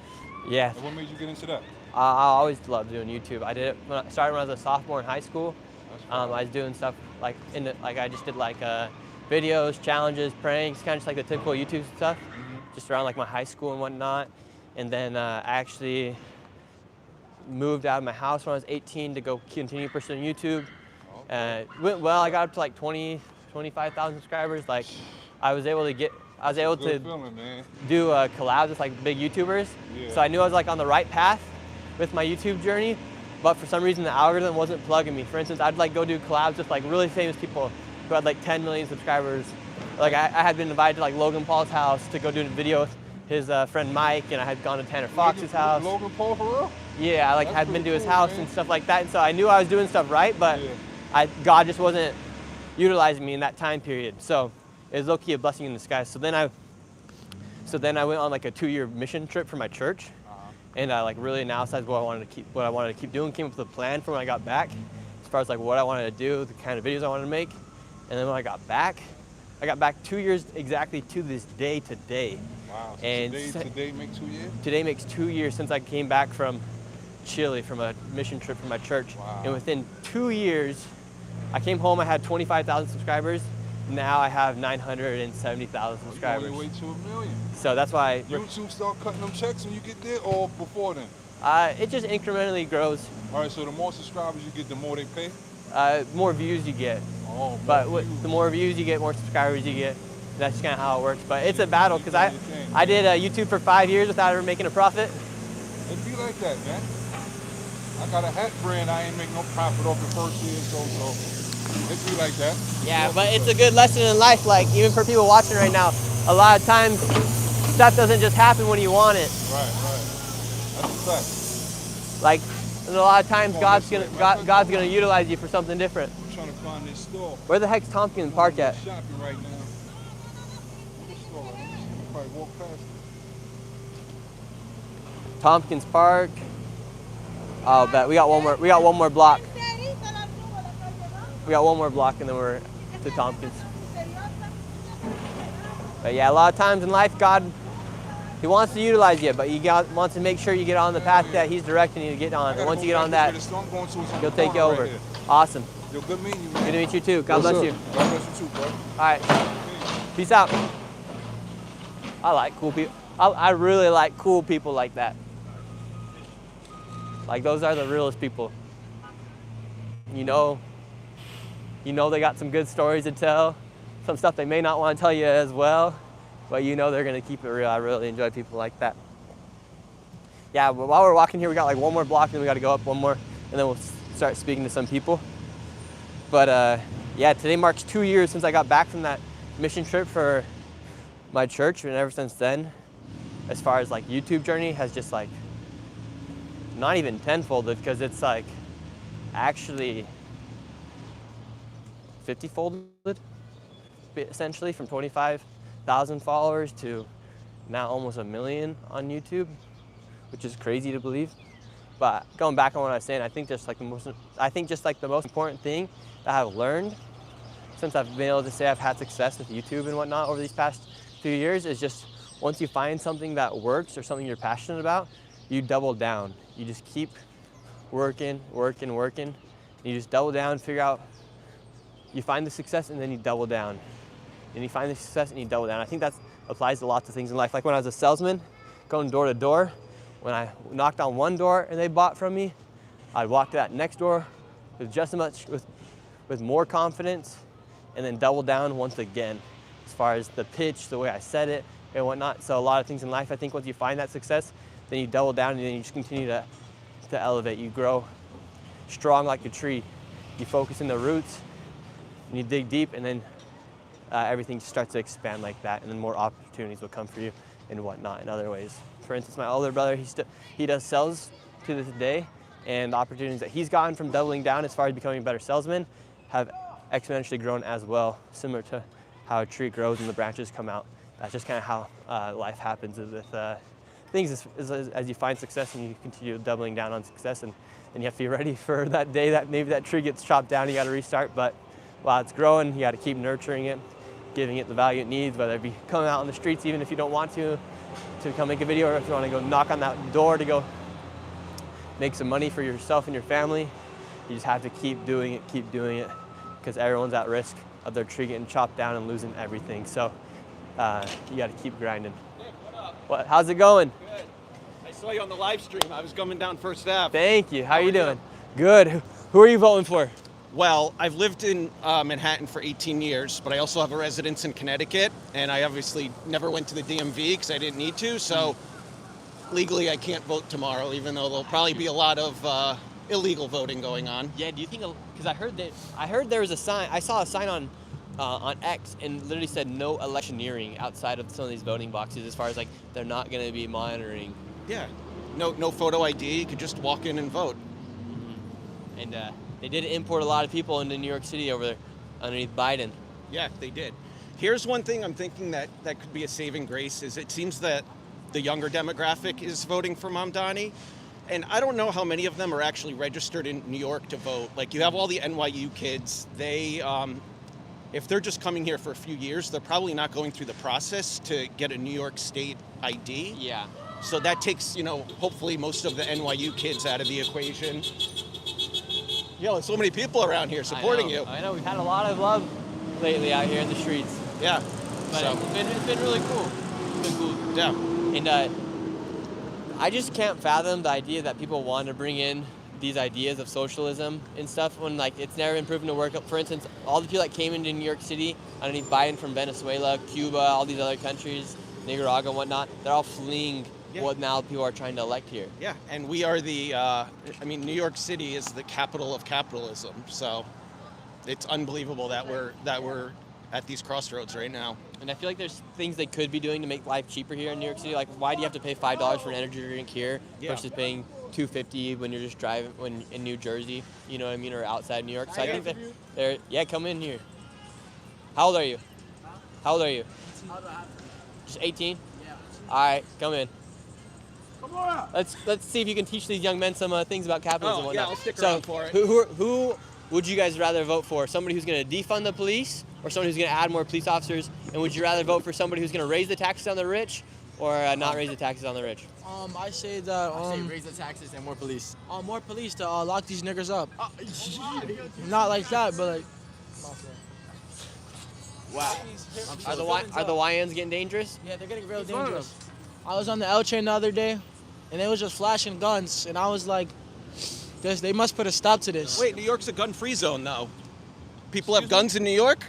A: Yeah.
D: And what made you get into that?
A: I always loved doing YouTube. I did it when I started when I was a sophomore in high school. I was doing stuff like I just did like videos, challenges, pranks, kind of just like the typical YouTube stuff, just around like my high school and whatnot. And then I actually moved out of my house when I was 18 to go continue pursuing YouTube. Went well. I got up to like 25,000 subscribers. Like I was able to
D: Good feeling, man.
A: do collabs with like big YouTubers.
D: Yeah.
A: So I knew I was like on the right path with my YouTube journey, but for some reason the algorithm wasn't plugging me. For instance, I'd like go do collabs with like really famous people who had like 10 million subscribers. Like I had been invited to like Logan Paul's house to go do a video with his friend Mike, and I had gone to Tanner Fox's house.
D: Logan Paul for real?
A: Yeah, I like
D: That's
A: had been
D: pretty
A: to his
D: cool,
A: house
D: man.
A: and stuff like that. And so I knew I was doing stuff right, but God just wasn't utilizing me in that time period. So it was low-key a blessing in disguise. So then I went on like a 2-year mission trip for my church, and I like really analyzed what I wanted to keep doing. Came up with a plan for when I got back, as far as like what I wanted to do, the kind of videos I wanted to make. And then when I got back 2 years exactly to this day today.
D: Wow. So
A: And
D: today make 2 years?
A: Today makes 2 years since I came back from Chile from a mission trip from my church. And within 2 years, I came home, I had 25,000 subscribers. Now I have 970,000 subscribers.
D: On your way to 1 million.
A: So that's why
D: YouTube start cutting them checks when you get there, or before then?
A: it just incrementally grows.
D: All right, so the more subscribers you get, the more they pay?
A: More views you get.
D: Oh,
A: but the more views you get, more subscribers you get. That's kind of how it works. But it's a battle because I did YouTube for 5 years without ever making a profit.
D: It'd be like that, man. I got a hat brand, I ain't making no profit off the first year, so it'd be like that.
A: Yeah, but it's a good lesson in life. Like even for people watching right now, a lot of times stuff doesn't just happen when you want it.
D: Right. That's a fact.
A: Like a lot of times God's gonna utilize you for something different.
D: I'm trying to find this store.
A: Where the heck's Tompkins Park at?
D: I'm shopping right now. This store, I'm probably walk past it.
A: Tompkins Park. Oh, bet we got one more. We got one more block. We got one more block, and then we're to Tompkins. But yeah, a lot of times in life, God, He wants to utilize you, but wants to make sure you get on the path that He's directing you to get on. And once you get on that, He'll take you over. Awesome.
D: Yo, good meeting you, man.
A: Good to meet you too. God bless you.
D: God bless you too, bro.
A: All right. Peace out. I like cool people. I really like cool people like that. Like those are the realest people. You know they got some good stories to tell, some stuff they may not want to tell you as well, but you know they're gonna keep it real. I really enjoy people like that. Yeah, but while we're walking here, we got like one more block, and we got to go up one more, and then we'll start speaking to some people. But yeah, today marks 2 years since I got back from that mission trip for my church, and ever since then, as far as like YouTube journey has just like not even tenfolded, because it's like actually 50-folded essentially, from 25,000 followers to now almost 1 million on YouTube, which is crazy to believe. But going back on what I was saying, I think just like the most important thing that I've learned since I've been able to say I've had success with YouTube and whatnot over these past few years is just once you find something that works or something you're passionate about, you double down. You just keep working. You just double down, figure out, you find the success and then you double down. And you find the success and you double down. I think that applies to lots of things in life. Like when I was a salesman, going door to door, when I knocked on one door and they bought from me, I'd walk to that next door with just as much, with more confidence, and then double down once again, as far as the pitch, the way I said it, and whatnot. So a lot of things in life, I think once you find that success, then you double down and then you just continue to elevate. You grow strong like a tree. You focus in the roots and you dig deep, and then everything starts to expand like that, and then more opportunities will come for you and whatnot in other ways. For instance, my older brother, he does sales to this day, and the opportunities that he's gotten from doubling down as far as becoming a better salesman have exponentially grown as well, similar to how a tree grows and the branches come out. That's just kind of how life happens with things as you find success and you continue doubling down on success, and you have to be ready for that day that maybe that tree gets chopped down, you got to restart. But while it's growing, you got to keep nurturing it, giving it the value it needs, whether it be coming out on the streets even if you don't want to come make a video, or if you want to go knock on that door to go make some money for yourself and your family. You just have to keep doing it, because everyone's at risk of their tree getting chopped down and losing everything. So you got to keep grinding. What? How's it going?
E: Good. I saw you on the live stream. I was coming down First Ave.
A: Thank you. How are you doing? Good. Who are you voting for?
E: Well, I've lived in Manhattan for 18 years, but I also have a residence in Connecticut, and I obviously never went to the DMV because I didn't need to, so legally I can't vote tomorrow, even though there'll probably be a lot of illegal voting going on.
A: Yeah, do you think, because I heard there was a sign, I saw a sign on X and literally said no electioneering outside of some of these voting boxes, as far as like they're not going to be monitoring.
E: Yeah, no photo ID, you could just walk in and vote.
A: Mm-hmm. And they did import a lot of people into New York City over there underneath Biden.
E: Yeah, they did. Here's one thing I'm thinking that could be a saving grace is it seems that the younger demographic is voting for Mamdani. And I don't know how many of them are actually registered in New York to vote. Like you have all the NYU kids, they, if they're just coming here for a few years, they're probably not going through the process to get a New York State ID.
A: Yeah.
E: So that takes, hopefully most of the NYU kids out of the equation. Yo, so many people around here supporting you.
A: I know, we've had a lot of love lately out here in the streets.
E: Yeah.
A: But
E: So-
A: it's been really cool. It's been cool.
E: Yeah.
A: And I just can't fathom the idea that people want to bring in these ideas of socialism and stuff when it's never been proven to work. For instance, all the people that came into New York City underneath Biden from Venezuela, Cuba, all these other countries, Nicaragua and whatnot, they're all fleeing what now people are trying to elect here.
E: Yeah, and we are New York City is the capital of capitalism. So it's unbelievable that we're at these crossroads right now.
A: And I feel like there's things they could be doing to make life cheaper here in New York City. Like, why do you have to pay $5 for an energy drink here versus paying $2.50 when you're just driving when in New Jersey? You know what I mean, or outside New York. So I think that they're come in here. How old are you? How old are you? Just 18? Yeah. All right, come in.
E: Come on.
A: Let's see if you can teach these young men some things about capitalism and whatnot.
E: Yeah, I'll stick around for it.
A: Who would you guys rather vote for? Somebody who's going to defund the police, or somebody who's going to add more police officers? And would you rather vote for somebody who's going to raise the taxes on the rich, or not raise the taxes on the rich?
Q: I say that.
A: I say raise the taxes and more police.
Q: More police to lock these niggers up. Not like that, but like.
A: Wow. Are the YNs getting dangerous?
Q: Yeah, they're getting real dangerous. I was on the L train the other day, and they was just flashing guns, and I was like, they must put a stop to this.
E: Wait, New York's a gun-free zone now. People have guns in New York?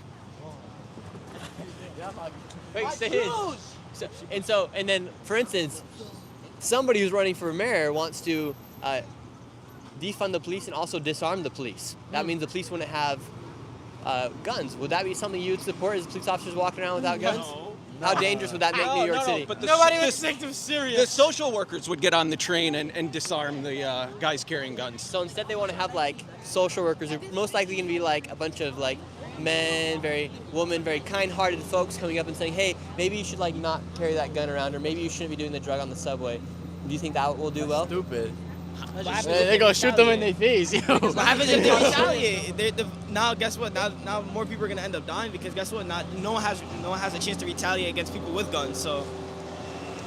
A: Wait, say it. And then, for instance, somebody who's running for mayor wants to defund the police and also disarm the police. That means the police wouldn't have guns. Would that be something you would support as police officers walking around without guns? How dangerous would that make New York City?
E: But
Q: Nobody would take them serious.
E: The social workers would get on the train and disarm the guys carrying guns.
A: So instead they want to have social workers who are most likely going to be a bunch of men, very kind-hearted folks coming up and saying, hey, maybe you should not carry that gun around, or maybe you shouldn't be doing the drug on the subway. Do you think that will do well?
Q: Stupid.
T: They're gonna shoot them in their face.
Q: What happens if they retaliate? Now, guess what? Now more people are gonna end up dying because guess what? No one has a chance to retaliate against people with guns. So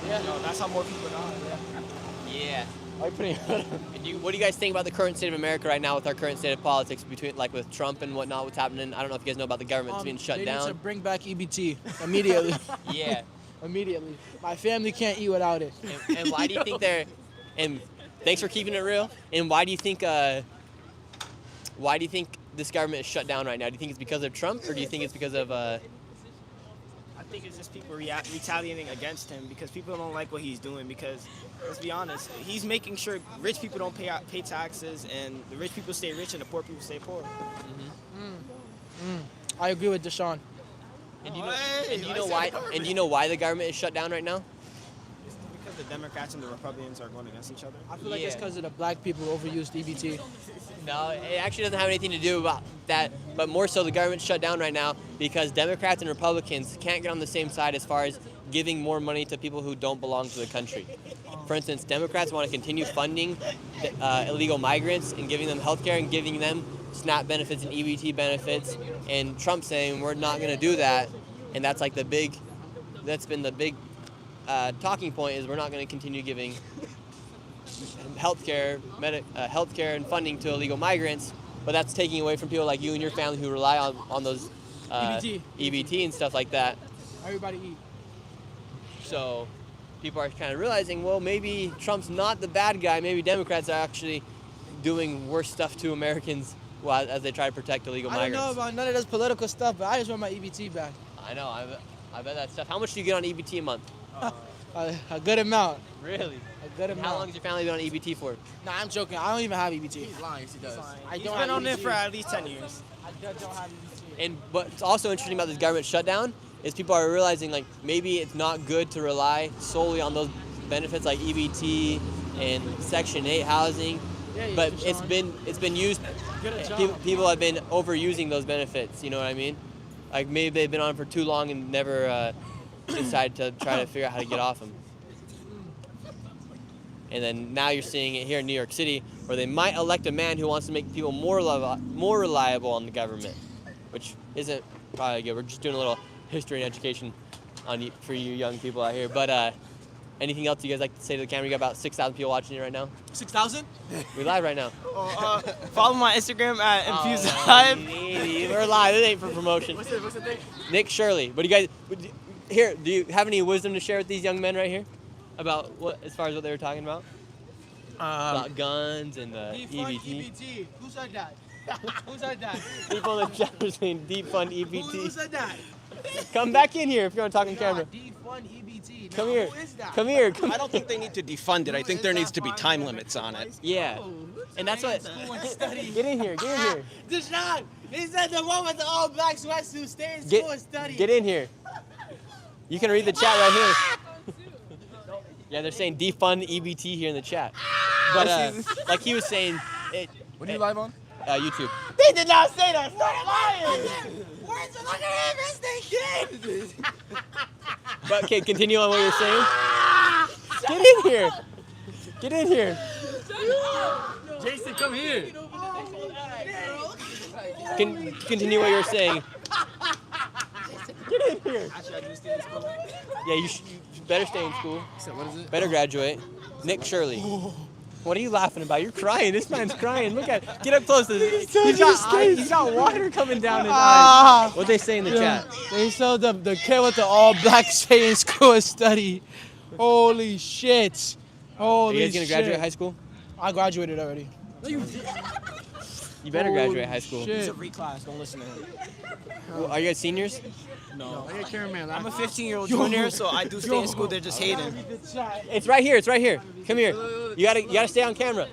Q: yeah, that's how more people die.
A: Yeah. What do you guys think about the current state of America right now with our current state of politics between with Trump and whatnot? What's happening? I don't know if you guys know about the government that's being shut down.
Q: They need to bring back EBT immediately.
A: Yeah.
Q: Immediately. My family can't eat without it.
A: And why do you think they're? And thanks for keeping it real. And why do you think? Why do you think this government is shut down right now? Do you think it's because of Trump, or do you think it's because of?
F: I think it's just people retaliating against him because people don't like what he's doing. Because let's be honest, he's making sure rich people don't pay taxes, and the rich people stay rich and the poor people stay poor.
Q: I agree with Deshaun.
A: And do you know why the government is shut down right now?
F: Because the Democrats and the Republicans are going against each other.
Q: I feel like it's because of the black people who overused EBT.
A: No, it actually doesn't have anything to do about that, but more so the government's shut down right now because Democrats and Republicans can't get on the same side as far as giving more money to people who don't belong to the country. For instance, Democrats want to continue funding illegal migrants and giving them health care and giving them SNAP benefits and EBT benefits, and Trump saying we're not going to do that, and that's been the big talking point is we're not going to continue giving healthcare and funding to illegal migrants, but that's taking away from people like you and your family who rely on those EBT and stuff like that.
Q: Everybody eat.
A: So people are kind of realizing, well, maybe Trump's not the bad guy. Maybe Democrats are actually doing worse stuff to Americans as they try to protect illegal migrants.
Q: I don't know about none of this political stuff, but I just want my EBT back.
A: I know. I bet that stuff. How much do you get on EBT a month?
Q: A good amount.
A: Really?
Q: A good amount.
A: How long has your family been on EBT for?
Q: Nah, I'm joking. I don't even have EBT.
F: He's lying. He does.
Q: I
F: He's
Q: don't
F: been
Q: have
F: on
Q: EBT.
F: there for at least 10 years.
Q: I don't have EBT.
A: And what's also interesting about this government shutdown is people are realizing maybe it's not good to rely solely on those benefits like EBT and Section 8 housing, but it's been used. People have been overusing those benefits. You know what I mean? Maybe they've been on for too long and never decided to try to figure out how to get off them. And then now you're seeing it here in New York City, where they might elect a man who wants to make people more reliable on the government, which isn't probably good. We're just doing a little history and education for you young people out here. But Anything else you guys like to say to the camera? You got about 6,000 people watching you right now.
F: 6,000?
A: We live right now.
F: Follow my Instagram at Infuse Live.
A: We're live. This ain't for promotion.
F: What's the thing?
A: Nick Shirley. But you guys, here, do you have any wisdom to share with these young men right here about what, as far as what they were talking about? About guns and the EBT.
F: EBT. Who said that? Who said that?
A: People in the chat are saying defund EBT.
F: Who said that?
A: Come back in here if you want to talk on camera.
F: Defund EBT.
A: Come here. Come here.
E: I don't think they need to defund it. I think there needs to be time limits on it.
A: Yeah. And that's what. Get in here. Get in here.
F: Deshaun, he said the one with the all black sweatsuit, stay in school and study.
A: Get in here. You can read the chat right here. Yeah, they're saying defund EBT here in the chat. But like he was saying,
F: what are you live on?
A: YouTube.
F: They did not say that. Start lying. Words look at him. Yes, they did.
A: But okay, continue on what you're saying. Get in here. Get in here.
F: Jason, come here.
A: Continue what you're saying. Get in here. Yeah, you better stay in school.
F: What is it?
A: Better graduate. Nick Shirley. What are you laughing about? You're crying. This man's crying. Look at. Get up close to this. He's got water coming down his eyes. What they say in the chat?
Q: They showed the kid with the all black stay in school and study. Holy shit.
A: Are you guys gonna graduate high school?
Q: I graduated already.
A: You better graduate high school.
F: It's a reclass. Don't listen to him.
A: Well, are you guys seniors?
F: No. I'm a 15-year-old junior, so I do stay in school. They're just hating.
A: It's right here. It's right here. Come here. You gotta stay on camera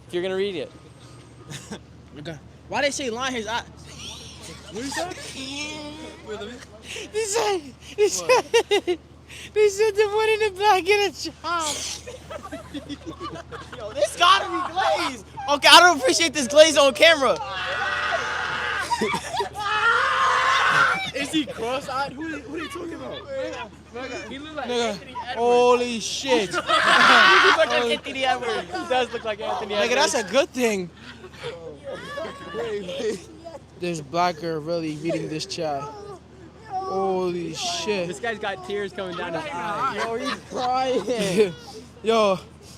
A: if you're gonna read it.
F: Why they say line his eye? What is that? They said the one in the back get a job. Yo, this gotta be glazed. Okay, I don't appreciate this glaze on camera. Is he cross-eyed? Who are you talking about? He look like Anthony Edwards.
Q: Holy shit.
F: He looks like Anthony Edwards.
A: He does look like Anthony Edwards.
Q: Nigga, that's a good thing. This black girl really reading this chat. Holy shit.
A: This guy's got tears coming down his eyes.
Q: Yo, he's crying. Yo,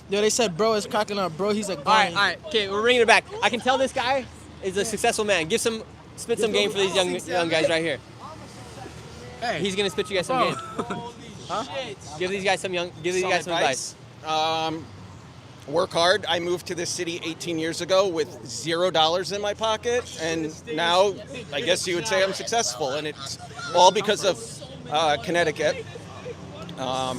Q: they said bro is cracking up. Bro, he's a guy.
A: All right. Okay, we're bringing it back. I can tell this guy is a successful man. Spit some game for these young guys right here.
F: Hey.
A: He's gonna spit you guys some game. Huh? Give these guys some advice.
E: Work hard. I moved to this city 18 years ago with $0 in my pocket, and now I guess you would say I'm successful, and it's all because of Connecticut. I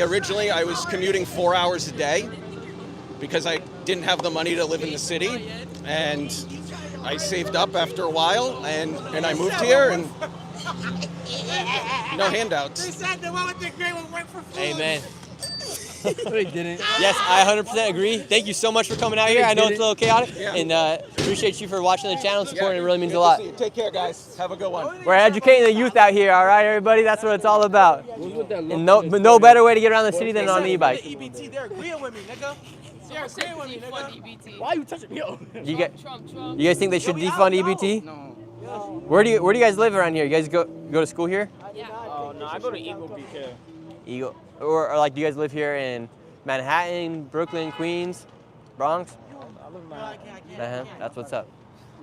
E: originally was commuting 4 hours a day because I didn't have the money to live in the city, and I saved up after a while, and I moved here, and no handouts.
F: They said the one with the gray will work for food.
A: Amen. But he didn't. Yes, I 100% agree. Thank you so much for coming out here. I know it's a little chaotic, and appreciate you for watching the channel and supporting. It really means a lot.
E: Take care, guys. Have a good one.
A: We're educating the youth out here, all right, everybody? That's what it's all about. And no better way to get around the city than on an e-bike.
F: EBT, they're agreeing with me, nigga. They're agreeing with me, nigga. Why are you touching me?
A: You guys think they should defund EBT? No. Where do you guys live around here? You guys go to school here?
F: Yeah. Oh, no, I go to Eagle BK.
A: Eagle. Or like, do you guys live here in Manhattan, Brooklyn, Queens, Bronx?
F: I live in Manhattan.
A: That's what's up.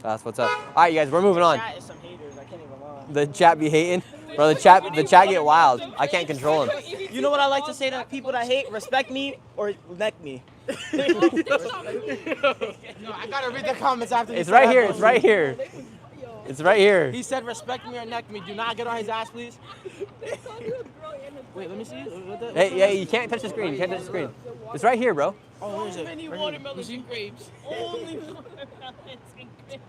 A: That's what's up. All right, you guys, we're moving on.
F: The chat is some haters. I can't even lie.
A: The chat be hating? Bro, the chat get wild. I can't control them.
F: You know what I like to say to people that hate? Respect me or neck me. No, I gotta read the comments after this.
A: It's right here. It's right here. It's right here.
F: He said respect me or neck me. Do not get on his ass, please. Wait, let me see.
A: Hey, you can't touch the screen. You can't touch the screen. It's right here, bro.
F: Oh, where is it?
V: Many watermelons and grapes. Only watermelons and grapes.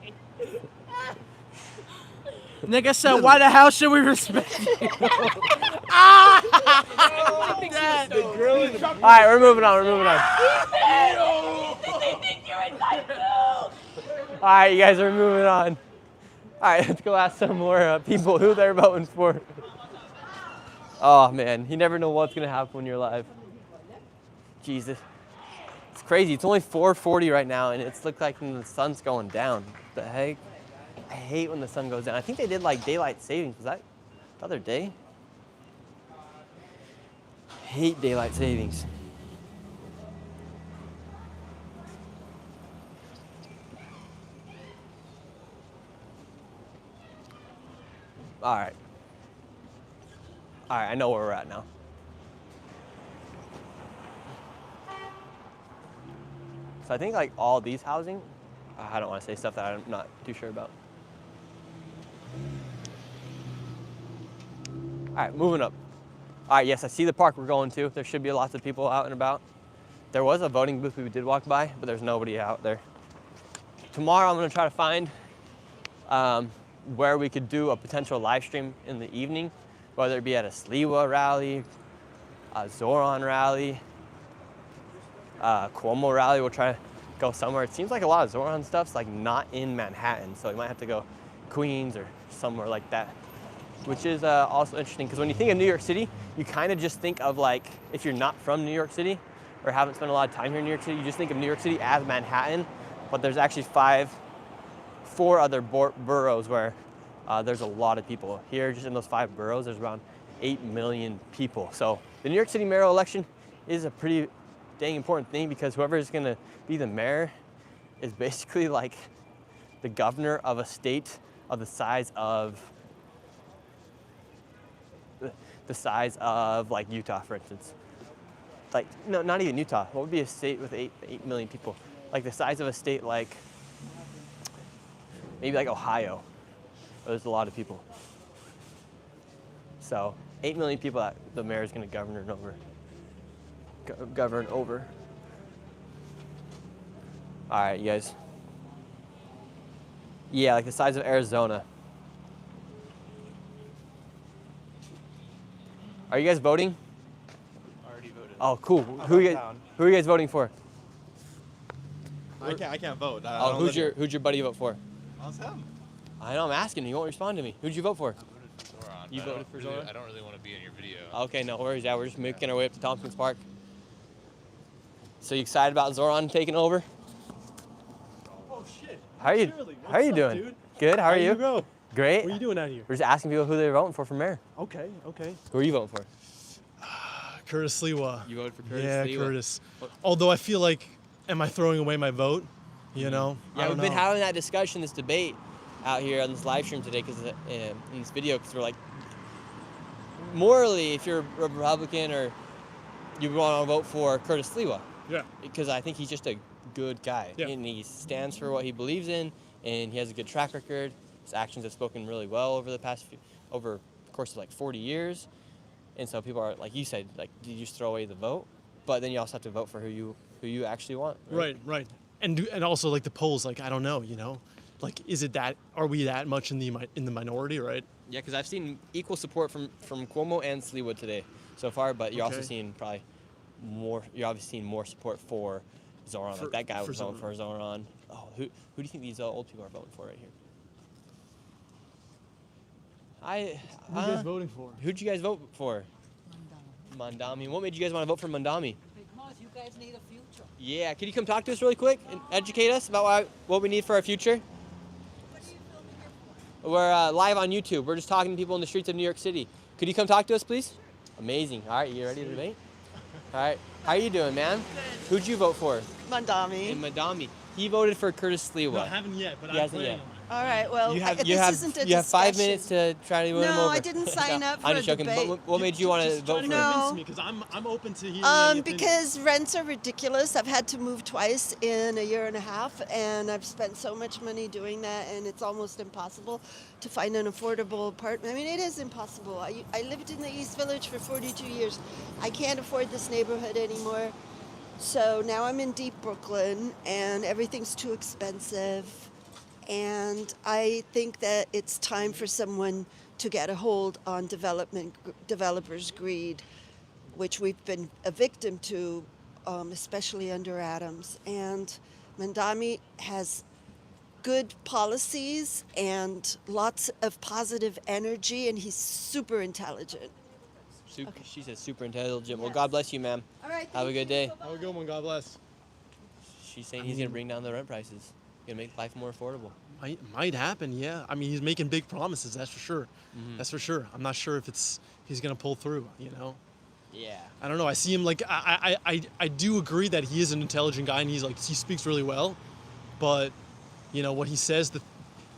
Q: Nigga said, why the hell should we respect you?
A: All right, we're moving on. All right, you guys are moving on. All right, let's go ask some more people who they're voting for. Oh, man, you never know what's going to happen when you're alive. Jesus. It's crazy. It's only 4:40 right now, and it's looked like the sun's going down. What the heck? I hate when the sun goes down. I think they did like daylight savings. Was that the other day? hate daylight savings. All right. All right, I know where we're at now. So I think like all these housing, I don't want to say stuff that I'm not too sure about. All right, moving up. All right, yes, I see the park we're going to. There should be lots of people out and about. There was a voting booth we did walk by, but there's nobody out there. Tomorrow I'm gonna try to find where we could do a potential live stream in the evening, whether it be at a Sliwa rally, a Zoran rally, Cuomo rally. We'll try to go somewhere. It seems like a lot of Zoran stuff's like not in Manhattan, so we might have to go Queens or somewhere like that, which is also interesting because when you think of New York City, you kind of just think of like, if you're not from New York City or haven't spent a lot of time here in New York City, you just think of New York City as Manhattan, but there's actually four other boroughs where there's a lot of people. Here, just in those 5 boroughs, there's around 8 million people. So the New York City mayoral election is a pretty dang important thing because whoever is gonna be the mayor is basically like the governor of a state of the size of like Utah, for instance. Like, no, not even Utah. What would be a state with 8 million people? Like the size of a state like, maybe like Ohio. There's a lot of people. So 8 million people that the mayor is gonna govern over. All right, you guys. Yeah, like the size of Arizona. Are you guys voting?
H: Already voted.
A: Oh, cool. Who are you guys voting for?
H: I can't vote.
A: Who'd your buddy vote for?
H: How's him?
A: I know, I'm asking you. You won't respond to me. Who'd you vote for?
H: Zoran.
A: You voted for Zoran?
H: I don't really want to be in your video.
A: Okay, no worries. Yeah, we're just making our way up to Tompkins Park. So you excited about Zoran taking over?
H: Oh shit.
A: How are you doing?
H: Dude?
A: Good. How are you?
H: Bro?
A: Great.
H: What are you doing out here?
A: We're just asking people who they're voting for mayor.
H: Okay.
A: Who are you voting for?
I: Curtis Sliwa.
A: You voted for Curtis
I: Yeah,
A: Sliwa.
I: Curtis. Although I feel like, am I throwing away my vote? You know? I
A: Yeah,
I: don't
A: we've been
I: know.
A: having that discussion, this debate out here on this live stream today, because in this video, because we're like, morally, if you're a Republican or you want to vote for Curtis Sliwa.
I: Yeah.
A: Because I think he's just a good guy,
I: Yeah.
A: and he stands for what he believes in, and he has a good track record. His actions have spoken really well over over the course of like 40 years, and so people are like you said, like, did you just throw away the vote? But then you also have to vote for who you actually want.
I: Right. And also like the polls, like I don't know, you know, like are we that much in the minority, right?
A: Yeah, because I've seen equal support from Cuomo and Sliwa today so far, but you're also seeing probably more. You're obviously seeing more support for Zoran. Like that guy was voting for Zoran. Oh, who do you think these old people are voting for right here?
I: Who are you guys voting for?
A: Who'd you guys vote for? Mandami. What made you guys want to vote for Mandami?
W: Because you guys need a future.
A: Yeah, can you come talk to us really quick and educate us about what we need for our future? We're live on YouTube. We're just talking to people in the streets of New York City. Could you come talk to us, please? Amazing. All right, you ready to debate? All right. How are you doing, man? Who'd you vote for?
X: Mandami.
A: And Mandami. He voted for Curtis Sliwa.
I: No, I haven't yet, but
A: He
I: I'm
A: hasn't
I: planning
A: yet.
I: on it.
X: All right, well,
A: You have
X: this isn't a
A: you have 5
X: discussion.
A: minutes to try to win him
X: No,
A: over.
X: I didn't sign up for
A: I'm
X: a
A: just joking.
X: debate.
A: What made you want to
I: Just
A: vote
I: try to
A: for
X: No.
I: convince me, because I'm open to hearing any opinion.
X: Because rents are ridiculous. I've had to move twice in a year and a half, and I've spent so much money doing that, and it's almost impossible to find an affordable apartment. I mean, it is impossible. I lived in the East Village for 42 years. I can't afford this neighborhood anymore. So now I'm in deep Brooklyn, and everything's too expensive. And I think that it's time for someone to get a hold on developers' greed, which we've been a victim to, especially under Adams. And Mandami has good policies and lots of positive energy, and he's super intelligent.
A: She says super intelligent. Well, God bless you, ma'am.
X: All right.
A: Have a good day.
I: Have a good one. God bless.
A: She's saying he's going to bring down the rent prices. Going to make life more affordable.
I: Might happen, yeah. I mean, he's making big promises, that's for sure.
A: Mhm.
I: That's for sure. I'm not sure if he's going to pull through, you know.
A: Yeah.
I: I don't know. I see him like I do agree that he is an intelligent guy and he speaks really well, but you know what he says,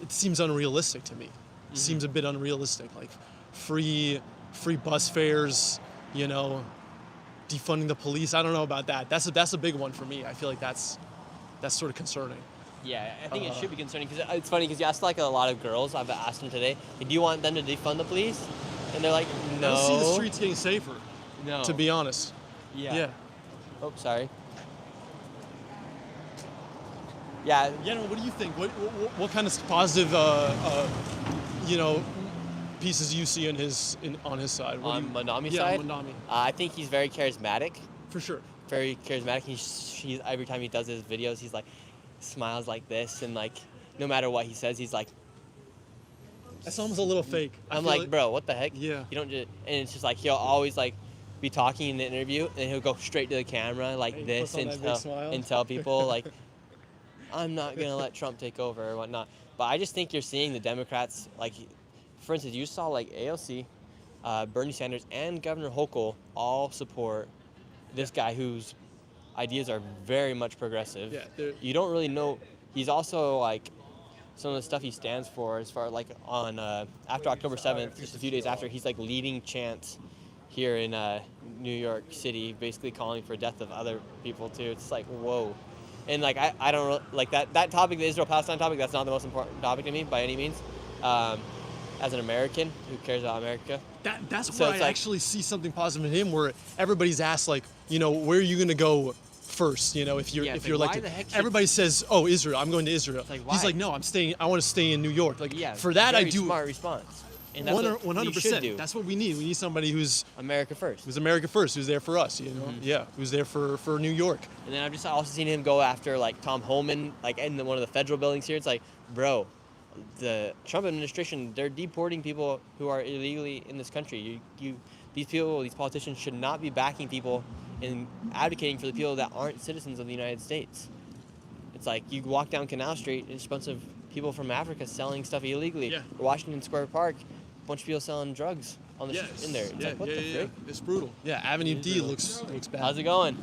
I: it seems unrealistic to me. It seems a bit unrealistic. Like free bus fares, you know, defunding the police. I don't know about that. That's a big one for me. I feel like that's sort of concerning.
A: Yeah, I think it should be concerning because it's funny because you asked like a lot of girls. I've asked them today, hey, do you want them to defund the police? And they're like, no.
I: I don't see the streets getting safer.
A: No.
I: To be honest.
A: Yeah.
I: Yeah.
A: Oh, sorry. Yeah.
I: Yeah. No, what do you think? What kind of positive, you know, pieces do you see on his side?
A: On Mandami's
I: yeah,
A: side?
I: Mandami.
A: I think he's very charismatic.
I: For sure.
A: Very charismatic. He's every time he does his videos, he's like smiles like this, and like no matter what he says, he's like.
I: That's almost a little fake.
A: I'm like, bro, what the heck?
I: Yeah.
A: You don't just, and it's just like he'll always like be talking in the interview, and he'll go straight to the camera like
I: He
A: this
I: puts on that big smile.
A: and tell people like, I'm not gonna let Trump take over or whatnot. But I just think you're seeing the Democrats like, for instance, you saw like AOC, Bernie Sanders, and Governor Hochul all support this guy whose ideas are very much progressive.
I: Yeah,
A: you don't really know. He's also like some of the stuff he stands for as far like on after October 7th, just a few days after, he's like leading chants here in New York City, basically calling for death of other people too. It's like, whoa. And like I don't like that topic, the Israel-Palestine topic, that's not the most important topic to me by any means. As an American who cares about America.
I: That's
A: So
I: where I
A: it's like-
I: actually see something positive in him, where everybody's asked like, you know, where are you gonna go first? You know, if you're
A: Yeah, it's
I: if you're
A: like, why
I: elected,
A: the heck should-
I: everybody says, oh, Israel, I'm going to Israel.
A: like,
I: He's
A: why?
I: like, no, I'm staying. I want to stay in New York. Like,
A: Yeah,
I: for that I
A: very
I: do.
A: smart response. And that's what we should
I: 100%.
A: do.
I: That's what we need. We need somebody who's
A: America first.
I: Who's America first. Who's there for us? You know, yeah. Who's there for New York?
A: And then I've just also seen him go after like Tom Homan, like in one of the federal buildings here. It's like, bro, the Trump administration, they're deporting people who are illegally in this country. These people, these politicians should not be backing people and advocating for the people that aren't citizens of the United States. It's like you walk down Canal Street, and it's a bunch of people from Africa selling stuff illegally.
I: Yeah.
A: Or Washington Square Park, a bunch of people selling drugs on the in there. It's like, what the frick?
I: It's brutal. Yeah, Avenue D looks bad.
A: How's it going?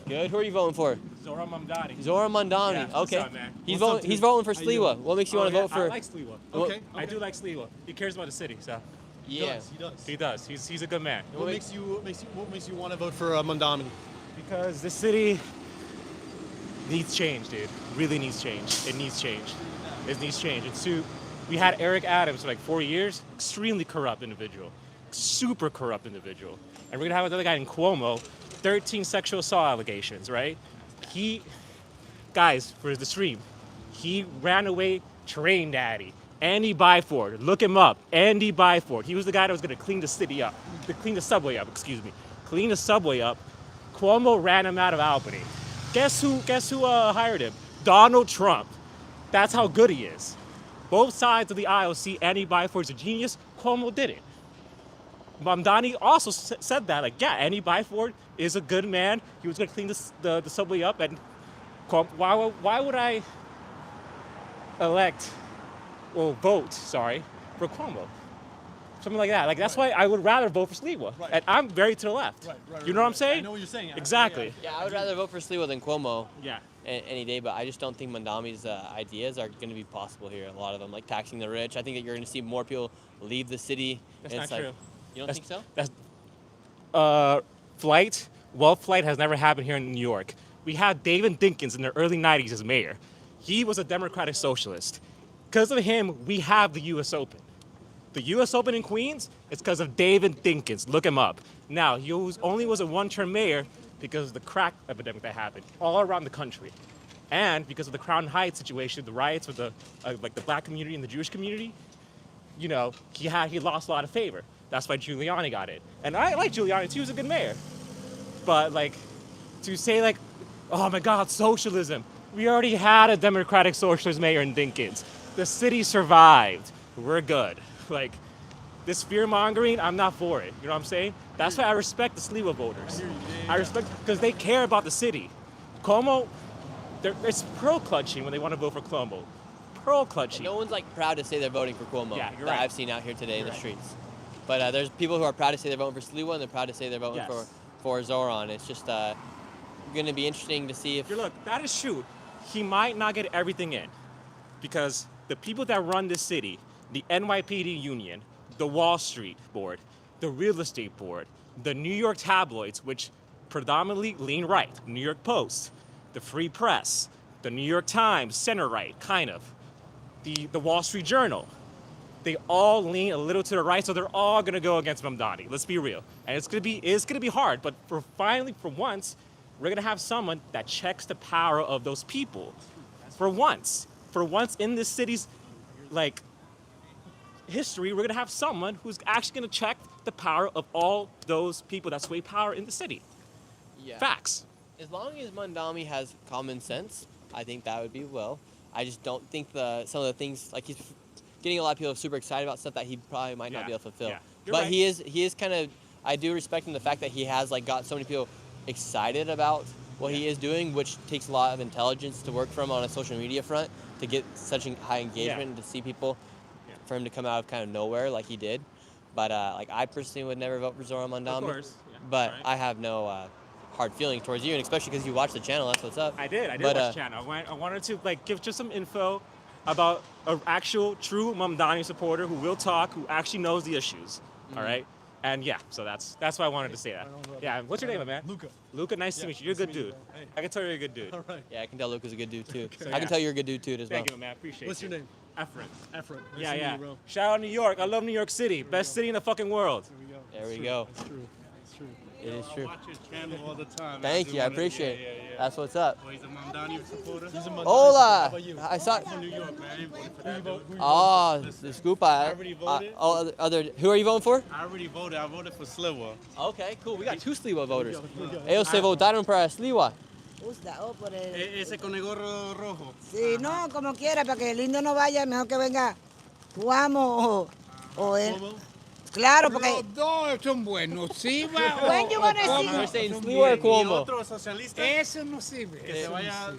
A: Good. Who are you voting for?
L: Zohran Mamdani.
A: Zohran Mamdani.
L: Yeah, what's
A: okay.
L: up, man?
A: He's
L: What's up,
A: voting. He's
L: dude?
A: voting for
L: How you
A: Sliwa.
L: doing?
A: What makes you want to vote for?
L: I like Sliwa.
A: Okay.
L: I do like Sliwa. He cares about the city, so.
A: Yeah.
L: He does. He's a good man.
I: What makes you want to vote for Mandami?
L: Because this city needs change, dude. Really needs change. It needs change. It needs change. We had Eric Adams for like 4 years. Extremely corrupt individual. Super corrupt individual. And we're gonna have another guy in Cuomo, 13 sexual assault allegations, right? Guys, for the stream, he ran away train daddy. Andy Byford, look him up. Andy Byford. He was the guy that was gonna clean the city up, clean the subway up. Clean the subway up. Cuomo ran him out of Albany. Guess who hired him? Donald Trump. That's how good he is. Both sides of the aisle see Andy Byford's a genius. Cuomo did it. Mamdani also said that, like, yeah, Andy Byford is a good man. He was going to clean the subway up. And why would I vote for Cuomo? Something like that. Like, that's why I would rather vote for Sliwa.
I: Right.
L: And I'm very to the left. You know what I'm saying?
I: I know what you're saying.
L: Exactly.
A: Yeah, I would rather vote for Sliwa than Cuomo.
L: Yeah.
A: Any day, but I just don't think Mandami's ideas are going to be possible here. A lot of them, like taxing the rich. I think that you're going to see more people leave the city.
L: That's
A: and
L: not
A: it's like,
L: true.
A: You don't think so?
L: Wealth flight has never happened here in New York. We had David Dinkins in the early 90s as mayor. He was a democratic socialist. Because of him, we have the U.S. Open. The U.S. Open in Queens, it's because of David Dinkins. Look him up. Now, he only was a one-term mayor because of the crack epidemic that happened all around the country. And because of the Crown Heights situation, the riots with the black community and the Jewish community, you know, he lost a lot of favor. That's why Giuliani got it. And I like Giuliani too, he was a good mayor. But like, to say like, oh my God, socialism. We already had a democratic socialist mayor in Dinkins. The city survived. We're good. Like, this fear-mongering, I'm not for it. You know what I'm saying? That's why I respect the Sliwa voters. I respect, because they care about the city. Cuomo, it's pearl-clutching when they want to vote for Cuomo. Pearl-clutching.
A: No one's like proud to say they're voting for Cuomo.
L: Yeah, you're
A: that
L: right.
A: I've seen out here today in the streets. But there's people who are proud to say they're voting for Sliwa, and they're proud to say they're voting
L: Yes.
A: for Zoran. It's just going to be interesting to see if.
L: Look, that is true. He might not get everything in because the people that run this city, the NYPD union, the Wall Street board, the real estate board, the New York tabloids, which predominantly lean right, New York Post, the Free Press, the New York Times, center right, kind of, the Wall Street Journal, they all lean a little to the right, so they're all gonna go against Mamdani. Let's be real, and it's gonna be hard. But for once, we're gonna have someone that checks the power of those people. For once in this city's history, we're gonna have someone who's actually gonna check the power of all those people that sway power in the city.
A: Yeah.
L: Facts.
A: As long as Mandami has common sense, I think that would be well. I just don't think some of the things, like he's getting a lot of people super excited about stuff that he probably might not be able to fulfill.
L: Yeah. You're
A: But
L: right.
A: he is kind of, I do respect him the fact that he has got so many people excited about what he is doing, which takes a lot of intelligence to work from on a social media front to get such a high engagement and to see people, for him to come out of kind of nowhere like he did. But I personally would never vote for Zoran Mandami.
L: Of course. Yeah.
A: But I have no hard feelings towards you, and especially because you watch the channel. That's what's up.
L: I did
A: But,
L: watch the channel. I wanted to give just some info about an actual true Mamdani supporter who will talk, who actually knows the issues. All right. And yeah, so that's why I wanted to say that. Yeah, what's your name, man?
I: Luca.
L: Luca, nice to meet you. You're a good dude.
I: Hey.
L: I can tell you're a good dude.
I: All right.
A: Yeah, I can tell Luca's a good dude too.
L: So,
A: I can tell you're a good dude too as well.
L: Thank you, man. I appreciate
I: What's
L: you.
I: your name?
L: Ephraim.
I: Ephraim. Nice
L: Yeah,
I: to meet
L: yeah.
I: you, bro.
L: Shout out New York. I love New York City. Best city in the fucking world.
A: There we go.
I: That's true. That's true.
A: It is true.
J: I watch your channel all the time.
A: Thank you. I appreciate it.
J: Yeah.
A: That's what's up.
J: Oh, he's a Mamdani supporter?
I: He's a Mamdani.
A: Hola.
I: How about you?
A: I saw.
J: From New York, man. I ain't voting for that dude.
A: Oh, the scoop.
J: I already voted.
A: Who are you voting for?
J: I already voted. I voted for Sliwa.
A: Okay, cool. We got two Sliwa voters. Ellos se votaron para Sliwa.
W: Por el...
J: Ese con el gorro rojo.
W: Sí, no, como quiera, para que el lindo no vaya, mejor que venga Cuamo o él. Claro, porque...
M: Los dos son buenos. Sí, va.
W: When you gonna
A: You're saying Sliwa or Cuomo?
J: Otro socialista.
M: Eso no sirve.
J: Que se vaya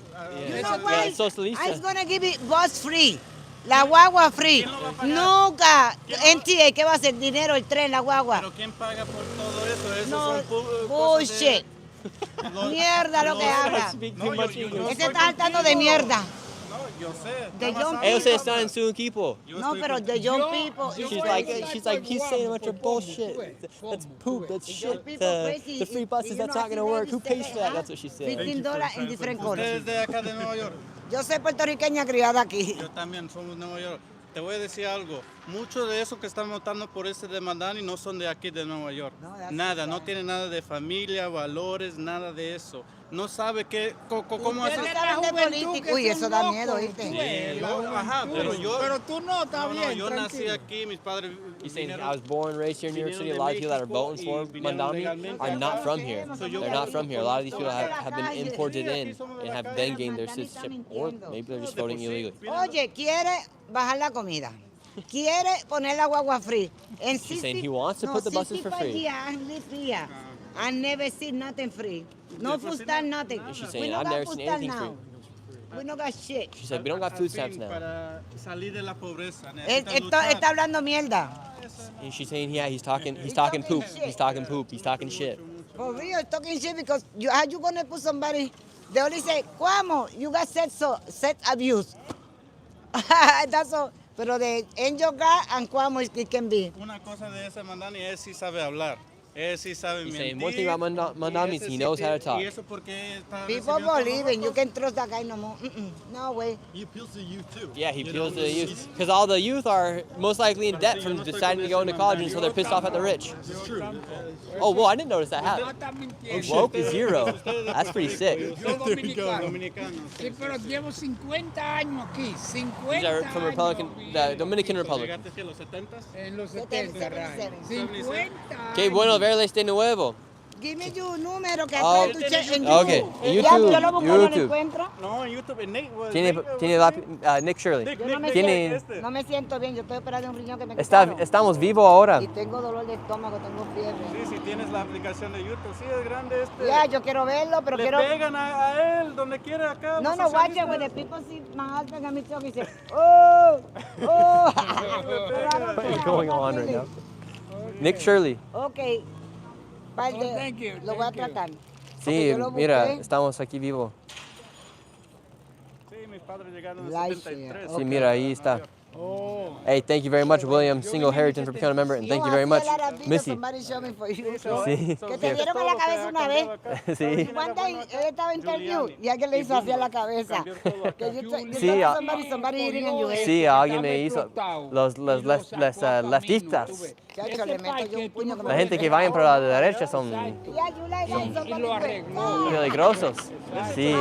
W: You know what?
A: Socialista.
W: I'm gonna give it bus free. La guagua free. Nunca. NTA, ¿qué va a hacer? Dinero, el tren, la guagua.
J: Pero ¿quién paga por todo eso? Eso
W: No,
J: son
W: bullshit. Mierda lo que habla. Ese está saltando de mierda.
J: Yo sé.
W: De young
A: Ellos
W: people.
A: están en su equipo.
W: No, pero de young people.
A: She's like, he's saying a bunch of bullshit. That's poop. That's shit. The free buses, that's not gonna work. Who pays for that? That's what she said.
W: $15 en different colors.
J: Ustedes de acá de Nueva York.
W: Yo soy puertorriqueña criada aquí.
J: Yo también somos de Nueva York. Te voy a decir algo. Muchos de esos que están votando por este de Mandani no son de aquí de Nueva York. Nada, no tienen nada de familia, valores, nada de eso. No sabe cómo hacer.
W: de político. Uy, eso da miedo, ¿viste?
J: Sí, ajá, pero
M: tú no, está bien,
J: yo nací
M: tranquilo.
J: aquí, mis padres.
A: He's saying I was born, raised here in New York City. A lot of people that are voting for Mandami are not from here. They're not from here. A lot of these people have been imported in and have then gained their citizenship, or maybe they're just voting illegally.
W: Oye, quiere bajar la comida. Quiere poner la guagua free. En
A: She's saying he wants to put the buses for
W: 65
A: free.
W: years I live here. I never seen nothing free. No food stamp, nothing.
A: She's
W: We
A: saying
W: no
A: I've
W: got
A: never
W: food
A: seen
W: stamp
A: anything free.
W: now. We no got shit.
A: She said we don't got food stamps now.
J: Para salir de la pobreza.
W: Está hablando mierda.
A: And she's saying he's talking poop. He's talking poop. He's talking shit.
W: For real, talking shit because how you gonna put somebody? They only say, Cuomo, you got sex abuse. That's all. Pero de Angel God and Cuomo it can be.
J: Una cosa de ese Mandani es si sabe hablar. Él sí sabe
A: He's
J: mentir.
A: saying one thing about Mandami is he knows how to talk.
J: Y eso porque está
W: People believe in you can trust that guy no more. No way.
I: He appeals to youth too.
A: Yeah, he appeals to the youth. Because all the youth are most likely in debt from deciding to go into college, and so they're pissed off at the rich.
I: It's true.
A: Oh, well, I didn't notice that happen. Woke is zero. That's pretty sick.
M: Yo dominicano. Sí, pero llevo 50 años aquí. 50
A: These are from the Dominican Republic.
J: ¿Llegaste en los 70s?
M: En los 70, right. 50
A: Qué bueno verle este nuevo.
W: Give me your número que
A: Oh,
W: tu check en
A: okay.
W: YouTube.
A: YouTube,
W: Ya, yo lo busco, no lo
A: YouTube.
W: encuentro.
J: No, en YouTube, en Nate.
A: Tiene Nick Shirley.
W: Yo no me,
A: Tiene,
W: no me siento bien, yo estoy operado de un riñón que me
A: está,
W: quitaron.
A: estamos vivos ahora.
W: Y tengo dolor de estómago, tengo fiebre.
J: Sí, si tienes la aplicación de YouTube, sí es grande este.
W: Ya, yo quiero verlo, pero
J: Le
W: quiero...
J: pegan a él donde quiera acá.
W: No,
J: los
W: no, watch it
J: socialistas.
W: when the people see my husband and me talking, say, oh, oh.
A: What's going on right now? Nick Shirley.
W: Ok. Par de-
M: thank you,
W: Lo voy a
M: thank you.
W: tratar.
A: Sí,
W: yo lo
A: mira,
W: busqué.
A: estamos aquí vivo.
J: Sí, mis padres llegaron en
W: Live
J: 73.
A: Sí, mira, ahí está.
J: Oh.
A: Hey, thank you very much, William Single Harrington, for becoming a member, and thank you very much, Missy.
W: Somebody show me for you.
A: Sí.
W: Que te dieron a la cabeza una vez.
A: Sí.
W: One day, él estaba en interview y alguien le hizo así a la cabeza. Que you
A: Sí,
W: saw somebody eating and you ate.
A: Sí, alguien me hizo. Los leftistas.
W: Chacho, le meto yo un puño como
A: La gente que vayan para la derecha son
W: Yeah, you like somebody with-
A: peligrosos. Sí.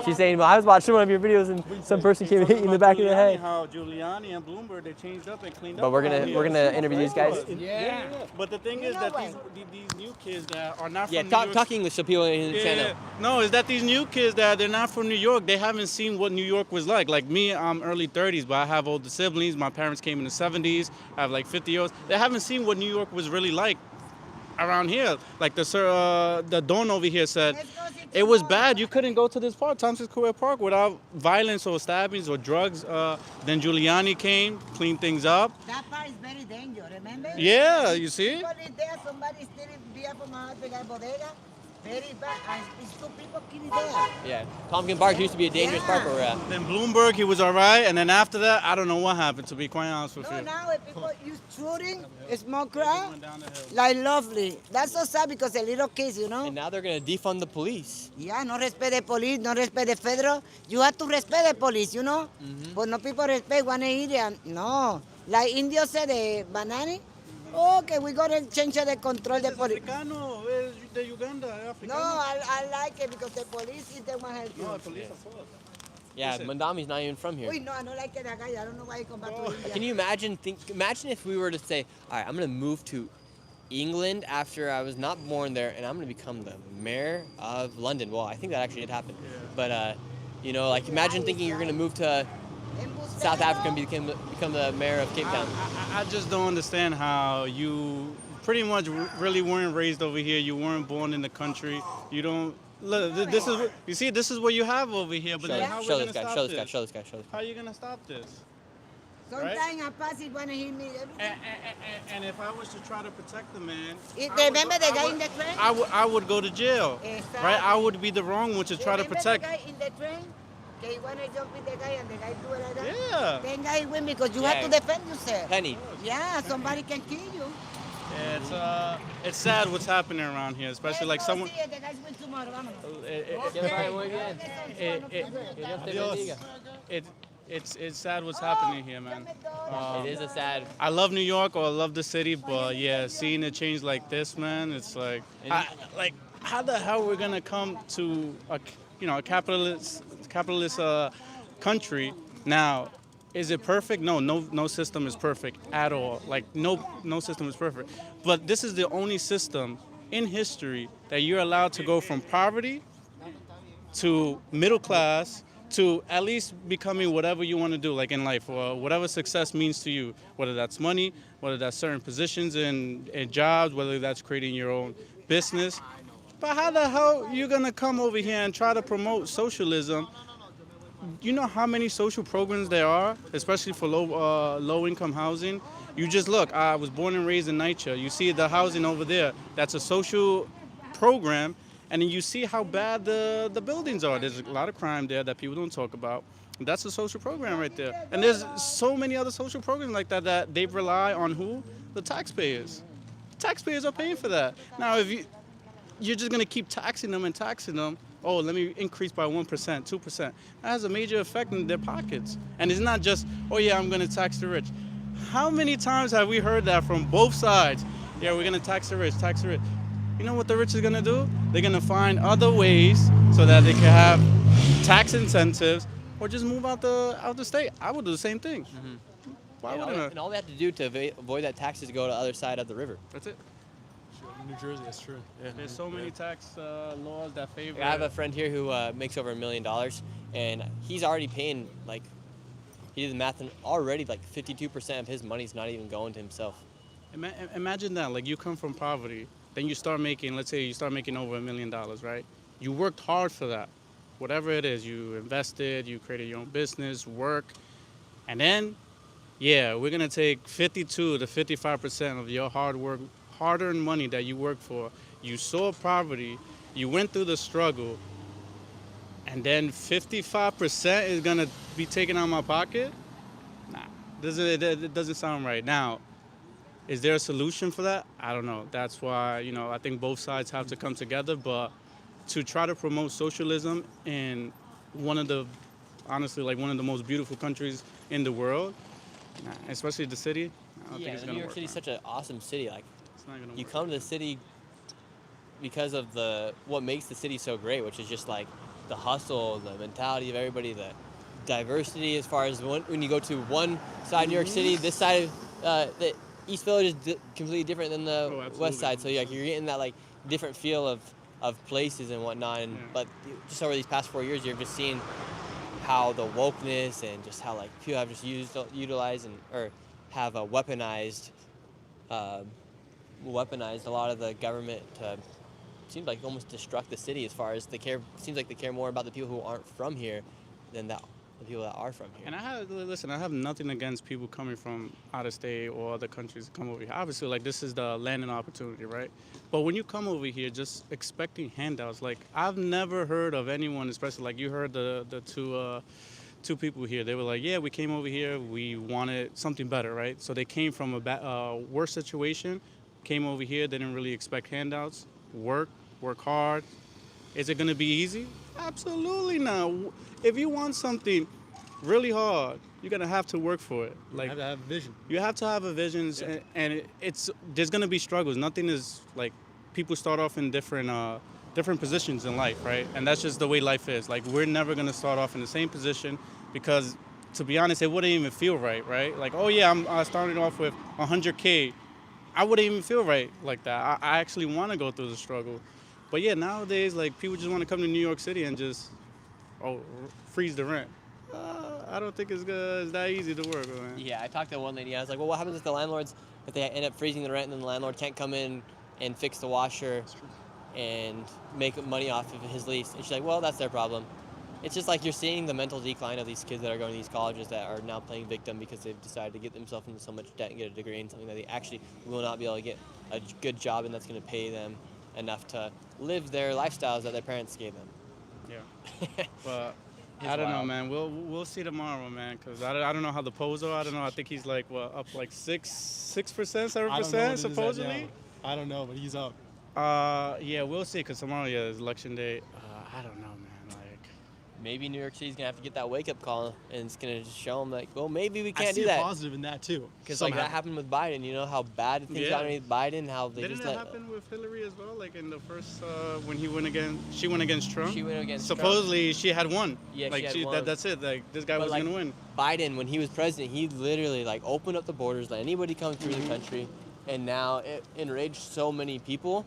A: She's saying, well, I was watching one of your videos and some person came and hit you in the back of the head.
J: How Giuliani and Bloomberg, they changed up and cleaned
A: But
J: up.
A: we're gonna interview these guys.
J: Yeah. But the thing is that these new kids that are not
A: Yeah,
J: from New York.
A: talk English so people in the channel.
J: No, is that these new kids that they're not from New York, they haven't seen what New York was like. Like me, I'm early 30s, but I have older siblings. My parents came in the 70s. I have like 50-year-olds. They haven't seen what New York was really like around here. Like the Don over here said, it was bad. You couldn't go to this park, Times Square Park, without violence or stabbings or drugs. Then Giuliani came, cleaned things up.
W: That part is very dangerous, remember?
J: Yeah, you see?
W: People is there, somebody stealing beer from a bodega. Very bad. And it's two people killing there.
A: Yeah, Tompkins Park used to be a dangerous park where we're at.
J: Then Bloomberg, he was all right. And then after that, I don't know what happened, to be quite honest with
W: No,
J: you.
W: now if people use shooting, small crowd, like lovely. That's so sad because the little kids, you know?
A: And now they're gonna defund the police.
W: Yeah, no respect the police, no respect the federal. You have to respect the police, you know? But no people respect one area. No. Like India said, the banana. Okay, we got to change the control the police.
J: Africano, de Uganda, Africano.
W: No, I like it because the police is the one help you.
J: No, the police are for us.
A: Yeah, Mandami's not even from here.
W: Uy, no, I don't like that guy. I don't know why he come back to India.
A: Can you imagine if we were to say, all right, I'm gonna move to England after I was not born there, and I'm gonna become the mayor of London. Well, I think that actually did happen. But you know, like imagine thinking you're gonna move to South Africa and become the mayor of Cape Town.
J: I just don't understand how you pretty much really weren't raised over here. You weren't born in the country. You don't. Look, this is what you see. This is what you have over here. But then how are we gonna stop this?
A: Show this guy.
J: How are you gonna stop this?
W: Sometimes I pass it when he me.
J: And if I was to try to protect the man,
W: Remember the guy in the train?
J: I would go to jail, right? I would be the wrong one to try to protect.
W: Remember the guy in the train? Okay, when I jump with the guy and the guy do it like that?
J: Yeah.
W: Then guy win because you have to defend yourself.
A: Penny.
W: Yeah, somebody can kill you.
J: Yeah, it's sad what's happening around here, especially like someone.
W: Sí, the guys win tomorrow, vámonos.
J: It's sad what's happening here, man.
A: It is a sad.
J: I love New York, or I love the city, but yeah, seeing it change like this, man, it's like, how the hell we're gonna come to a capitalist country now? Is it perfect? No system is perfect at all. Like no system is perfect. But this is the only system in history that you're allowed to go from poverty to middle class to at least becoming whatever you want to do, like in life, or whatever success means to you, whether that's money, whether that's certain positions in jobs, whether that's creating your own business. But how the hell are you gonna come over here and try to promote socialism? You know how many social programs there are, especially for low-income housing? You just look, I was born and raised in NYC. You see the housing over there, that's a social program, and then you see how bad the buildings are. There's a lot of crime there that people don't talk about. That's a social program right there. And there's so many other social programs like that they rely on who? The taxpayers. Taxpayers are paying for that. Now, if you're just gonna keep taxing them, oh, let me increase by 1%, 2%. That has a major effect in their pockets. And it's not just, oh yeah, I'm gonna tax the rich. How many times have we heard that from both sides? Yeah, we're gonna tax the rich, tax the rich. You know what the rich is gonna do? They're gonna find other ways so that they can have tax incentives or just move out the state. I would do the same thing. Why wouldn't I?
A: And all they have to do to avoid that tax is go to the other side of the river.
J: That's it.
I: New Jersey, that's true. Yeah.
J: There's so many tax laws that favor.
A: I have a friend here who makes over $1 million, and he's already paying he did the math, and already 52% of his money's not even going to himself.
J: Imagine that, like you come from poverty, then you start making, let's say you start making over $1 million, right? You worked hard for that, whatever it is. You invested, you created your own business, work, and then yeah, we're gonna take 52 to 55% of your hard-earned money that you work for. You saw poverty, you went through the struggle, and then 55% is gonna be taken out of my pocket? Nah, it doesn't sound right. Now, is there a solution for that? I don't know. That's why, I think both sides have to come together, but to try to promote socialism in one of the, honestly, like one of the most beautiful countries in the world, especially the city, I don't think it's
A: New
J: gonna
A: York
J: work.
A: City's such an awesome city. Like,
J: It's not gonna
A: you
J: work.
A: come to the city because of what makes the city so great, which is just like the hustle, the mentality of everybody, the diversity as far as when you go to one side of New York City, this side of the East Village is completely different than the West side. So you're getting that like different feel of places and whatnot. And but just over these past 4 years, you're just seeing how the wokeness and just how like people have just utilized or have weaponized a lot of the government to seems like almost destruct the city as far as seems like they care more about the people who aren't from here than the people that are from here.
J: And I have nothing against people coming from out of state or other countries to come over here. Obviously, like this is the landing opportunity, right? But when you come over here, just expecting handouts, like I've never heard of anyone, especially like you heard the two people here. They were like, yeah, we came over here, we wanted something better, right? So they came from a worse situation, came over here, they didn't really expect handouts, work hard. Is it gonna be easy? Absolutely not. If you want something really hard, you're gonna have to work for it.
I: You have to have a vision.
J: You have to have a vision, and there's gonna be struggles. Nothing is like people start off in different positions in life, right? And that's just the way life is. Like we're never gonna start off in the same position because, to be honest, it wouldn't even feel right, right? Like, oh yeah, I started off with 100K. I wouldn't even feel right like that. I actually want to go through the struggle. But yeah, nowadays, like people just want to come to New York City and just freeze the rent. I don't think it's that easy to work with, man.
A: Yeah, I talked to one lady. I was like, well, what happens if the landlords, if they end up freezing the rent and then the landlord can't come in and fix the washer and make money off of his lease? And she's like, well, that's their problem. It's just like you're seeing the mental decline of these kids that are going to these colleges that are now playing victim because they've decided to get themselves into so much debt and get a degree in something that they actually will not be able to get a good job and that's going to pay them enough to live their lifestyles that their parents gave them.
J: Yeah. But
A: It's
J: I don't know,
A: wild.
J: man. We'll see tomorrow, man. Cause I don't know how the polls are. I don't know. I think he's like up like 6%, 7% supposedly.
I: I don't know, but he's up.
J: Yeah, we'll see. Cause tomorrow, yeah, is election day. I don't know, man.
A: Maybe New York City's gonna have to get that wake-up call, and it's gonna just show them like, well, maybe we
I: I
A: can't
I: see
A: do
I: a
A: that.
I: positive in that too.
A: Because like that happened with Biden. You know how bad things got underneath Biden. How they
J: Didn't
A: just
J: that
A: let.
J: happen with Hillary as well? Like in the first when she went against Trump.
A: She went against
J: Supposedly she had won.
A: Yeah,
J: like
A: she had won.
J: That's it. Like this guy
A: But,
J: was
A: like,
J: gonna win.
A: Biden, when he was president, he literally like opened up the borders, let anybody come through the country, and now it enraged so many people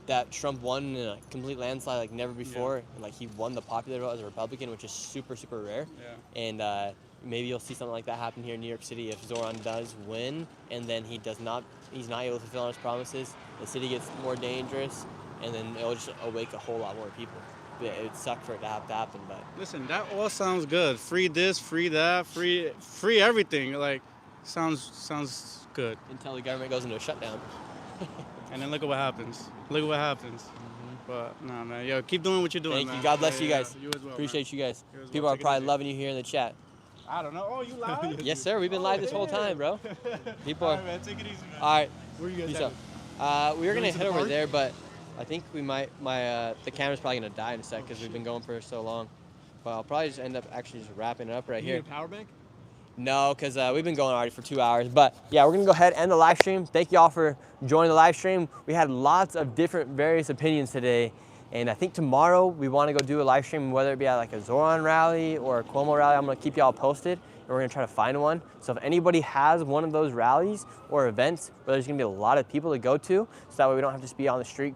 A: that Trump won in a complete landslide like never before. And, like he won the popular vote as a Republican, which is super, super rare.
J: Yeah.
A: And maybe you'll see something like that happen here in New York City if Zoran does win, and then he's not able to fulfill on his promises. The city gets more dangerous, and then it'll just awake a whole lot more people. It would suck for it to have to happen, but
J: Listen, that all sounds good. Free this, free that, free everything. Like sounds good.
A: Until the government goes into a shutdown.
J: And then look at what happens. Look at what happens. But nah, man, yo, keep doing what you're doing,
A: Thank
J: man.
A: you. God bless
J: Yeah,
A: you
J: yeah,
A: guys.
J: You as well.
A: Appreciate you guys.
J: You as well.
A: People are
J: Take it
A: probably
J: easy.
A: loving you here in the chat.
J: I don't know. Oh, you live?
A: Yes, sir. We've been live this whole time, bro. People
J: All
A: are.
J: right, man. Take it easy, man.
A: All right.
I: Where you guys
A: Peace
I: at?
A: out. We were gonna
I: Going to
A: head
I: the
A: over
I: park?
A: there, but I think we might. The camera's probably gonna die in a sec because we've been going for so long. But I'll probably just end up actually just wrapping it up right
I: You
A: here.
I: need a power bank?
A: No, because we've been going already for 2 hours. But yeah, we're gonna go ahead and end the live stream. Thank you all for joining the live stream. We had lots of different various opinions today. And I think tomorrow we want to go do a live stream, whether it be at like a Zoran rally or a Cuomo rally. I'm gonna keep y'all posted, and we're gonna try to find one. So if anybody has one of those rallies or events where there's gonna be a lot of people to go to, so that way we don't have to just be on the street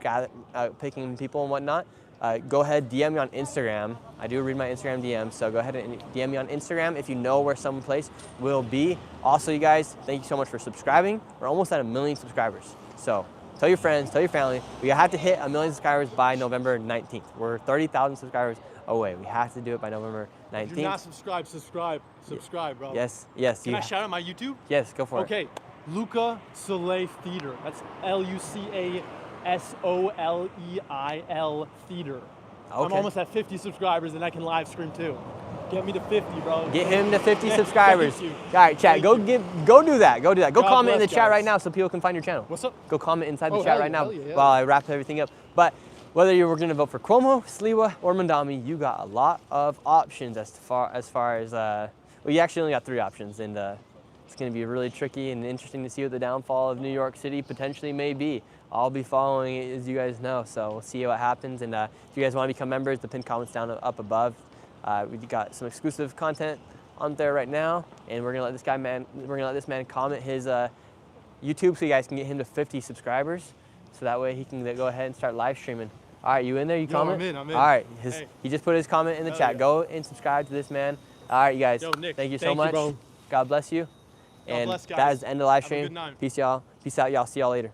A: picking people and whatnot, go ahead, DM me on Instagram. I do read my Instagram DMs, so go ahead and DM me on Instagram if you know where some place will be. Also, you guys, thank you so much for subscribing. We're almost at 1 million subscribers. So tell your friends, tell your family. We have to hit 1 million subscribers by November 19th. We're 30,000 subscribers away. We have to do it by November 19th.
I: If you're not subscribed, subscribe, bro.
A: Yes.
I: Can I shout out my YouTube?
A: Yes, go for it.
I: Okay, Luca Soleil Theater. That's LucaSoleil Theater. I'm
A: Okay.
I: almost at 50 subscribers and I can live stream too. Get me to 50, bro.
A: Get him to 50 subscribers.
I: Thank you.
A: All right, chat. Go do that. Go do that. Go
I: God
A: comment in the
I: bless,
A: chat
I: guys.
A: right now so people can find your channel.
I: What's up?
A: Go comment inside the
I: Oh,
A: chat
I: hell
A: right
I: yeah,
A: now
I: hell yeah,
A: while I wrap everything up. But whether you were going to vote for Cuomo, Sliwa, or Mandami, you got a lot of options as far as well, you actually only got 3 options, and it's going to be really tricky and interesting to see what the downfall of New York City potentially may be. I'll be following it, as you guys know, so we'll see what happens. And if you guys want to become members, the pinned comments down up above. We've got some exclusive content on there right now, and we're gonna let this man comment his YouTube so you guys can get him to 50 subscribers, so that way he can go ahead and start live streaming. All right, you in there? You comment?
I: I'm in.
A: All right,
I: Hey.
A: he just put his comment in the
I: Hell
A: chat.
I: yeah.
A: Go and subscribe to this man. All right, you guys.
I: Yo, Nick,
A: thank you so
I: thank you,
A: much.
I: bro.
A: God bless you.
I: God
A: and
I: bless, guys.
A: that is the end of the live
I: Have a
A: stream.
I: good night.
A: Peace, y'all. Peace out, y'all. See y'all later.